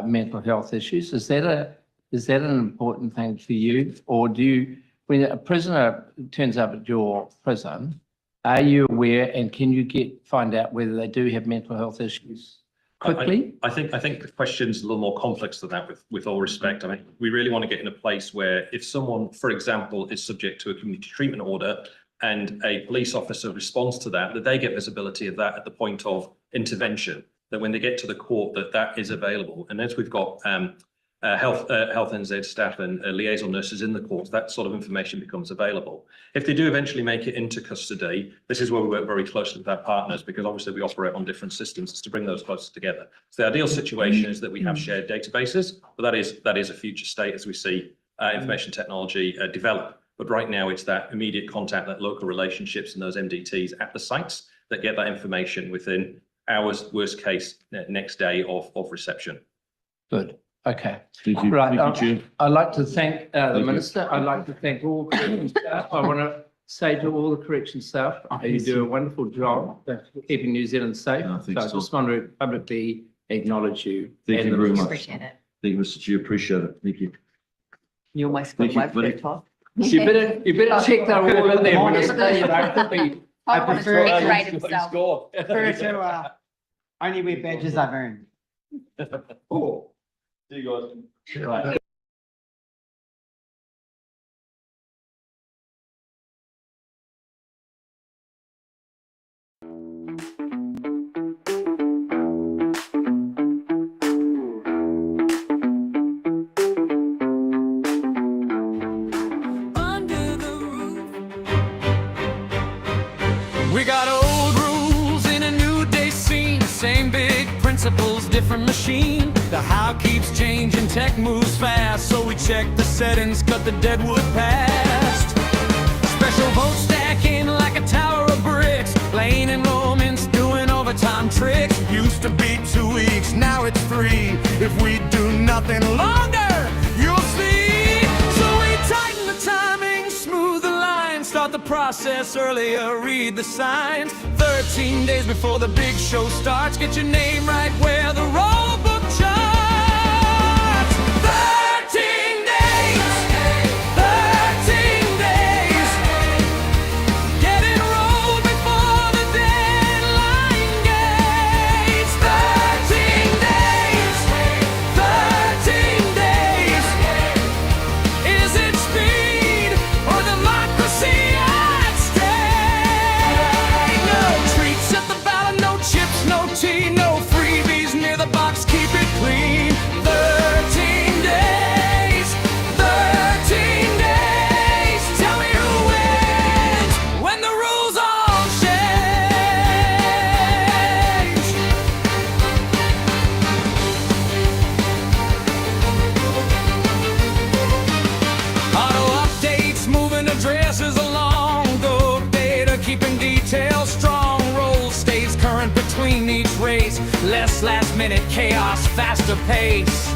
mental health issues? Is that an important thing for you? Or when a prisoner turns up at your prison, are you aware and can you find out whether they do have mental health issues quickly? I think the question's a little more complex than that, with all respect. I mean, we really want to get in a place where if someone, for example, is subject to a community treatment order and a police officer responds to that they get visibility of that at the point of intervention, that when they get to the court, that is available. And as we've got health NZ staff and liaison nurses in the courts, that sort of information becomes available. If they do eventually make it into custody, this is where we work very closely with our partners, because obviously we operate on different systems to bring those closer together. So the ideal situation is that we have shared databases, but that is a future state as we see information technology develop. But right now it's that immediate contact, that local relationships and those MDTs at the sites that get that information within hours, worst case, next day of reception. Good. Okay. Thank you. Right. Thank you, Chair. I'd like to thank the Thank you. Minister. I'd like to thank all correction staff. I want to say to all the correction staff, you do a wonderful job keeping New Zealand safe. No, So thanks, I just want to publicly acknowledge you. Thank and you the very Minister. much. Appreciate it. Thank you, Mr. Chair. Appreciate it. Thank you. you almost got Thank you, away with buddy. that, Todd. You better check they're all in there, Minister. You know, could be. I want to prefer- decorate himself. Prefer to only wear badges I've earned. Oh. See you guys. Right. Under the roof. We got old rules in a new day scene. Same big principles, different machine. The how keeps changing, tech moves fast. So we check the settings, cut the deadwood past. Special vote stacking like a tower of bricks. Lane enrollments doing overtime tricks. Used to be 2 weeks, now it's 3. If we do nothing longer, you'll see. So we tighten the timing, smooth the lines, start the process earlier, read the signs. 13 days before the big show starts, get your name right where the roll book charts. 13 days, 13 days. Get enrolled before the deadline gates. 13 days, 13 days. Is it speed or democracy at stake? No treats at the ballot, no chips, no tea, no freebies near the box, keep it clean. 13 days, 13 days. Tell me who wins when the rules all change. Auto updates, moving addresses along. Go data, keeping details strong. Roll stays current between each race. Less last minute chaos, faster pace.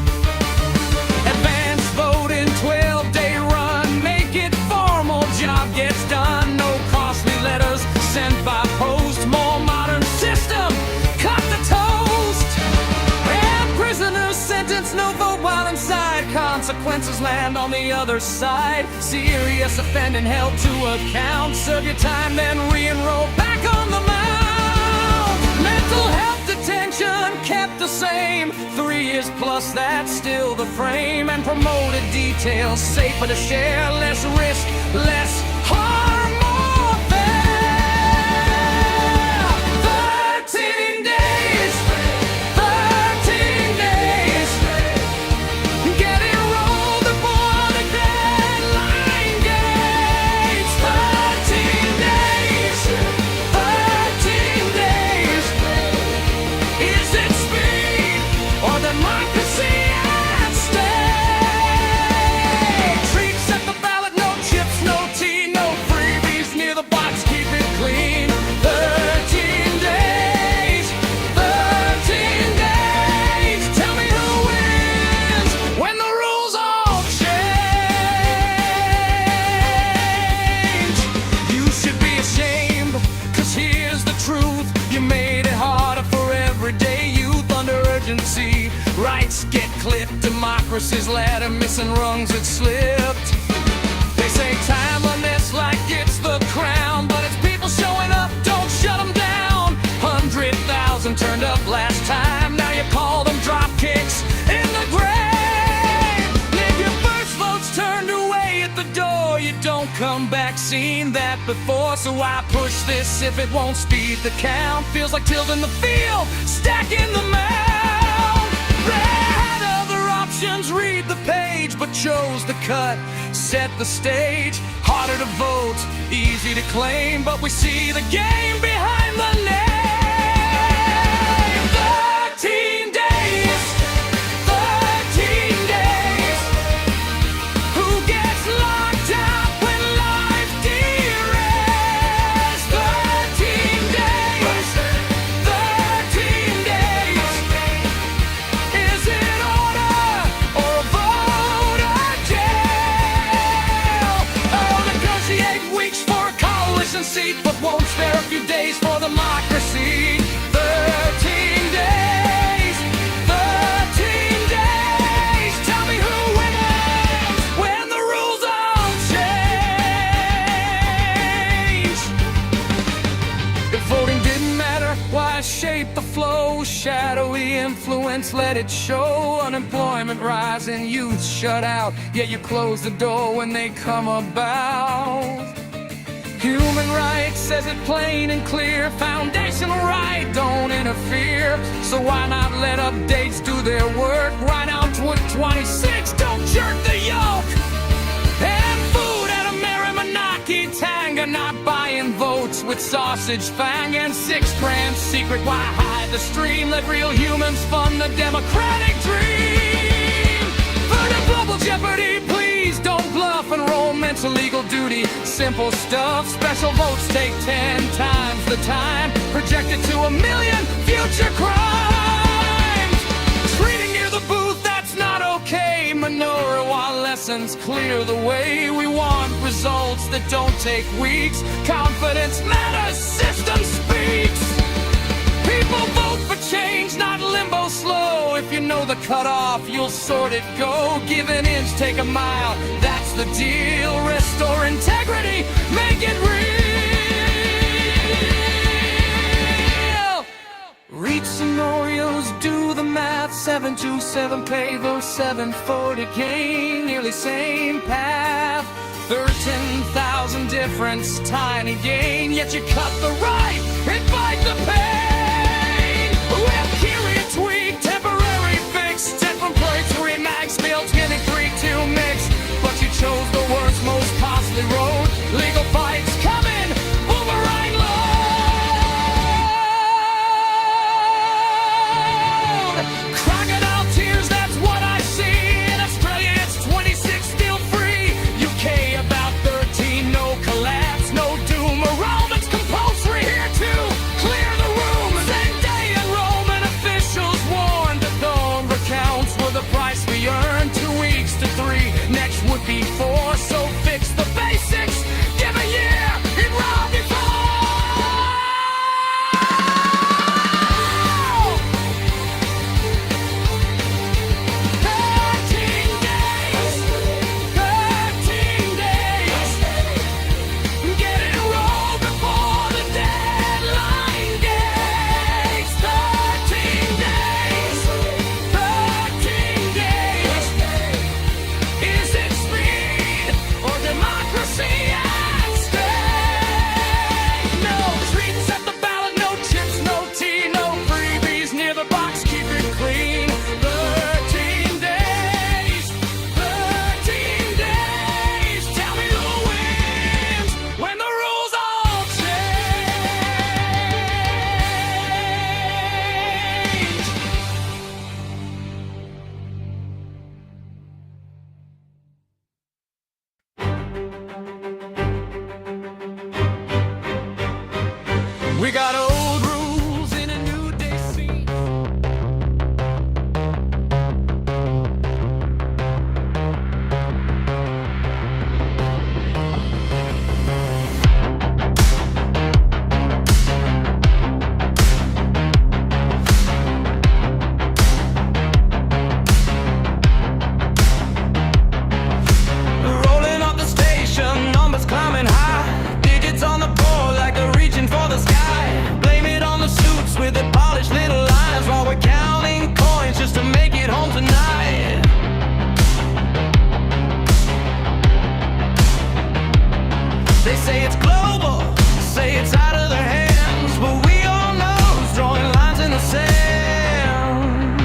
Advanced voting, 12-day run. Make it formal, job gets done. No costly letters sent by post. More modern system, cut the toast. And prisoners sentenced, no vote while inside. Consequences land on the other side. Serious offending held to account. Serve your time, then re-enroll back on the mount. Mental health detention kept the same. 3 years plus, that's still the frame. And promoted details, safer to share. Less risk, less harm, more fair. 13 days, 13 days. Get enrolled before the deadline horse's ladder, missing rungs that slipped. They say timeliness like it's the crown, but it's people showing up, don't shut them down. 100,000 turned up last time, now you call them drop kicks in the grave. If your first vote's turned away at the door, you don't come back. Seen that before, so I push this if it won't speed the count. Feels like tilting the field, stacking the mound. They had other options, read the page, but chose the cut, set the stage. Harder to vote, easy to claim, but we see the game behind the name. 13 days, 13 days. Who gets locked up when life derails? 13 days, 13 days. Is it order or a vote or jail? Oh, negotiate weeks for a coalition seat, but won't spare a few days for democracy. 13 days, 13 days. Tell me who wins when the rules all change. If voting didn't matter, why shape the flow? Shadowy influence, let it show. Unemployment rising, youth shut out, yet you close the door when they come about. Human rights says it plain and clear. Foundational right, don't interfere. So why not let updates do their work? Right out 26, don't jerk the yoke. And food at a Marimanaki Tanga, not buying votes with sausage fang. And $6 grand secret, why hide the stream? Let real humans fund the democratic dream. For the global jeopardy, please don't bluff. Enrollment's a legal duty, simple stuff. Special votes take 10 times the time, projected to 1 million future crimes. Treating near the booth, that's not okay. Menorah while lessons clear the way. We want results that don't take weeks. Confidence matters, system speaks. People vote for change, not limbo slow. If you know the cutoff, you'll sort it go. Give an inch, take a mile, that's the deal. Restore integrity, make it real. Reach scenarios, do the math. 727 pay those 740 gain. Nearly same path. 13,000 difference, tiny gain. Yet you cut the right and fight the pain. Well, Kiri tweak, temporary fix. 10 from plate 3 max, bill 23-2 mix. But you chose the worst, most costly road. Legal fights coming, boomerang load. Crocodile tears, that's what I see. In Australia, it's 26 still free. UK about 13, no collapse, no doom. Enrollment's compulsory here too. Clear the room. Same day enrollment officials warned that the recounts were the price we earned. 2 weeks to 3, next would be 4. So fix the basics. Give a year in raw before. 13 days, 13 days. Get it enrolled before the deadline days. 13 days, 13 days. Is it speed or democracy at stake? No treats at the ballot, no chips, no tea, no freebies near the box, keep it clean. 13 days, 13 days. Tell me who wins when the rules all change. We got old rules in a new day scene. They say it's global, say it's out of their hands, but we all know who's drawing lines in the sand.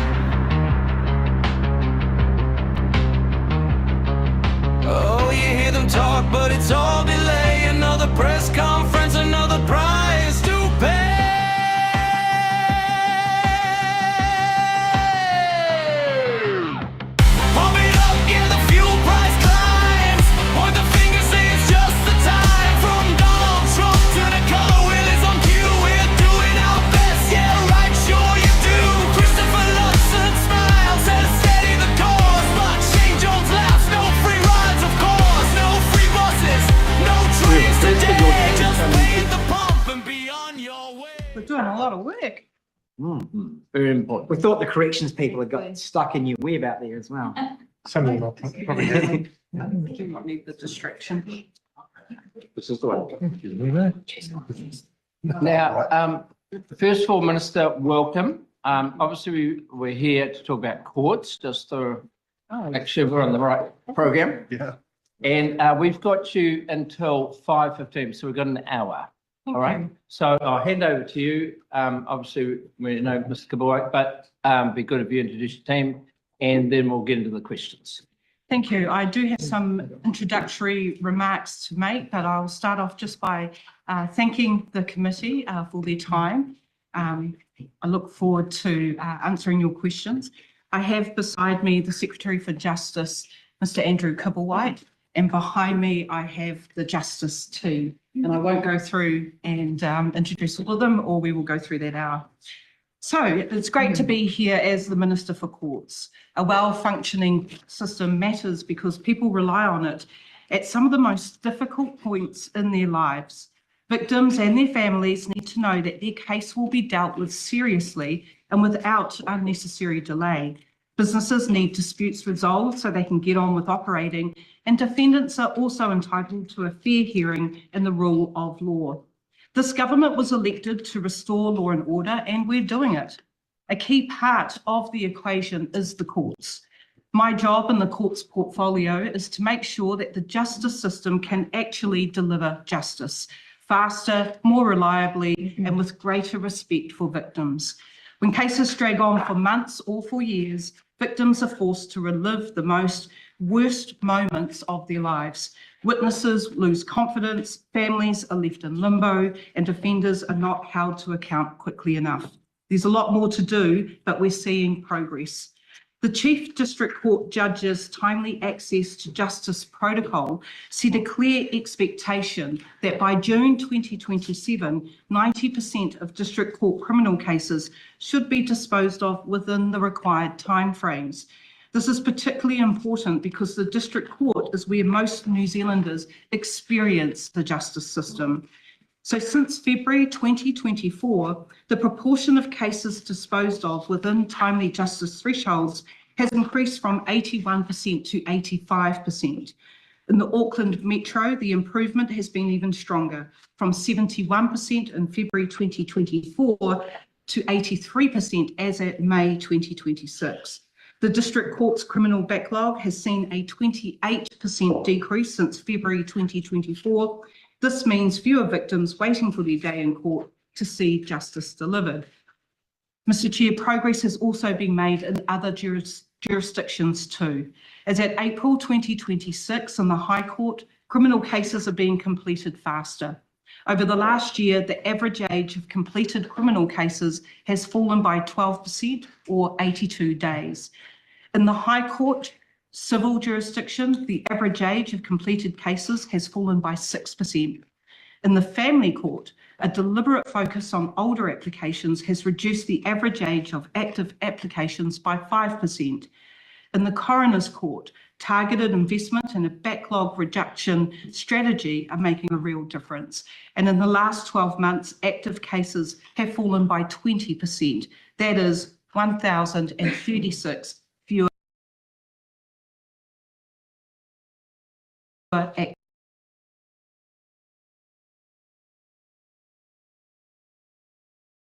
Oh, you hear them talk, but it's all delay. Another press conference, another price to pay. Pump it up, yeah, the fuel price climbs. Point the finger, say it's just the time. From Donald Trump to Nicole, Willis on cue, we're doing our best, yeah, right, sure you do. Christopher Luxon smiles, says steady the course, but Shane Jones laughs, no free rides, of course, no free buses, no trains today, just pay the pump and be on your way. We're doing a lot of work. Very important. We thought the corrections people had got stuck in your web out there as well. Some of them are probably. Do not need the distraction. This is the one. Now, first of all, Minister, welcome. Obviously, we're here to talk about courts, just to make sure we're on the right program. Yeah. And we've got you until 5:15, so we've got an hour. All right. So I'll hand over to you. Obviously, we know Mr. Givealittle, but be good if you introduce your team, and then we'll get into the questions. Thank you. I do have some introductory remarks to make, but I'll start off just by thanking the committee for their time. I look forward to answering your questions. I have beside me the Secretary for Justice, Mr. Andrew Givealittle, and behind me I have the Justice team. And I won't go through and introduce all of them, or we will go through that hour. So it's great to be here as the Minister for Courts. A well-functioning system matters because people rely on it at some of the most difficult points in their lives. Victims and their families need to know that their case will be dealt with seriously and without unnecessary delay. Businesses need disputes resolved so they can get on with operating, and defendants are also entitled to a fair hearing in the rule of law. This government was elected to restore law and order, and we're doing it. A key part of the equation is the courts. My job in the courts portfolio is to make sure that the justice system can actually deliver justice faster, more reliably, and with greater respect for victims. When cases drag on for months or for years, victims are forced to relive the worst moments of their lives. Witnesses lose confidence, families are left in limbo, and offenders are not held to account quickly enough. There's a lot more to do, but we're seeing progress. The Chief District Court Judge's timely access to justice protocol set a clear expectation that by June 2027, 90% of District Court criminal cases should be disposed of within the required timeframes. This is particularly important because the District Court is where most New Zealanders experience the justice system. So since February 2024, the proportion of cases disposed of within timely justice thresholds has increased from 81% to 85%. In the Auckland Metro, the improvement has been even stronger, from 71% in February 2024 to 83% as at May 2026. The District Court's criminal backlog has seen a 28% decrease since February 2024. This means fewer victims waiting for their day in court to see justice delivered. Mr. Chair, progress has also been made in other jurisdictions too. As at April 2026 in the High Court, criminal cases are being completed faster. Over the last year, the average age of completed criminal cases has fallen by 12% or 82 days. In the High Court civil jurisdiction, the average age of completed cases has fallen by 6%. In the Family Court, a deliberate focus on older applications has reduced the average age of active applications by 5%. In the Coroner's Court, targeted investment and a backlog reduction strategy are making a real difference. And in the last 12 months, active cases have fallen by 20%. That is 1,036 fewer active.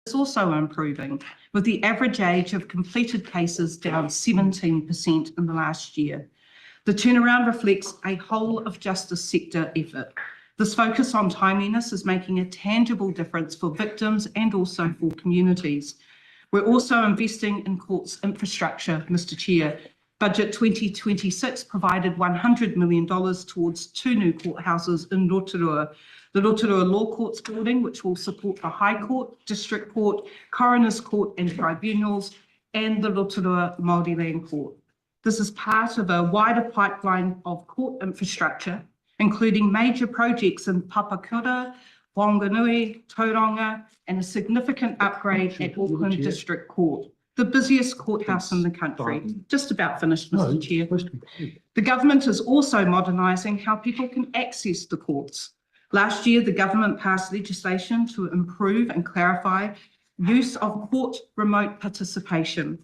Is also improving, with the average age of completed cases down 17% in the last year. The turnaround reflects a whole of justice sector effort. This focus on timeliness is making a tangible difference for victims and also for communities. We're also investing in courts infrastructure, Mr. Chair. Budget 2026 provided $100 million towards 2 new courthouses in Rotorua. The Rotorua Law Courts building, which will support the High Court, District Court, Coroner's Court and Tribunals, and the Rotorua Māori Land Court. This is part of a wider pipeline of court infrastructure, including major projects in Papakura, Whanganui, Tauranga, and a significant upgrade at Auckland District Court, the busiest courthouse in the country. Just about finished, Mr. Chair. The government is also modernising how people can access the courts. Last year, the government passed legislation to improve and clarify use of court remote participation.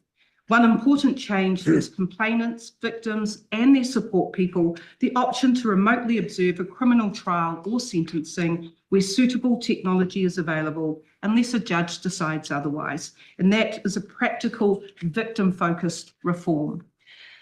One important change is complainants, victims and their support people the option to remotely observe a criminal trial or sentencing where suitable technology is available unless a judge decides otherwise. And that is a practical victim-focused reform.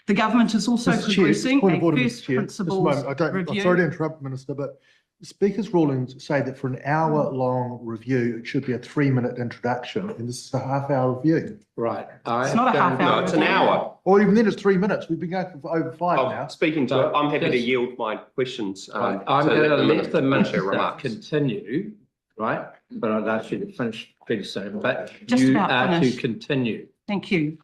The government is also progressing a first principles review. I'm sorry to interrupt, Minister, but the Speaker's rulings say that for an hour-long review, it should be a 3-minute introduction, and this is a half-hour review. Right. It's not a half hour. No, it's an hour. Or even then, it's 3 minutes. We've been going for over 5 now. Speaking to, I'm happy to yield my questions. I'm to going to the let the minister remarks. continue, right? But I'd ask you to finish pretty soon, but Just you about are to finished. continue. Thank you.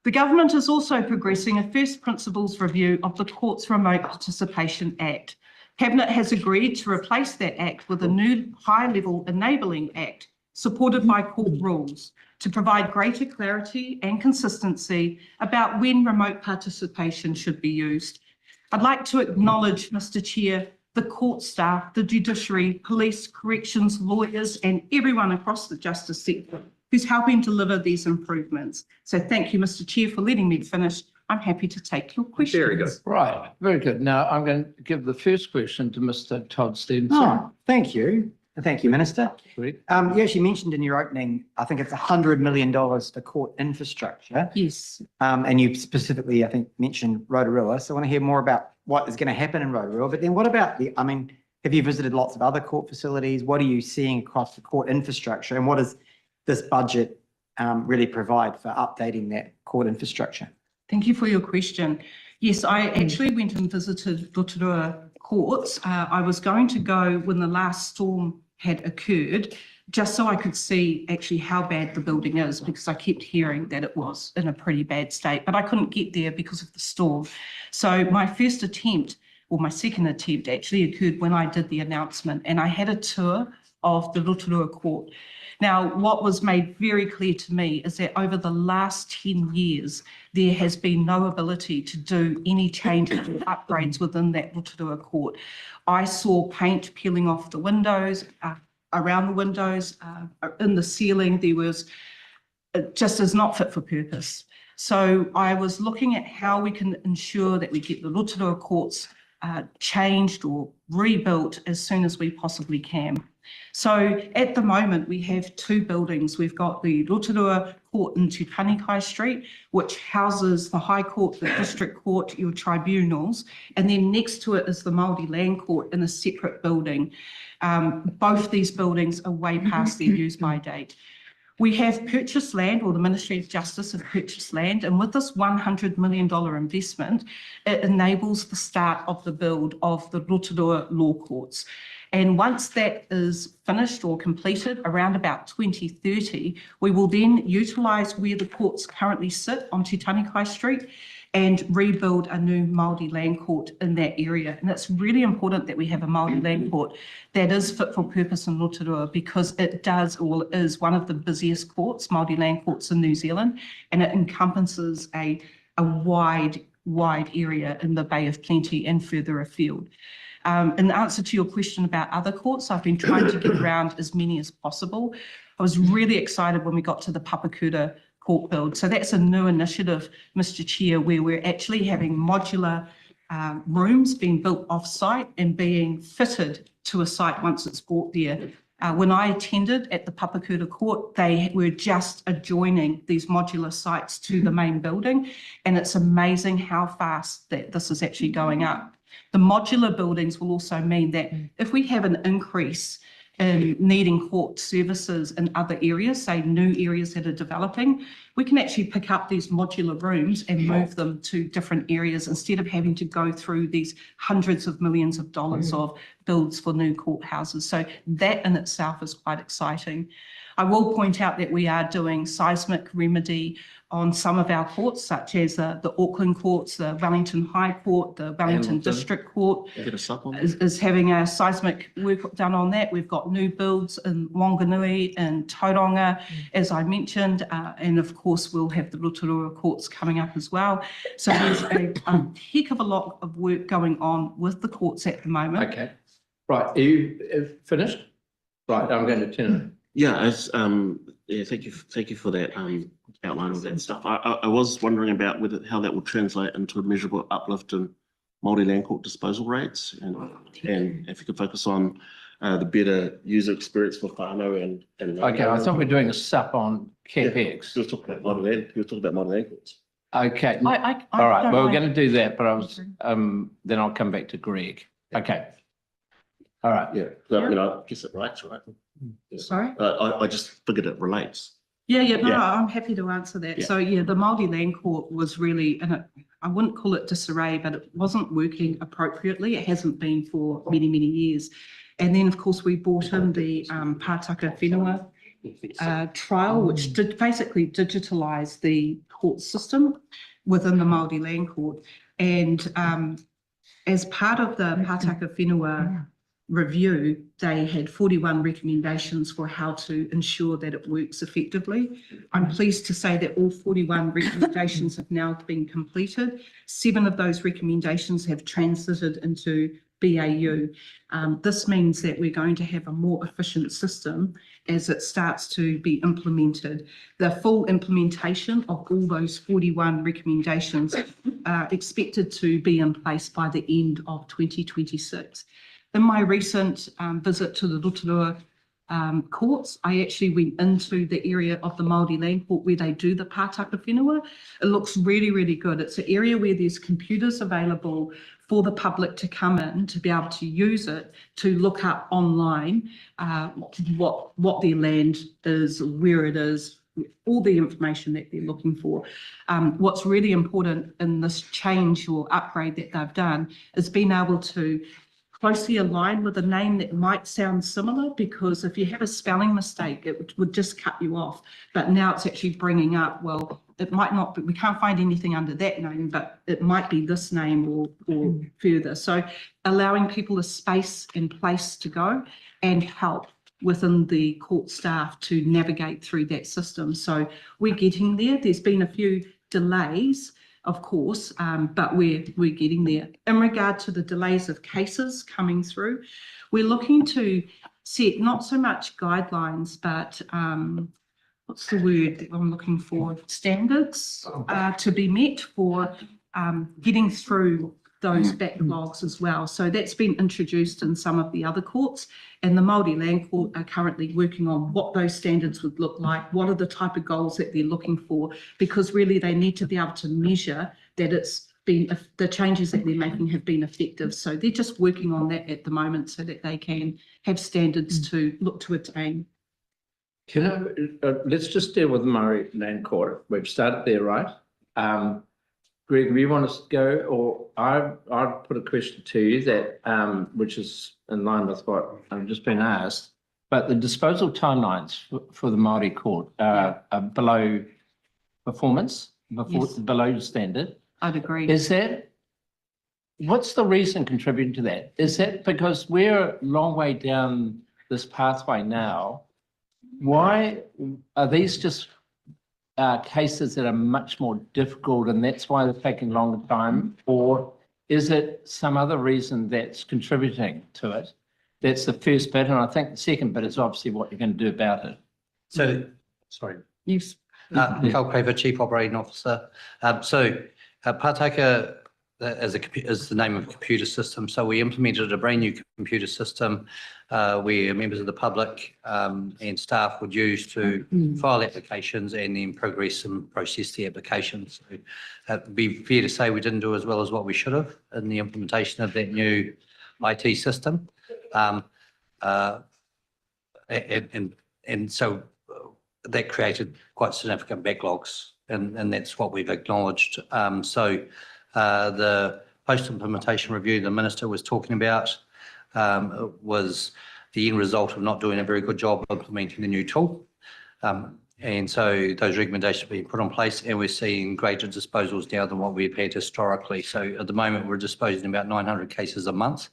The government is also progressing a first principles review of the Courts Remote Participation Act. Cabinet has agreed to replace that act with a new high-level enabling act supported by court rules to provide greater clarity and consistency about when remote participation should be used. I'd like to acknowledge, Mr. Chair, the court staff, the judiciary, police, corrections, lawyers, and everyone across the justice sector who's helping deliver these improvements. So thank you, Mr. Chair, for letting me finish. I'm happy to take your questions. Very good. Right, very good. Now I'm going to give the first question to Mr. Todd Stevenson. Oh, thank you. Thank you, Minister. Sweet. You actually mentioned in your opening, I think it's $100 million for court infrastructure. Yes. And you specifically, I think, mentioned Rotorua. So I want to hear more about what is going to happen in Rotorua. But then what about have you visited lots of other court facilities? What are you seeing across the court infrastructure? And what does this budget really provide for updating that court infrastructure? Thank you for your question. Yes, I actually went and visited Rotorua courts. I was going to go when the last storm had occurred, just so I could see actually how bad the building is, because I kept hearing that it was in a pretty bad state, but I couldn't get there because of the storm. So my first attempt, or my second attempt actually occurred when I did the announcement, and I had a tour of the Rotorua court. Now, what was made very clear to me is that over the last 10 years, there has been no ability to do any changes or upgrades within that Rotorua court. I saw paint peeling off the windows, around the windows, in the ceiling. There was, it just is not fit for purpose. So I was looking at how we can ensure that we get the Rotorua courts changed or rebuilt as soon as we possibly can. So at the moment, we have 2 buildings. We've got the Rotorua Court in Tupanikai Street, which houses the High Court, the District Court, your tribunals, and then next to it is the Māori Land Court in a separate building. Both these buildings are way past their use-by date. We have purchased land, or the Ministry of Justice have purchased land, and with this $100 million investment, it enables the start of the build of the Rotorua Law Courts. And once that is finished or completed around about 2030, we will then utilise where the courts currently sit on Tupanikai Street and rebuild a new Māori land court in that area. And it's really important that we have a Māori land court that is fit for purpose in Rotorua, because it does, or is, one of the busiest courts, Māori land courts in New Zealand, and it encompasses a wide area in the Bay of Plenty and further afield. In answer to your question about other courts, I've been trying to get around as many as possible. I was really excited when we got to the Papakura court build. So that's a new initiative, Mr. Chair, where we're actually having modular rooms being built off-site and being fitted to a site once it's brought there. When I attended at the Papakura court, they were just adjoining these modular sites to the main building, and it's amazing how fast that this is actually going up. The modular buildings will also mean that if we have an increase in needing court services in other areas, say new areas that are developing, we can actually pick up these modular rooms and move them to different areas instead of having to go through these hundreds of millions of dollars of builds for new courthouses. So that in itself is quite exciting. I will point out that we are doing seismic remedy on some of our courts, such as the Auckland courts, the Wellington High Court, the Wellington District Court is having a seismic work done on that. We've got new builds in Wanganui and Tauranga, as I mentioned, and of course we'll have the Rotorua courts coming up as well. So there's a heck of a lot of work going on with the courts at the moment. Okay, right, are you finished? Right, I'm going to turn it. Yeah, thank you for that outline of that stuff. I was wondering about how that will translate into a measurable uplift in Māori land court disposal rates, and if you could focus on the better user experience for whānau and. Okay, I thought we're doing a sup on CapEx. You were talking about Māori land courts. Okay, all right, well, we're going to do that, but I was then I'll come back to Greg. Okay. All right. Yeah, I guess it relates, right? Sorry? I just figured it relates. No, I'm happy to answer that. So the Māori Land Court was really, I wouldn't call it disarray, but it wasn't working appropriately. It hasn't been for many, many years. And then, of course, we brought in the Pātaka Whenua trial, which did basically digitalise the court system within the Māori Land Court. And as part of the Pātaka Whenua review, they had 41 recommendations for how to ensure that it works effectively. I'm pleased to say that all 41 recommendations have now been completed. 7 of those recommendations have transited into BAU. This means that we're going to have a more efficient system as it starts to be implemented. The full implementation of all those 41 recommendations are expected to be in place by the end of 2026. In my recent visit to the Rotorua courts, I actually went into the area of the Māori Land Court where they do the Pātaka Whenua. It looks really, really good. It's an area where there's computers available for the public to come in to be able to use it to look up online what their land is, where it is, all the information that they're looking for. What's really important in this change or upgrade that they've done is being able to closely align with a name that might sound similar, because if you have a spelling mistake, it would just cut you off. But now it's actually bringing up, well, it might not be, we can't find anything under that name, but it might be this name or further. So allowing people a space and place to go and help within the court staff to navigate through that system. So we're getting there. There's been a few delays, of course, but we're getting there. In regard to the delays of cases coming through, we're looking to set not so much guidelines, but what's the word that I'm looking for? Standards to be met for getting through those backlogs as well. So that's been introduced in some of the other courts, and the Māori Land Court are currently working on what those standards would look like, what are the type of goals that they're looking for, because really they need to be able to measure that it's been, the changes that they're making have been effective. So they're just working on that at the moment so that they can have standards to look to attain. Let's just deal with the Māori Land Court. We've started there, right? Greg, do you want us to go, or I've put a question to you that which is in line with what I've just been asked, but the disposal timelines for the Māori court are below performance, below standard. I'd agree. Is that, what's the reason contributing to that? Is that because we're a long way down this pathway now? Why are these just cases that are much more difficult and that's why they're taking longer time? Or is it some other reason that's contributing to it? That's the first bit. And I think the second bit is obviously what you're going to do about it. So, sorry. Yes. Nicole, Chief Operating Officer. Pātaka is the name of a computer system. So we implemented a brand new computer system where members of the public and staff would use to file applications and then progress and process the applications. So it'd be fair to say we didn't do as well as what we should have in the implementation of that new IT system. And so that created quite significant backlogs, and that's what we've acknowledged. The post-implementation review the minister was talking about was the end result of not doing a very good job of implementing the new tool. And so those recommendations have been put in place, and we're seeing greater disposals now than what we've had historically. So at the moment, we're disposing about 900 cases a month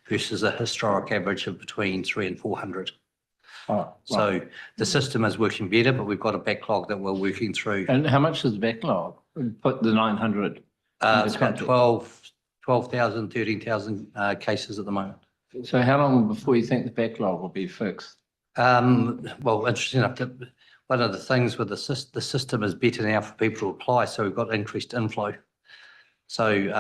versus a historic average of between 300 and 400. So the system is working better, but we've got a backlog that we're working through. And how much is the backlog? Put the 900. It's about 12,000, 13,000 cases at the moment. So how long before you think the backlog will be fixed? Well, interesting enough, one of the things with the system is better now for people to apply, so we've got increased inflow. So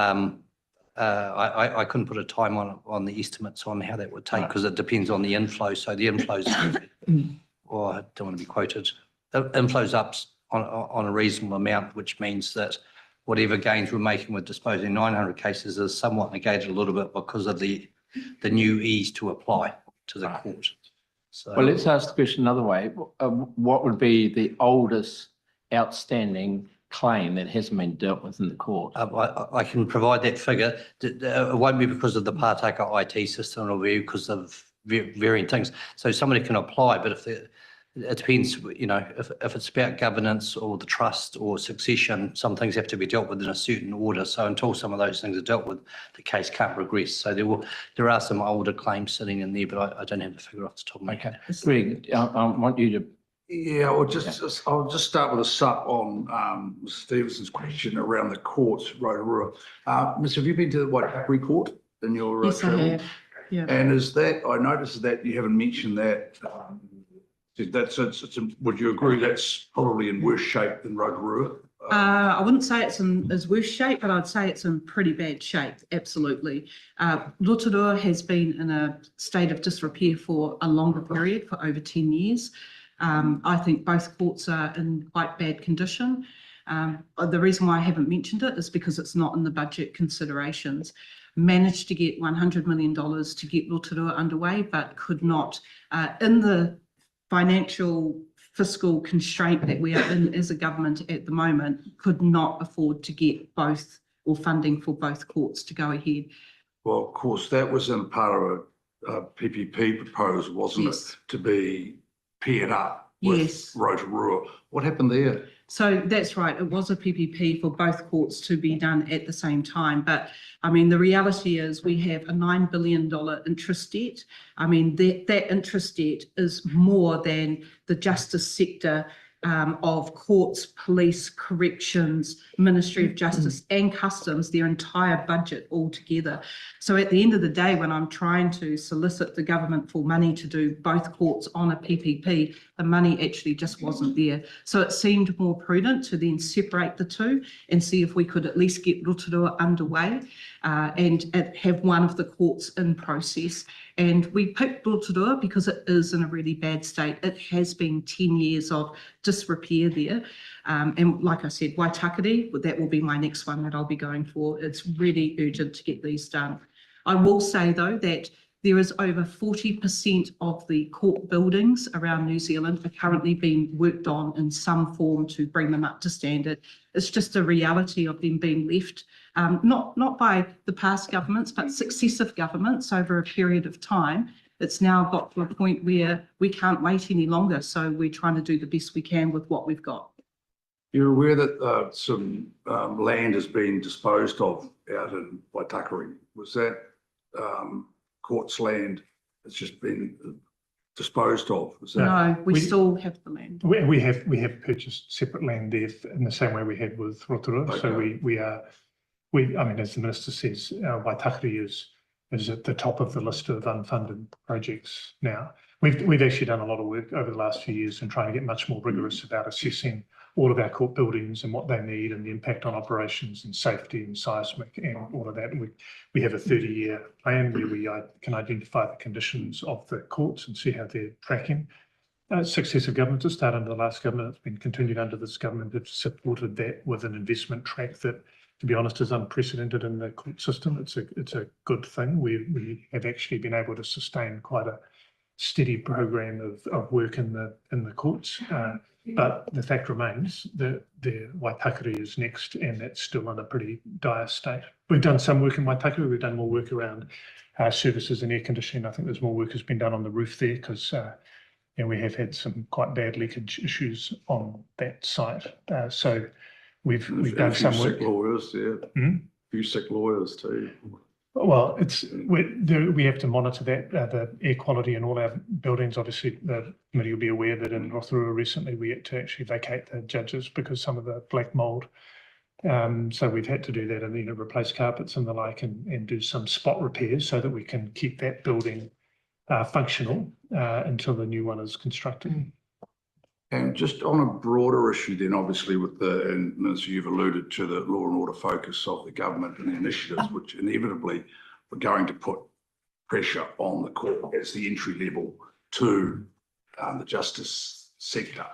I couldn't put a time on the estimates on how that would take, because it depends on the inflow. So the inflows, or I don't want to be quoted, the inflows up on a reasonable amount, which means that whatever gains we're making with disposing 900 cases is somewhat negated a little bit because of the new ease to apply to the court. So, well, let's ask the question another way. What would be the oldest outstanding claim that hasn't been dealt with in the court? I can provide that figure. It won't be because of the Pātaka IT system, it'll be because of varying things. So somebody can apply, but if it depends, you know, if it's about governance or the trust or succession, some things have to be dealt with in a certain order. So until some of those things are dealt with, the case can't progress. So there are some older claims sitting in there, but I don't have the figure off the top of my head. Greg, I want you to. Yeah, I'll just start with a sup on Mr. Stevenson's question around the courts, Rotorua. Miss, have you been to the Waitaki Court in your Yes, I travel? have. Yeah. And I noticed that you haven't mentioned that. Would you agree that's probably in worse shape than Rotorua? I wouldn't say it's in as worse shape, but I'd say it's in pretty bad shape, absolutely. Rotorua has been in a state of disrepair for a longer period, for over 10 years. I think both courts are in quite bad condition. The reason why I haven't mentioned it is because it's not in the budget considerations. Managed to get $100 million to get Rotorua underway, but could not, in the financial fiscal constraint that we are in as a government at the moment, could not afford to get both or funding for both courts to go ahead. Well, of course, that was in part of a PPP proposal, wasn't it? To be paired up with Rotorua. What happened there? So that's right. It was a PPP for both courts to be done at the same time. But I mean, the reality is we have a $9 billion interest debt. I mean, that interest debt is more than the justice sector of courts, police, corrections, Ministry of Justice and Customs, their entire budget altogether. So at the end of the day, when I'm trying to solicit the government for money to do both courts on a PPP, the money actually just wasn't there. So it seemed more prudent to then separate the two and see if we could at least get Rotorua underway and have one of the courts in process. And we picked Rotorua because it is in a really bad state. It has been 10 years of disrepair there. And like I said, Waitakere, that will be my next one that I'll be going for. It's really urgent to get these done. I will say, though, that there is over 40% of the court buildings around New Zealand are currently being worked on in some form to bring them up to standard. It's just a reality of them being left, not by the past governments, but successive governments over a period of time. It's now got to a point where we can't wait any longer. So we're trying to do the best we can with what we've got. You're aware that some land has been disposed of out in Waitakere. Was that court's land that's just been disposed of? Was that? No, we still have the land. We have purchased separate land there in the same way we had with Rotorua. Okay. So I mean, as the minister says, Waitakere is at the top of the list of unfunded projects now. We've actually done a lot of work over the last few years in trying to get much more rigorous about assessing all of our court buildings and what they need and the impact on operations and safety and seismic and all of that. And we have a 30-year plan where we can identify the conditions of the courts and see how they're tracking. Successive governments have started under the last government. It's been continued under this government. They've supported that with an investment track that, to be honest, is unprecedented in the court system. It's a good thing. We have actually been able to sustain quite a steady program of work in the courts. But the fact remains that the Waitakere is next, and that's still in a pretty dire state. We've done some work in Waitakere. We've done more work around services and air conditioning. I think there's more work has been done on the roof there because we have had some quite bad leakage issues on that site. So we've done some work. Sick lawyers, yeah. A few sick lawyers too. Well, we have to monitor that, the air quality in all our buildings. Obviously, the committee will be aware that in Rotorua recently we had to actually vacate the judges because some of the black mold. So we've had to do that and replace carpets and the like and do some spot repairs so that we can keep that building functional until the new one is constructed. And just on a broader issue then, obviously and as you've alluded to, the law and order focus of the government and the initiatives, which inevitably were going to put pressure on the court as the entry level to the justice sector.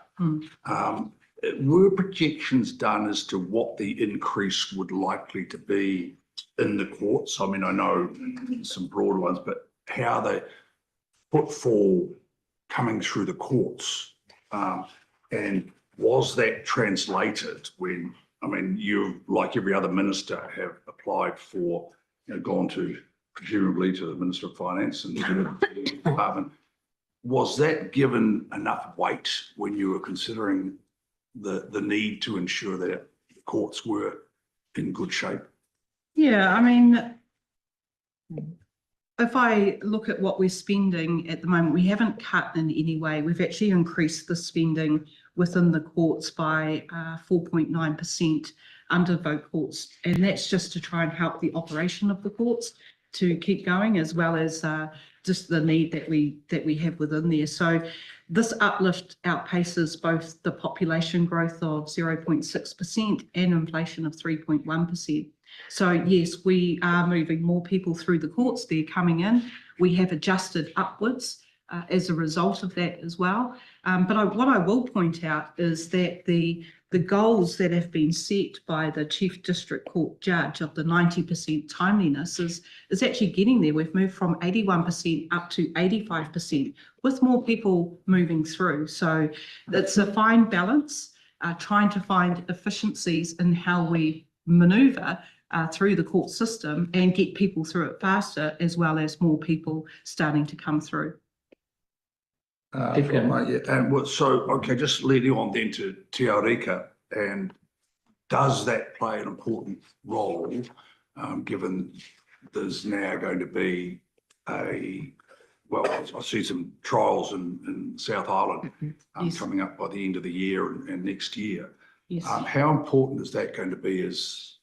Were projections done as to what the increase would likely to be in the courts? I mean, I know some broad ones, but how the footfall coming through the courts, and was that translated when, I mean, you, like every other minister, have applied for, gone to, presumably to the Minister of Finance and the department. Was that given enough weight when you were considering the need to ensure that the courts were in good shape? Yeah, I mean, if I look at what we're spending at the moment, we haven't cut in any way. We've actually increased the spending within the courts by 4.9% under vote courts. And that's just to try and help the operation of the courts to keep going, as well as just the need that we have within there. So this uplift outpaces both the population growth of 0.6% and inflation of 3.1%. So yes, we are moving more people through the courts. They're coming in. We have adjusted upwards as a result of that as well. But what I will point out is that the goals that have been set by the Chief District Court Judge of the 90% timeliness is actually getting there. We've moved from 81% up to 85% with more people moving through. So it's a fine balance, trying to find efficiencies in how we manoeuvre through the court system and get people through it faster, as well as more people starting to come through. And so, okay, just leading on then to Te Aureka, and does that play an important role, given there's now going to be I see some trials in South Island coming up by the end of the year and next year. Yes. How important is that going to be as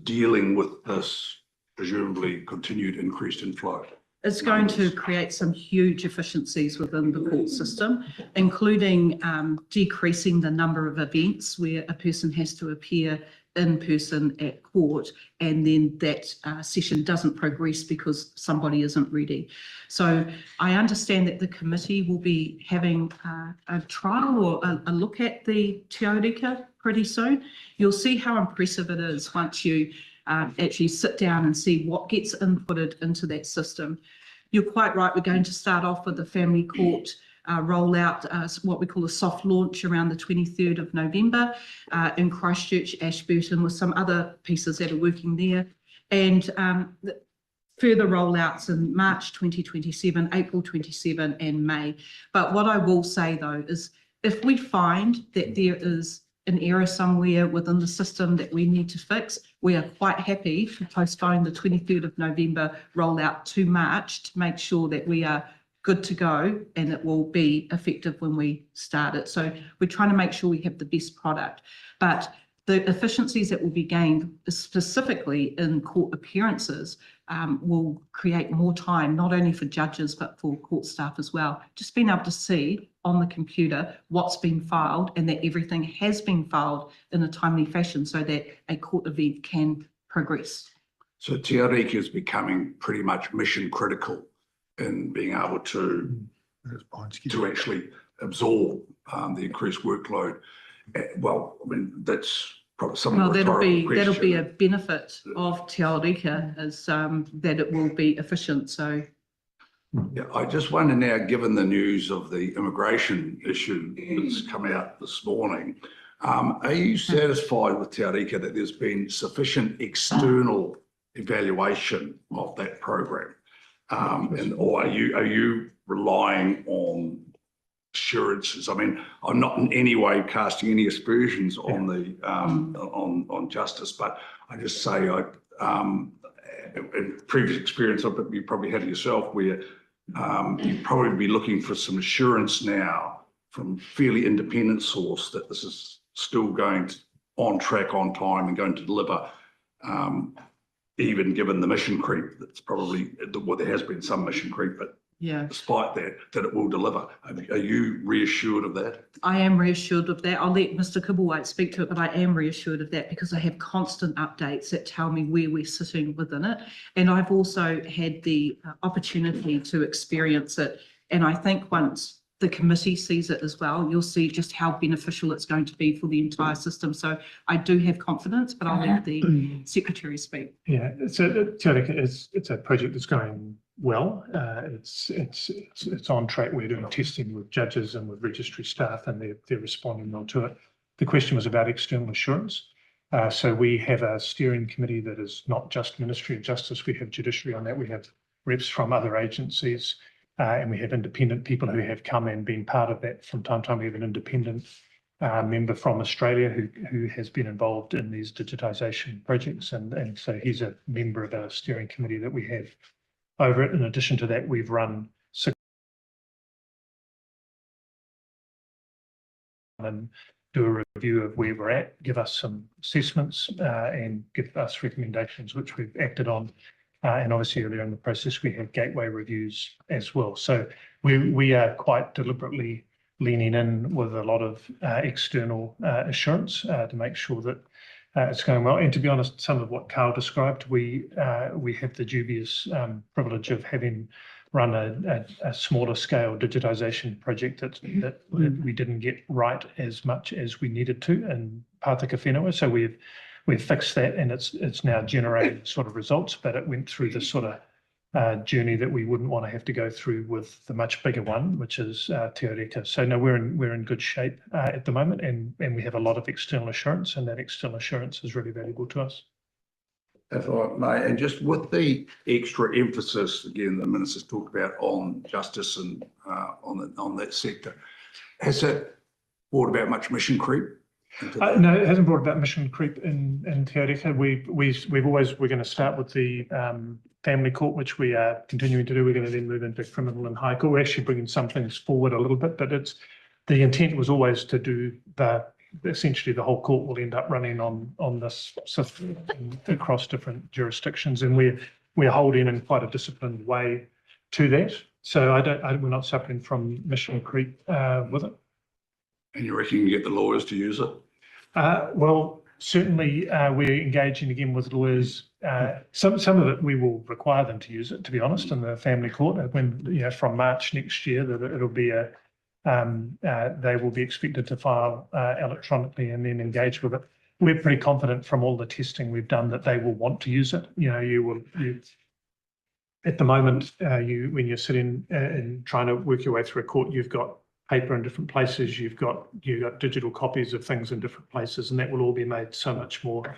dealing with this presumably continued increased inflow? It's going to create some huge efficiencies within the court system, including decreasing the number of events where a person has to appear in person at court, and then that session doesn't progress because somebody isn't ready. So I understand that the committee will be having a trial or a look at the Te Aureka pretty soon. You'll see how impressive it is once you actually sit down and see what gets inputted into that system. You're quite right, we're going to start off with the family court rollout, what we call a soft launch around the 23rd of November in Christchurch, Ashburton, with some other pieces that are working there. And further rollouts in March 2027, April 27 and May. But what I will say though is if we find that there is an error somewhere within the system that we need to fix, we are quite happy to postpone the 23rd of November rollout to March to make sure that we are good to go and it will be effective when we start it. So we're trying to make sure we have the best product. But the efficiencies that will be gained specifically in court appearances will create more time, not only for judges, but for court staff as well. Just being able to see on the computer what's been filed and that everything has been filed in a timely fashion so that a court event can progress. So Te Ariki is becoming pretty much mission critical in being able to actually absorb the increased workload. Well, I mean, that's probably some Well, of the that'll be a benefit of Te Ariki is that it will be efficient. So Yeah, I just wonder now, given the news of the immigration issue that's come out this morning, are you satisfied with Te Ariki that there's been sufficient external evaluation of that program? Or are you relying on assurances? I mean, I'm not in any way casting any aspersions on the on justice, but I just say in previous experience, you probably had it yourself, where you'd probably be looking for some assurance now from fairly independent source that this is still going on track, on time, and going to deliver. Even given the mission creep, that's probably, well, there has been some mission creep, but yeah, despite that it will deliver. Are you reassured of that? I am reassured of that. I'll let Mr. Kibblewhite speak to it, but I am reassured of that because I have constant updates that tell me where we're sitting within it. And I've also had the opportunity to experience it. And I think once the committee sees it as well, you'll see just how beneficial it's going to be for the entire system. So I do have confidence, but I'll let the secretary speak. Yeah, so Te Ariki it's a project that's going well. It's on track. We're doing testing with judges and with registry staff, and they're responding well to it. The question was about external assurance. So we have a steering committee that is not just Ministry of Justice. We have judiciary on that. We have reps from other agencies. And we have independent people who have come and been part of that from time to time. We have an independent member from Australia who has been involved in these digitisation projects. And so he's a member of our steering committee that we have over it. In addition to that, we've run and do a review of where we're at, give us some assessments and give us recommendations, which we've acted on. And obviously earlier in the process, we had gateway reviews as well. So we are quite deliberately leaning in with a lot of external assurance to make sure that it's going well. And to be honest, some of what Carl described, we have the dubious privilege of having run a smaller scale digitisation project that we didn't get right as much as we needed to in Pātaka Whenua. So we've fixed that, and it's now generating sort of results, but it went through this sort of journey that we wouldn't want to have to go through with the much bigger one, which is Te Ariki. So no, we're in good shape at the moment, and we have a lot of external assurance, and that external assurance is really valuable to us. If I may, and just with the extra emphasis, again, the minister's talked about on justice and on that sector, has that brought about much mission creep? No, it hasn't brought about mission creep in Te Ariki. We're going to start with the family court, which we are continuing to do. We're going to then move into criminal and high court. We're actually bringing some things forward a little bit, but the intent was always to do essentially the whole court will end up running on this system across different jurisdictions, and we're holding in quite a disciplined way to that. So we're not suffering from mission creep with it. And you reckon you can get the lawyers to use it? Well, certainly we're engaging again with lawyers. Some of it we will require them to use it, to be honest, in the family court. When from March next year, that it'll be they will be expected to file electronically and then engage with it. We're pretty confident from all the testing we've done that they will want to use it. At the moment, when you're sitting and trying to work your way through a court, you've got paper in different places, you've got digital copies of things in different places, and that will all be made so much more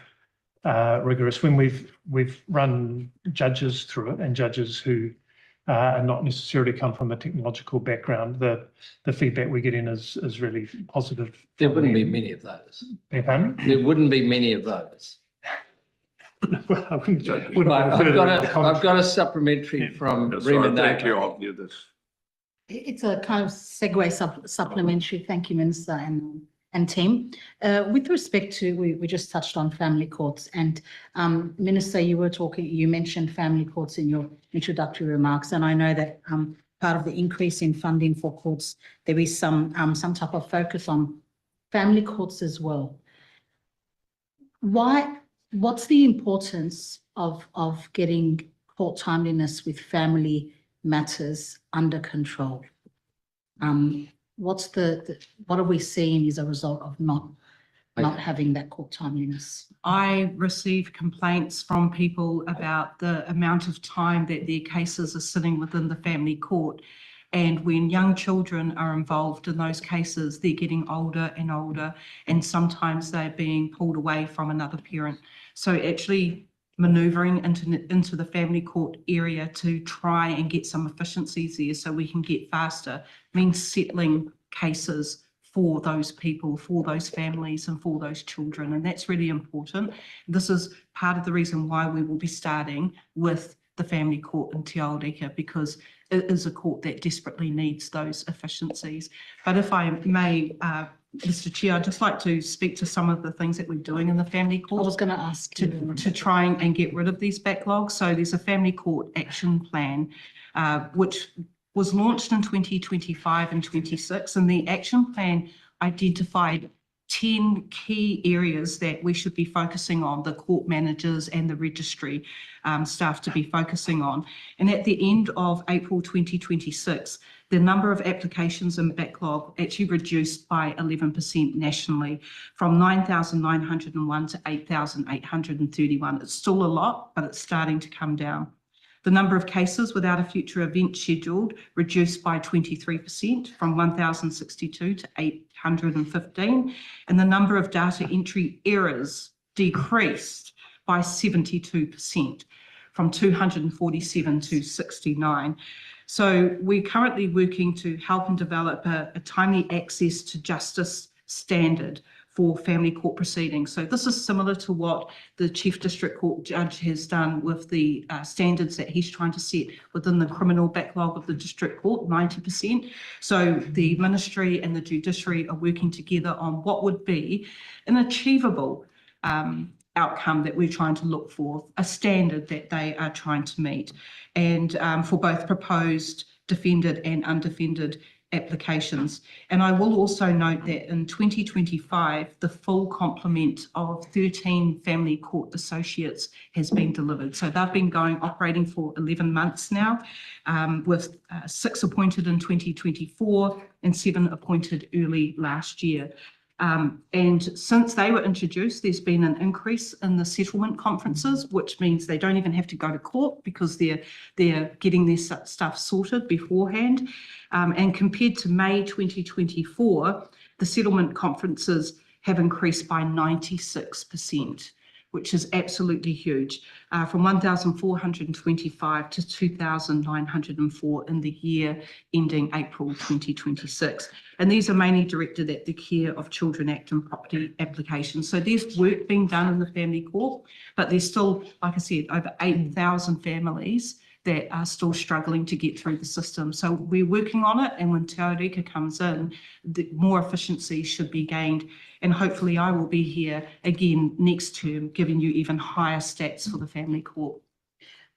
rigorous. When we've run judges through it, and judges who are not necessarily come from a technological background, the feedback we're getting is really positive. There wouldn't be many of those. Pardon? There wouldn't be many of those. Well, I wouldn't I've got a supplementary from Rima. Thank you. I'll do this. It's a kind of segue supplementary. Thank you, Minister. And and team. With respect to, we just touched on family courts, and Minister, you mentioned family courts in your introductory remarks, and I know that part of the increase in funding for courts, there is some type of focus on family courts as well. What's the importance of getting court timeliness with family matters under control? What are we seeing as a result of not having that court timeliness? I receive complaints from people about the amount of time that their cases are sitting within the family court. And when young children are involved in those cases, they're getting older and older, and sometimes they're being pulled away from another parent. So actually manoeuvring into the family court area to try and get some efficiencies there so we can get faster means settling cases for those people, for those families and for those children. And that's really important. This is part of the reason why we will be starting with the family court in Te Awarika, because it is a court that desperately needs those efficiencies. But if I may, Mr. Chair, I'd just like to speak to some of the things that we're doing in the family court. I was going to ask to try and get rid of these backlogs. So there's a family court action plan, which was launched in 2025 and 26, and the action plan identified 10 key areas that we should be focusing on, the court managers and the registry staff to be focusing on. And at the end of April 2026, the number of applications in backlog actually reduced by 11% nationally, from 9,901 to 8,831. It's still a lot, but it's starting to come down. The number of cases without a future event scheduled reduced by 23%, from 1,062 to 815. And the number of data entry errors decreased by 72%, from 247 to 69. So we're currently working to help and develop a timely access to justice standard for family court proceedings. So this is similar to what the Chief District Court Judge has done with the standards that he's trying to set within the criminal backlog of the District Court, 90%. So the Ministry and the Judiciary are working together on what would be an achievable outcome that we're trying to look for, a standard that they are trying to meet, and for both proposed, defended and undefended applications. And I will also note that in 2025, the full complement of 13 family court associates has been delivered. So they've been operating for 11 months now, with 6 appointed in 2024 and 7 appointed early last year. And since they were introduced, there's been an increase in the settlement conferences, which means they don't even have to go to court because they're getting their stuff sorted beforehand. And compared to May 2024, the settlement conferences have increased by 96%, which is absolutely huge, from 1,425 to 2,904 in the year ending April 2026. And these are mainly directed at the Care of Children Act and property applications. So there's work being done in the family court, but there's still, like I said, over 8,000 families that are still struggling to get through the system. So we're working on it, and when Te Awarika comes in, the more efficiency should be gained. And hopefully I will be here again next term, giving you even higher stats for the family court.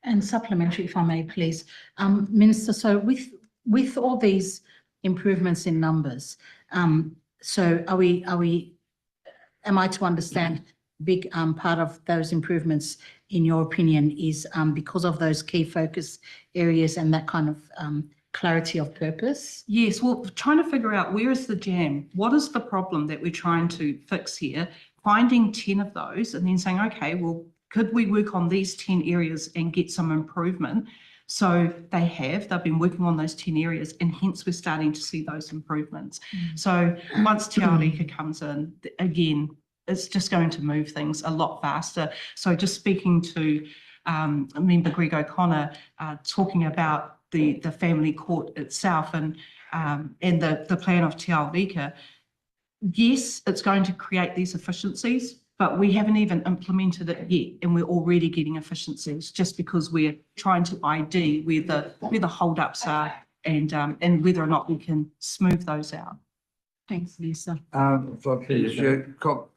And supplementary, if I may, please. Minister, so with all these improvements in numbers, so am I to understand big part of those improvements, in your opinion, is because of those key focus areas and that kind of clarity of purpose? Yes, well, trying to figure out where is the jam? What is the problem that we're trying to fix here? Finding 10 of those and then saying, okay, well, could we work on these 10 areas and get some improvement? So they've been working on those 10 areas, and hence we're starting to see those improvements. So once Te Awarika comes in, again, it's just going to move things a lot faster. So just speaking to Member Greg O'Connor, talking about the family court itself and the plan of Te Awarika, yes, it's going to create these efficiencies, but we haven't even implemented it yet, and we're already getting efficiencies just because we're trying to ID where the holdups are and whether or not we can smooth those out. Thanks, Lisa. If I please,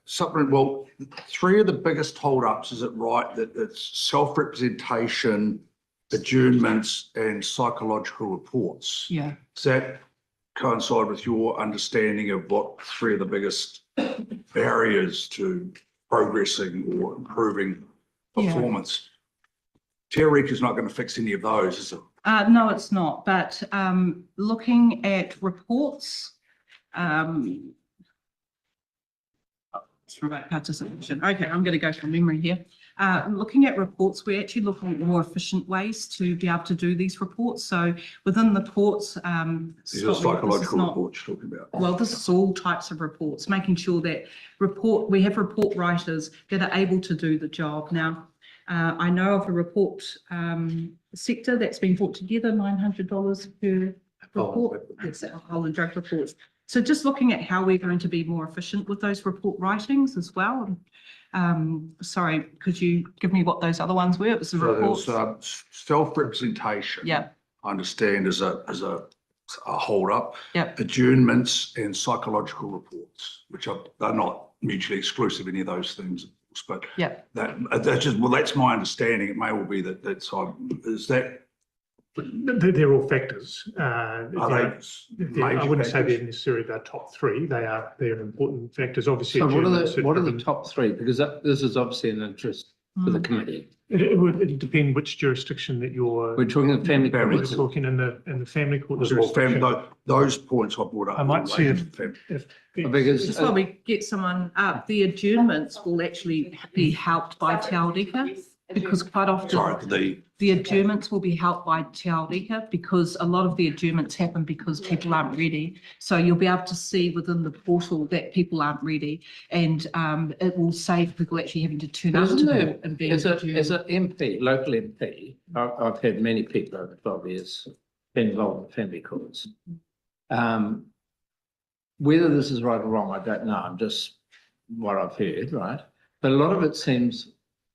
supplement, well, three of the biggest holdups, is it right that it's self-representation, adjournments and psychological reports? Yeah. Does that coincide with your understanding of what three of the biggest barriers to progressing or improving Yeah. performance? Tearik is not going to fix any of those, is it? No, it's not, but looking at reports, remote participation. Okay, I'm going to go from memory here. Looking at reports, we're actually looking at more efficient ways to be able to do these reports. So within the courts, These are psychological reports you're talking about. well, this is all types of reports, making sure that we have report writers that are able to do the job. Now, I know of a report sector that's been brought together, $900 per report. It's alcohol and drug reports. So just looking at how we're going to be more efficient with those report writings as well. Sorry, could you give me what those other ones were? It was the So reports. there's self-representation. Yeah. I understand as a hold up. Yep. Adjournments and psychological reports, which they're not mutually exclusive, any of those things, of course, but Yep. that's just, well, that's my understanding. It may well be is that, They're all factors. are they I major wouldn't say factors? they're necessarily the top three. They're important factors. Obviously, So what adjournments are the driven- top three? Because this is obviously an interest for the committee. It would depend which jurisdiction that We're you're talking the family court. we're talking in the family court Well, jurisdiction. those points I brought up. I might see if Because That's why we get someone up. The adjournments will actually be helped by Te Aurika, because quite often Sorry, the adjournments will be helped by Te Aurika, because a lot of the adjournments happen because people aren't ready. So you'll be able to see within the portal that people aren't ready, and it will save people actually having to turn up to Isn't there, court and being as adjourned. an MP, local MP, I've had many people over 12 years been involved in family courts. Whether this is right or wrong, I don't know. I'm just what I've heard, right? But a lot of it seems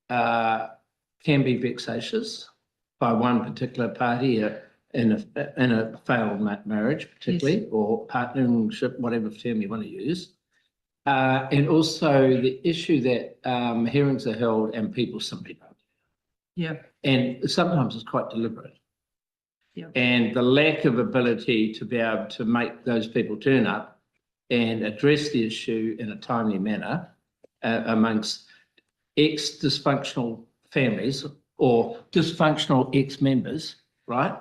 can be vexatious by one particular party in a failed marriage, particularly, or partnership, whatever term you want to use. And also the issue that hearings are held and people simply don't. Yeah. And sometimes it's quite deliberate. Yeah. And the lack of ability to be able to make those people turn up and address the issue in a timely manner amongst ex-dysfunctional families or dysfunctional ex-members, right?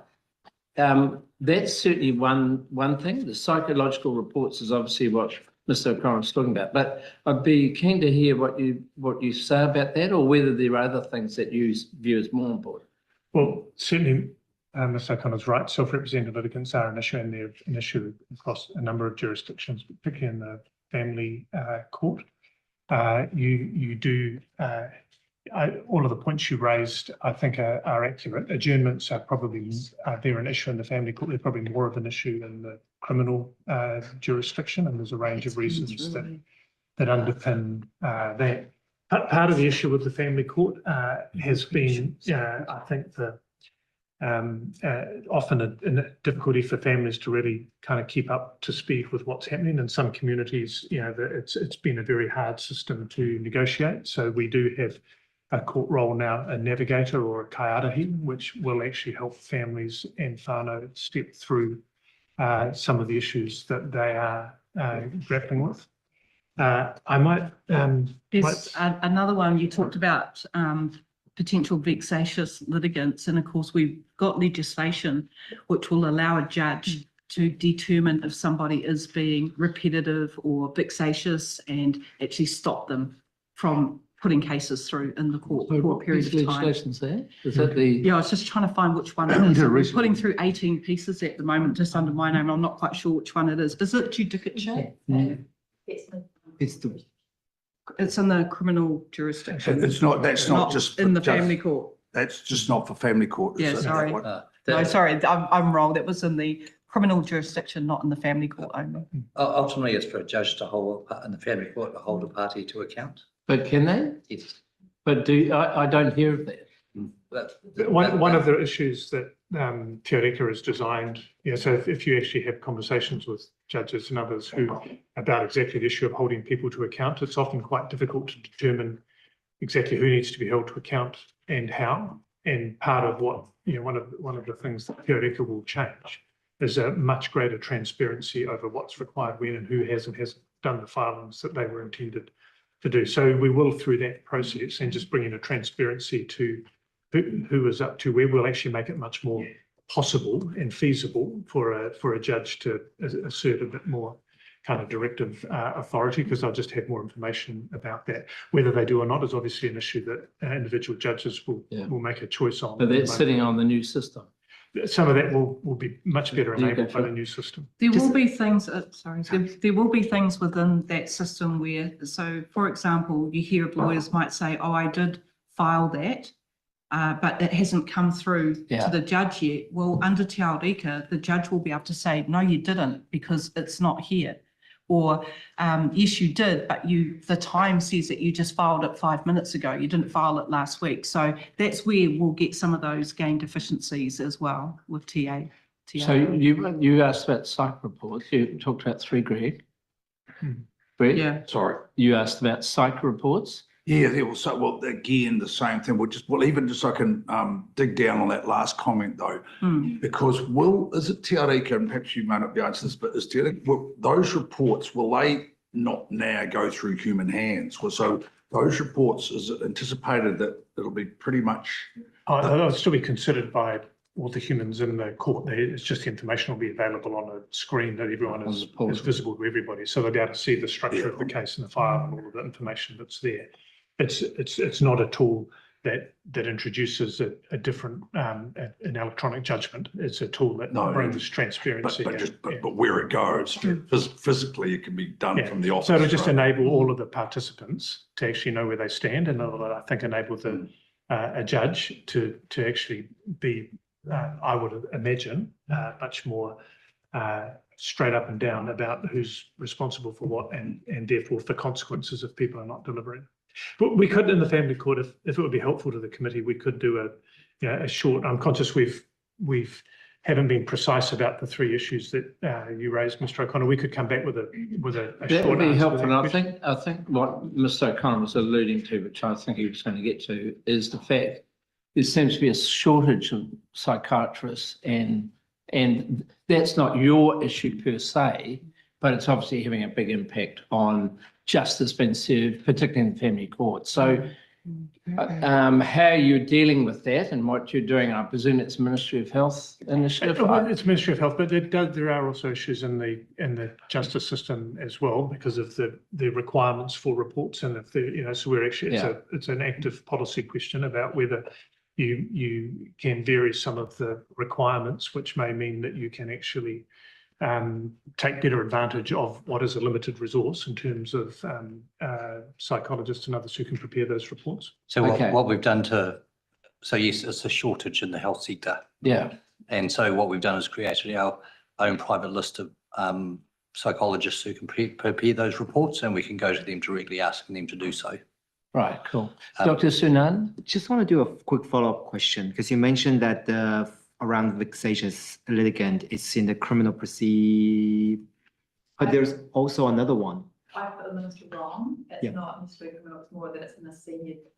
That's certainly one thing. The psychological reports is obviously what Mr. O'Connor's talking about, but I'd be keen to hear what you say about that, or whether there are other things that you view as more important. Well, certainly, Mr. O'Connor's right. Self-represented litigants are an issue, and they're an issue across a number of jurisdictions, particularly in the family court. You do. All of the points you raised, I think, are accurate. Adjournments are probably they're an issue in the family court. They're probably more of an issue in the criminal jurisdiction, and there's a range of reasons that underpin that. Part of the issue with the family court has been, I think, the often a difficulty for families to really kind of keep up to speed with what's happening in some communities. It's been a very hard system to negotiate. So we do have a court role now, a navigator or a kaiarahi, which will actually help families and whānau step through some of the issues that they are grappling with. I might. There's another one you talked about, potential vexatious litigants. And of course, we've got legislation which will allow a judge to determine if somebody is being repetitive or vexatious and actually stop them from putting cases through in the court for a period of time. Legislation's there? Is that the? Yeah, I was just trying to find which one it is. We're putting through 18 pieces at the moment, just under my name. I'm not quite sure which one it is. Is it judicature? It's in the criminal jurisdiction. That's not just. In the family court. That's just not for family court. Yeah, is it, that sorry. one? No, sorry, I'm wrong. That was in the criminal jurisdiction, not in the family court only. Ultimately, it's for a judge to hold, in the family court, to hold a party to account. But can they? Yes. But I don't hear of that. One of the issues that Te Areka is designed, so if you actually have conversations with judges and others about exactly the issue of holding people to account, it's often quite difficult to determine exactly who needs to be held to account and how. And part of what, one of the things that Te Areka will change is a much greater transparency over what's required when and who has and hasn't done the filings that they were intended to do. So we will, through that process, and just bring in a transparency to who is up to where, we'll actually make it much more possible and feasible for a judge to assert a bit more kind of directive authority, because they'll just have more information about that. Whether they do or not is obviously an issue that individual judges will make a choice on. But that's sitting on the new system. Some of that will be much better enabled by the new system. There will be things, there will be things within that system where, so for example, you hear lawyers might say, oh, I did file that, but it hasn't come through to the judge yet. Well, under Te Areka, the judge will be able to say, no, you didn't, because it's not here. Or, yes, you did, but the time says that you just filed it 5 minutes ago. You didn't file it last week. So that's where we'll get some of those gained efficiencies as well with TA. So you asked about psych reports. You talked about 3, Greg. Greg? Yeah. Sorry. You asked about psych reports. Yeah, well, again, the same thing. Even just so I can dig down on that last comment though, because is it Te Areka, and perhaps you may not be able to answer this, but is Te Areka, those reports, will they not now go through human hands? So those reports, is it anticipated that it'll be pretty much? They'll still be considered by all the humans in the court. It's just the information will be available on a screen that everyone is visible to everybody. So they'll be able to see the structure of the case in the file and all of the information that's there. It's not a tool that introduces a different an electronic judgment. It's a tool that brings transparency. But where it goes, physically, it can be done from the office. So it'll just enable all of the participants to actually know where they stand, and it'll, I think, enable a judge to actually be, I would imagine, much more straight up and down about who's responsible for what, and therefore for consequences if people are not delivering. But we could, in the family court, if it would be helpful to the committee, we could do a short. I'm conscious we've haven't been precise about the 3 issues that you raised, Mr. O'Connor. We could come back with a that short would be answer helpful. to that And question. I think what Mr. O'Connor was alluding to, which I think he was going to get to, is the fact there seems to be a shortage of psychiatrists, and that's not your issue per se, but it's obviously having a big impact on justice being served, particularly in the family court. So how you're dealing with that and what you're doing, I presume it's Ministry of Health initiative? It's Ministry of Health, but there are also issues in the justice system as well because of the requirements for reports, and so we're actually it's an active policy question about whether you can vary some of the requirements, which may mean that you can actually take better advantage of what is a limited resource in terms of psychologists and others who can prepare those reports. So what we've done so yes, it's a shortage in the health sector. Yeah. And so what we've done is created our own private list of psychologists who can prepare those reports, and we can go to them directly asking them to do so. Right, cool. Dr. Sunan? Just want to do a quick follow-up question, because you mentioned that around vexatious litigant is in the criminal but there's also another one. I put the minister wrong. It's not ministry criminal, it's more that it's in the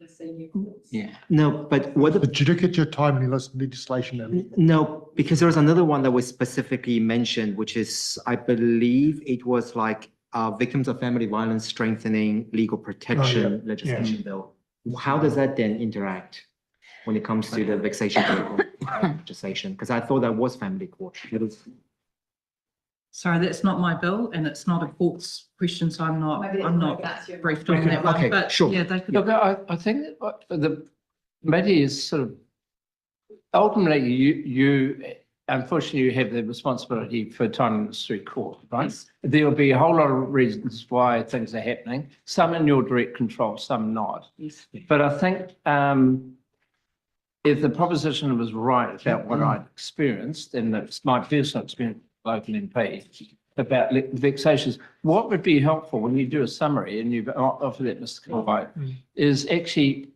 senior courts. Yeah. No, but what Did you get your timely legislation in? No, because there was another one that was specifically mentioned, which is, I believe it was like Victims of Family Violence Strengthening Legal Protection legislation bill. How does that then interact when it comes to the vexation legislation? Because I thought that was family court. Sorry, that's not my bill, and it's not a court's question, so I'm not briefed on that one. Okay, but sure. Yeah, they could. Look, I think that the committee is sort of, ultimately, you unfortunately, you have the responsibility for timeliness through court, right? There will be a whole lot of reasons why things are happening, some in your direct control, some not. But I think if the proposition was right about what I'd experienced, and it's my personal experience, local MP, about vexations, what would be helpful when you do a summary, and you've offered that, Mr. Kilby, is actually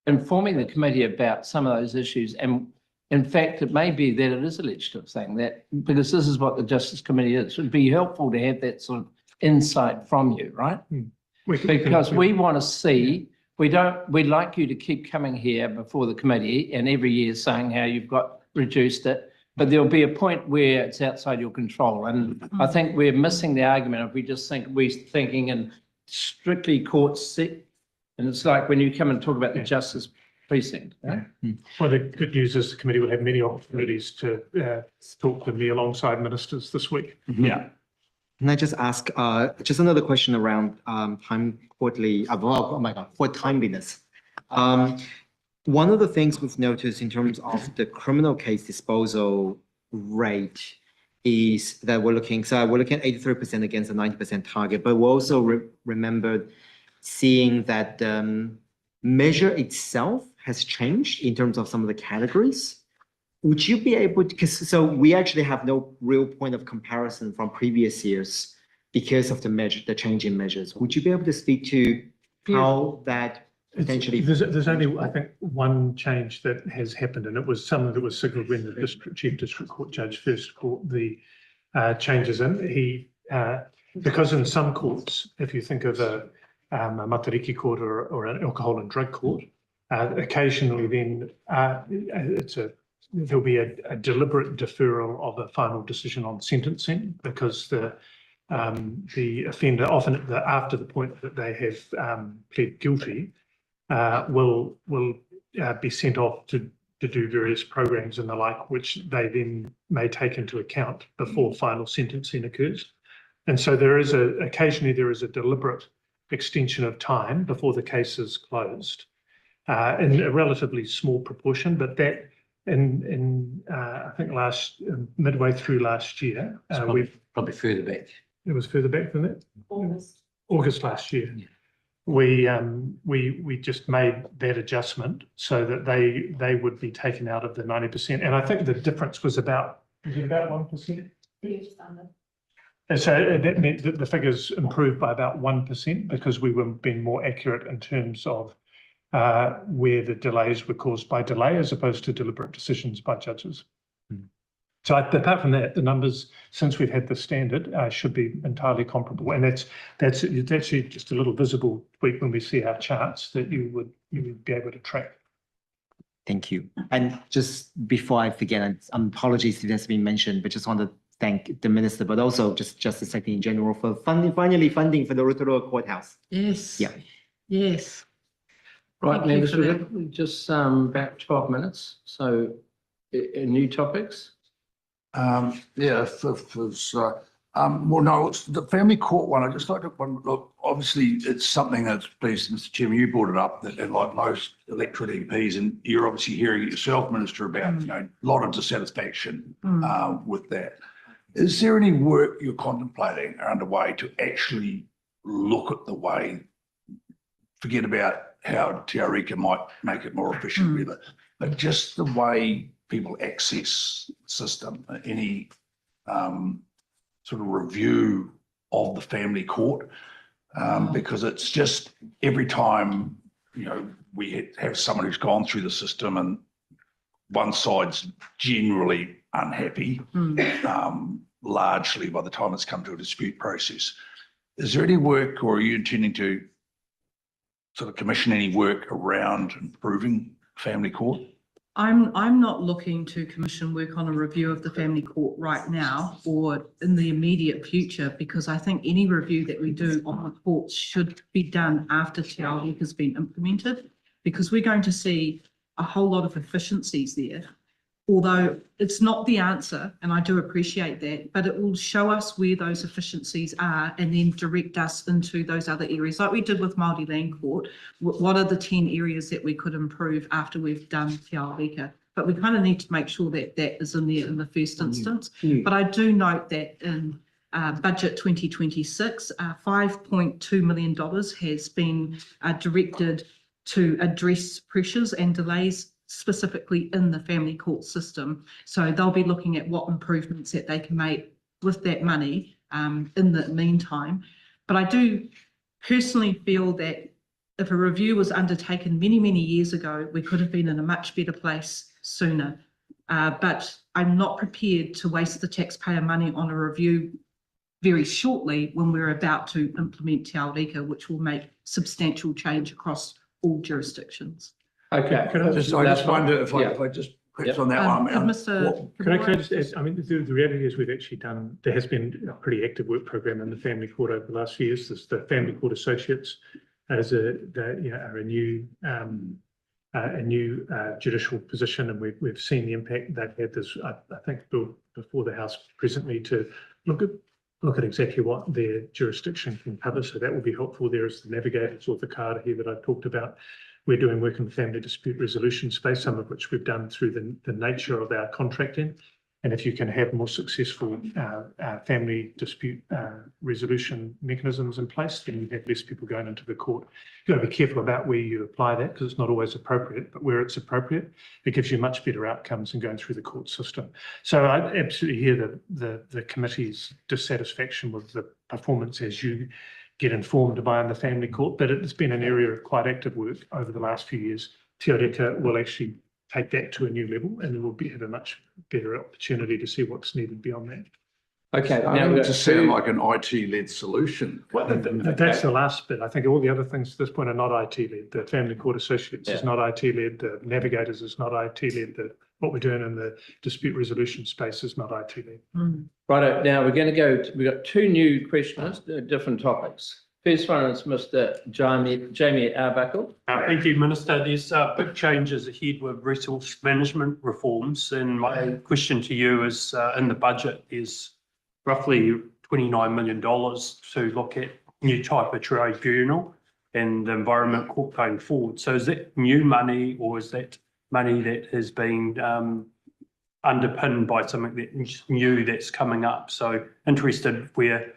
informing the committee about some of those issues. And in fact, it may be that it is a legislative thing, that because this is what the Justice Committee is. It would be helpful to have that sort of insight from you, right? Because we want to see, we'd like you to keep coming here before the committee and every year saying how you've got reduced it. But there'll be a point where it's outside your control. And I think we're missing the argument if we just think we're thinking in strictly courts. And it's like when you come and talk about the justice precinct. Well, the good news is the committee will have many opportunities to talk with me alongside ministers this week. Yeah. Can I just ask, just another question around court timeliness. One of the things we've noticed in terms of the criminal case disposal rate is that we're looking at 83% against the 90% target, but we also remembered seeing that measure itself has changed in terms of some of the categories. Would you be able to, so we actually have no real point of comparison from previous years because of the change in measures. Would you be able to speak to how that potentially? There's only, I think, one change that has happened, and it was something that was signalled when the Chief District Court Judge first brought the changes in. Because in some courts, if you think of a matariki court or an alcohol and drug court, occasionally then there'll be a deliberate deferral of a final decision on sentencing because the offender often after the point that they have pled guilty will be sent off to do various programs and the like, which they then may take into account before final sentencing occurs. And so occasionally there is a deliberate extension of time before the case is closed in a relatively small proportion, but that I think midway through last year, probably further back. It was further back than that? August last year. Yeah. We just made that adjustment so that they would be taken out of the 90%. And I think the difference was about 1%? Yes, and so that meant that the figures improved by about 1% because we were being more accurate in terms of where the delays were caused by delay as opposed to deliberate decisions by judges. So apart from that, the numbers since we've had the standard should be entirely comparable, and that's actually just a little visible tweak when we see our charts that you would be able to track. Thank you. And just before I forget, and apologies if that's been mentioned, but just want to thank the minister, but also just Justice Secretary in general for finally funding for the Rotorua Courthouse. Yes. Yeah. Yes. Right, members, we've just about 12 minutes. So new topics. Well, no, it's the family court one. I just like to look, obviously it's something that's, please, Mr. Chairman, you brought it up that like most elected MPs, and you're obviously hearing it yourself, Minister, about, a lot of dissatisfaction with that. Is there any work you're contemplating or underway to actually look at the way, forget about how Te Arika might make it more efficient, but just the way people access the system, any sort of review of the family court, because it's just every time, we have someone who's gone through the system and one side's generally unhappy, largely by the time it's come to a dispute process. Is there any work, or are you intending to sort of commission any work around improving family court? I'm not looking to commission work on a review of the family court right now or in the immediate future, because I think any review that we do on the courts should be done after Te Arika has been implemented, because we're going to see a whole lot of efficiencies there. Although it's not the answer, and I do appreciate that, but it will show us where those efficiencies are and then direct us into those other areas. Like we did with Māori Land Court, what are the 10 areas that we could improve after we've done Te Arika? But we kind of need to make sure that that is in there in the first instance. But I do note that in budget 2026, $5.2 million has been directed to address pressures and delays specifically in the family court system. So they'll be looking at what improvements that they can make with that money in the meantime. But I do personally feel that if a review was undertaken many, many years ago, we could have been in a much better place sooner. But I'm not prepared to waste the taxpayer money on a review very shortly when we're about to implement Te Aurika, which will make substantial change across all jurisdictions. Okay. I just wonder if I just, perhaps on that one. Mr. Can I just add, I mean, the reality is we've actually done, there has been a pretty active work program in the family court over the last few years. There's the family court associates as are a new judicial position, and we've seen the impact they've had. This, I think, bill before the House presently to look at exactly what their jurisdiction can cover. So that will be helpful. There is the navigators or the card here that I talked about. We're doing work in the family dispute resolution space, some of which we've done through the nature of our contracting. And if you can have more successful family dispute resolution mechanisms in place, then you have less people going into the court. You've got to be careful about where you apply that because it's not always appropriate, but where it's appropriate, it gives you much better outcomes than going through the court system. So I absolutely hear the committee's dissatisfaction with the performance as you get informed by in the family court, but it's been an area of quite active work over the last few years. Te Aurika will actually take that to a new level, and we'll have a much better opportunity to see what's needed beyond that. Okay. Now Now it we've just got sound two- like an IT-led solution. Well, that's the last bit. I think all the other things at this point are not IT-led. The family court associates is not IT-led. The navigators is not IT-led. What we're doing in the dispute resolution space is not IT-led. Right, now we're going to go, we've got two new questioners, different topics. First one is Mr. Jamie Arbuckle. Thank you, Minister. There's big changes ahead with resource management reforms, and my question to you is, in the budget, there's roughly $29 million to look at new type of tribunal and the Environment Court going forward. So is that new money, or is that money that has been underpinned by something that's new that's coming up? So interested where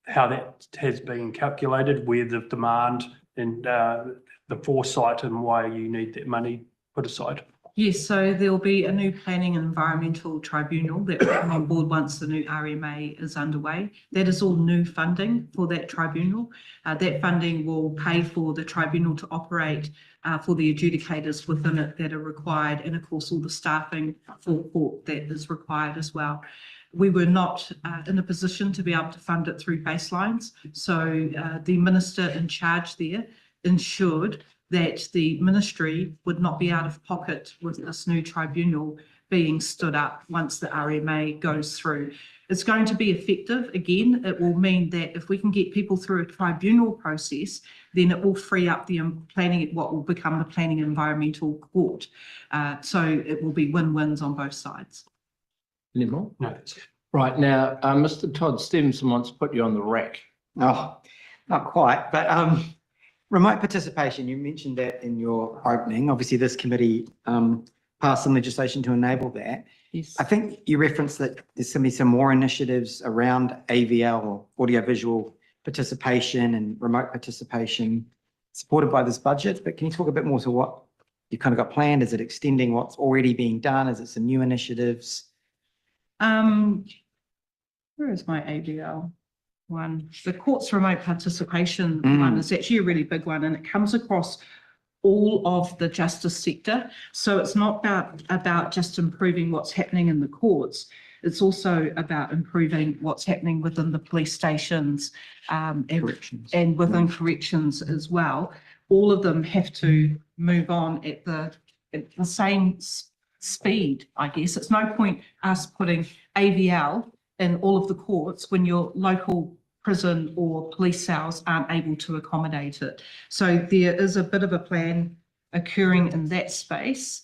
how that has been calculated, where the demand and the foresight and why you need that money put aside. Yes, so there'll be a new planning and environmental tribunal that will come on board once the new RMA is underway. That is all new funding for that tribunal. That funding will pay for the tribunal to operate for the adjudicators within it that are required, and of course all the staffing for court that is required as well. We were not in a position to be able to fund it through baselines. So the minister in charge there ensured that the ministry would not be out of pocket with this new tribunal being stood up once the RMA goes through. It's going to be effective. Again, it will mean that if we can get people through a tribunal process, then it will free up the planning, what will become the planning and environmental court. So it will be win-wins on both sides. Any more? No. Right, now, Mr. Todd Stevenson wants to put you on the rack. Oh, not quite, but remote participation, you mentioned that in your opening. Obviously, this committee passed some legislation to enable that. Yes. I think you referenced that there's going to be some more initiatives around AVL or audiovisual participation and remote participation supported by this budget, but can you talk a bit more to what you kind of got planned? Is it extending what's already being done? Is it some new initiatives? Where is my AVL one? The court's remote participation one is actually a really big one, and it comes across all of the justice sector. So it's not about just improving what's happening in the courts. It's also about improving what's happening within the police stations and within corrections as well. All of them have to move on at the same speed, I guess. It's no point us putting AVL in all of the courts when your local prison or police cells aren't able to accommodate it. So there is a bit of a plan occurring in that space.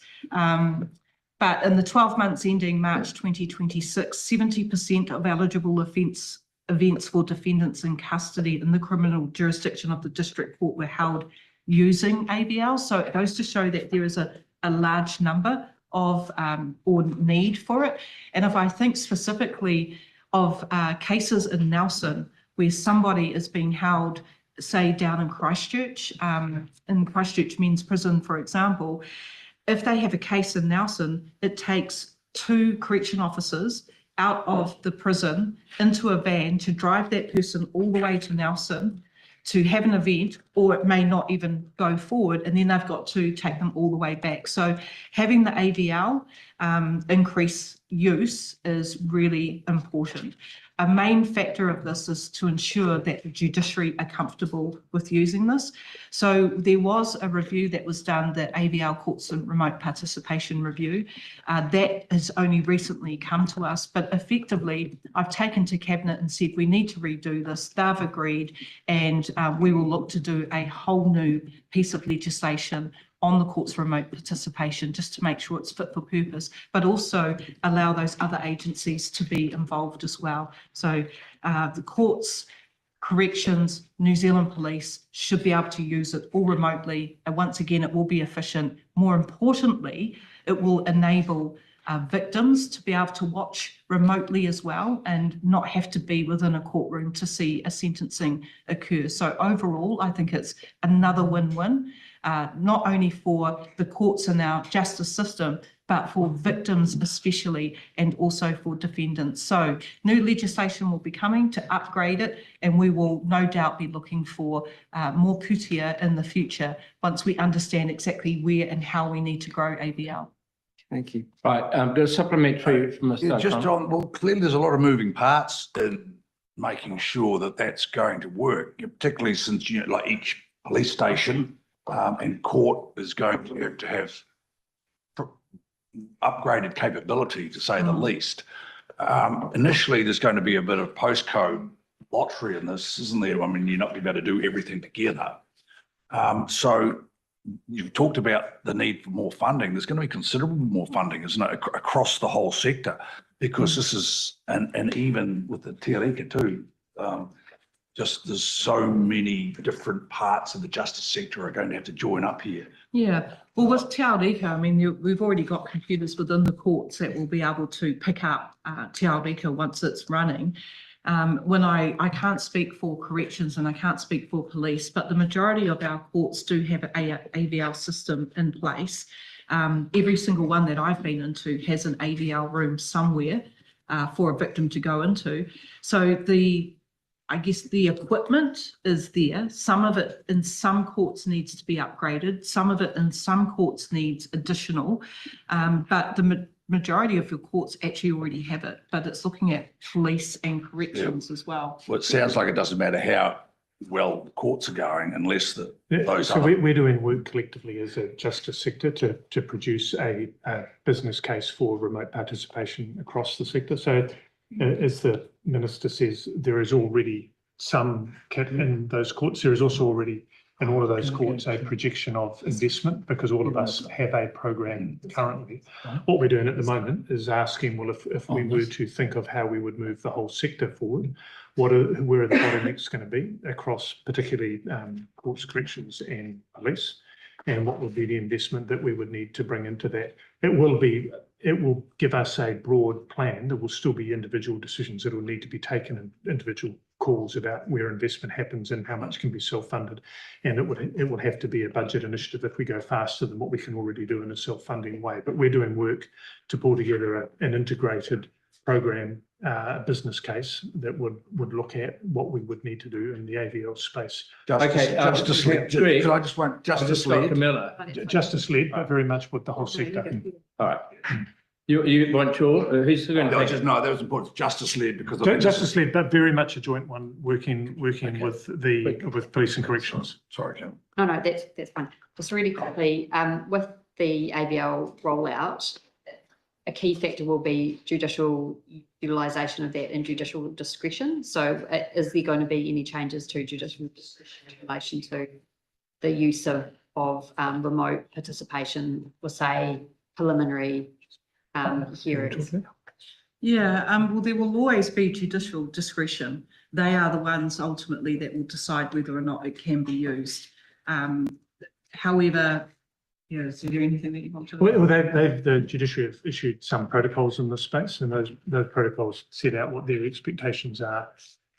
But in the 12 months ending March 2026, 70% of eligible events for defendants in custody in the criminal jurisdiction of the district court were held using AVL. So it goes to show that there is a large number of or need for it. And if I think specifically of cases in Nelson where somebody is being held, say down in Christchurch Men's Prison, for example, if they have a case in Nelson, it takes 2 correction officers out of the prison into a van to drive that person all the way to Nelson, to have an event, or it may not even go forward, and then they've got to take them all the way back. So having the AVL increase use is really important. A main factor of this is to ensure that the judiciary are comfortable with using this. So there was a review that was done, that AVL Courts and Remote Participation Review. That has only recently come to us, but effectively I've taken to Cabinet and said we need to redo this. They've agreed, and we will look to do a whole new piece of legislation on the court's remote participation, just to make sure it's fit for purpose, but also allow those other agencies to be involved as well. So the courts, corrections, New Zealand Police should be able to use it all remotely. And once again, it will be efficient. More importantly, it will enable victims to be able to watch remotely as well, and not have to be within a courtroom to see a sentencing occur. So overall, I think it's another win-win. Not only for the courts and our justice system, but for victims especially, and also for defendants. So new legislation will be coming to upgrade it, and we will no doubt be looking for more kutia in the future once we understand exactly where and how we need to grow AVL. Thank you. Right, the supplementary from Mr. Yeah, just O'Connor. on, well, clearly there's a lot of moving parts in making sure that that's going to work, particularly since, you know, like each police station and court is going to have upgraded capability, to say the least. Initially, there's going to be a bit of postcode lottery in this, isn't there? I mean, you're not going to be able to do everything together. So you've talked about the need for more funding. There's going to be considerable more funding, isn't it, across the whole sector, because this is, and even with the Te Arika too, just there's so many different parts of the justice sector are going to have to join up here. Yeah, well, with Te Arika, I mean, we've already got computers within the courts that will be able to pick up Te Arika once it's running. When I can't speak for corrections and I can't speak for police, but the majority of our courts do have an AVL system in place. Every single one that I've been into has an AVL room somewhere for a victim to go into. So I guess the equipment is there. Some of it in some courts needs to be upgraded. Some of it in some courts needs additional, but the majority of your courts actually already have it, but it's looking at police and corrections as well. Well, it sounds like it doesn't matter how well the courts are going unless those So we're doing work collectively as a justice sector to produce a business case for remote participation across the sector. So as the Minister says, there is already some in those courts. There is also already in all of those courts a projection of investment, because all of us have a program currently. What we're doing at the moment is asking, well, if we were to think of how we would move the whole sector forward, where are the bottlenecks going to be across particularly courts, corrections and police, and what would be the investment that we would need to bring into that. It will give us a broad plan. There will still be individual decisions that will need to be taken and individual calls about where investment happens and how much can be self-funded. And it would have to be a budget initiative if we go faster than what we can already do in a self-funding way. But we're doing work to pull together an integrated program, business case that would look at what we would need to do in the AVL space. Justice-led, could I just want justice-led? Justice-led, but very much with the whole sector. All right. You want your, who's going to take it? No, that was important. Justice-led, because Justice-led, but very much a joint one, working with police and corrections. Sorry, Kim. No, that's fine. Just really quickly, with the AVL rollout, a key factor will be judicial utilisation of that and judicial discretion. So is there going to be any changes to judicial discretion in relation to the use of remote participation for, say, preliminary hearings? Yeah, well, there will always be judicial discretion. They are the ones ultimately that will decide whether or not it can be used. However, yeah, is there anything that you want to? Well, the judiciary have issued some protocols in this space, and those protocols set out what their expectations are.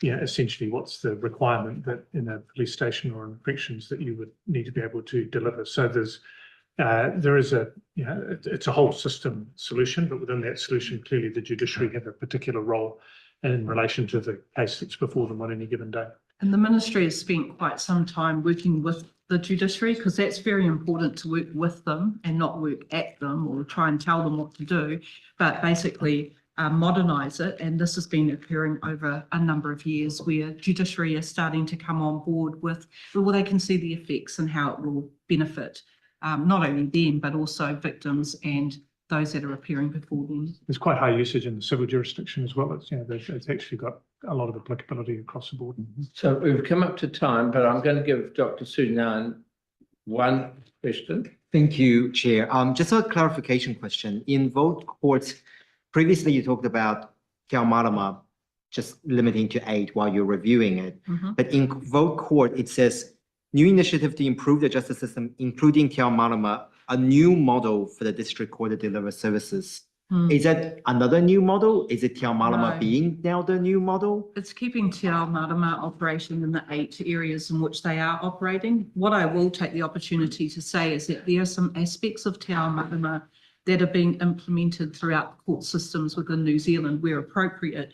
Yeah, essentially, what's the requirement that in a police station or in corrections that you would need to be able to deliver. So there is it's a whole system solution, but within that solution, clearly the judiciary have a particular role in relation to the case that's before them on any given day. And the ministry has spent quite some time working with the judiciary, because that's very important, to work with them and not work at them or try and tell them what to do, but basically modernise it. And this has been occurring over a number of years, where judiciary are starting to come on board with, well, they can see the effects and how it will benefit not only them, but also victims and those that are appearing before them. There's quite high usage in the civil jurisdiction as well. It's, it's actually got a lot of applicability across the board. So we've come up to time, but I'm going to give Dr. Sunan one question. Thank you, Chair. Just a clarification question. In vote courts, previously you talked about Te Ao Marama just limiting to 8 while you're reviewing it. But in vote court, it says new initiative to improve the justice system, including Te Ao Marama, a new model for the district court to deliver services. Is that another new model? Is it Te Ao Marama No. being now the new model? It's keeping Te Ao Marama operating in the 8 areas in which they are operating. What I will take the opportunity to say is that there are some aspects of Te Ao Marama that are being implemented throughout the court systems within New Zealand where appropriate,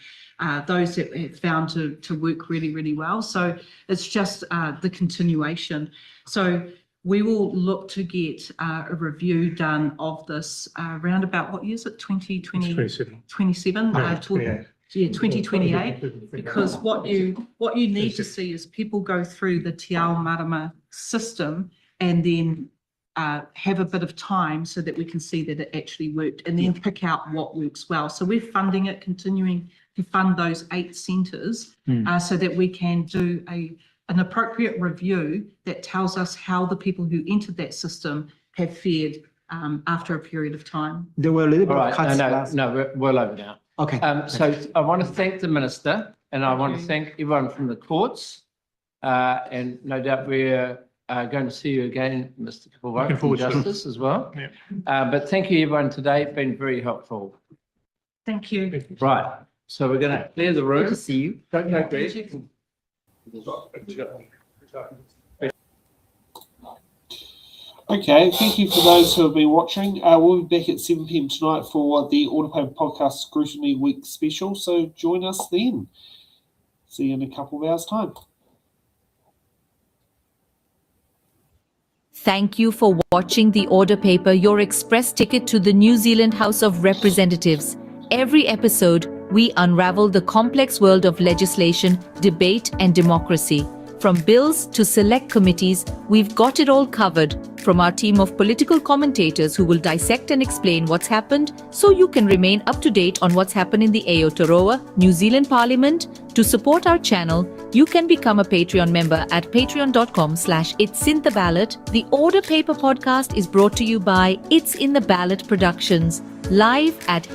those that have found to work really, really well. So it's just the continuation. So we will look to get a review done of this around about, what year is it, 2020? 27. 27? Yeah, 2028, because what you need to see is people go through the Te Ao Marama system and then have a bit of time so that we can see that it actually worked, and then pick out what works well. So we're funding it, continuing to fund those 8 centres so that we can do an appropriate review that tells us how the people who entered that system have fared after a period of time. There were a little bit All of right, cuts. no, we're well over now. Okay. So I want to thank the Minister, and I want to thank everyone from the courts. And no doubt we're going to see you again, Mr. Kipawak, from Justice as well. But thank you everyone today, it's been very helpful. Thank you. Right, so we're going to clear the room. Good to see you. Don't go, Greg. Okay, thank you for those who have been watching. We'll be back at 7 p.m. tonight for the Order Paper Podcast Scrutiny Week special, so join us then. See you in a couple of hours' time. Thank you for watching the Order Paper, your express ticket to the New Zealand House of Representatives. Every episode, we unravel the complex world of legislation, debate, and democracy. From bills to select committees, we've got it all covered. From our team of political commentators who will dissect and explain what's happened so you can remain up to date on what's happened in the Aotearoa, New Zealand Parliament. To support our channel, you can become a Patreon member at patreon.com/it'sintheballot. The Order Paper Podcast is brought to you by It's in the Ballot Productions, live at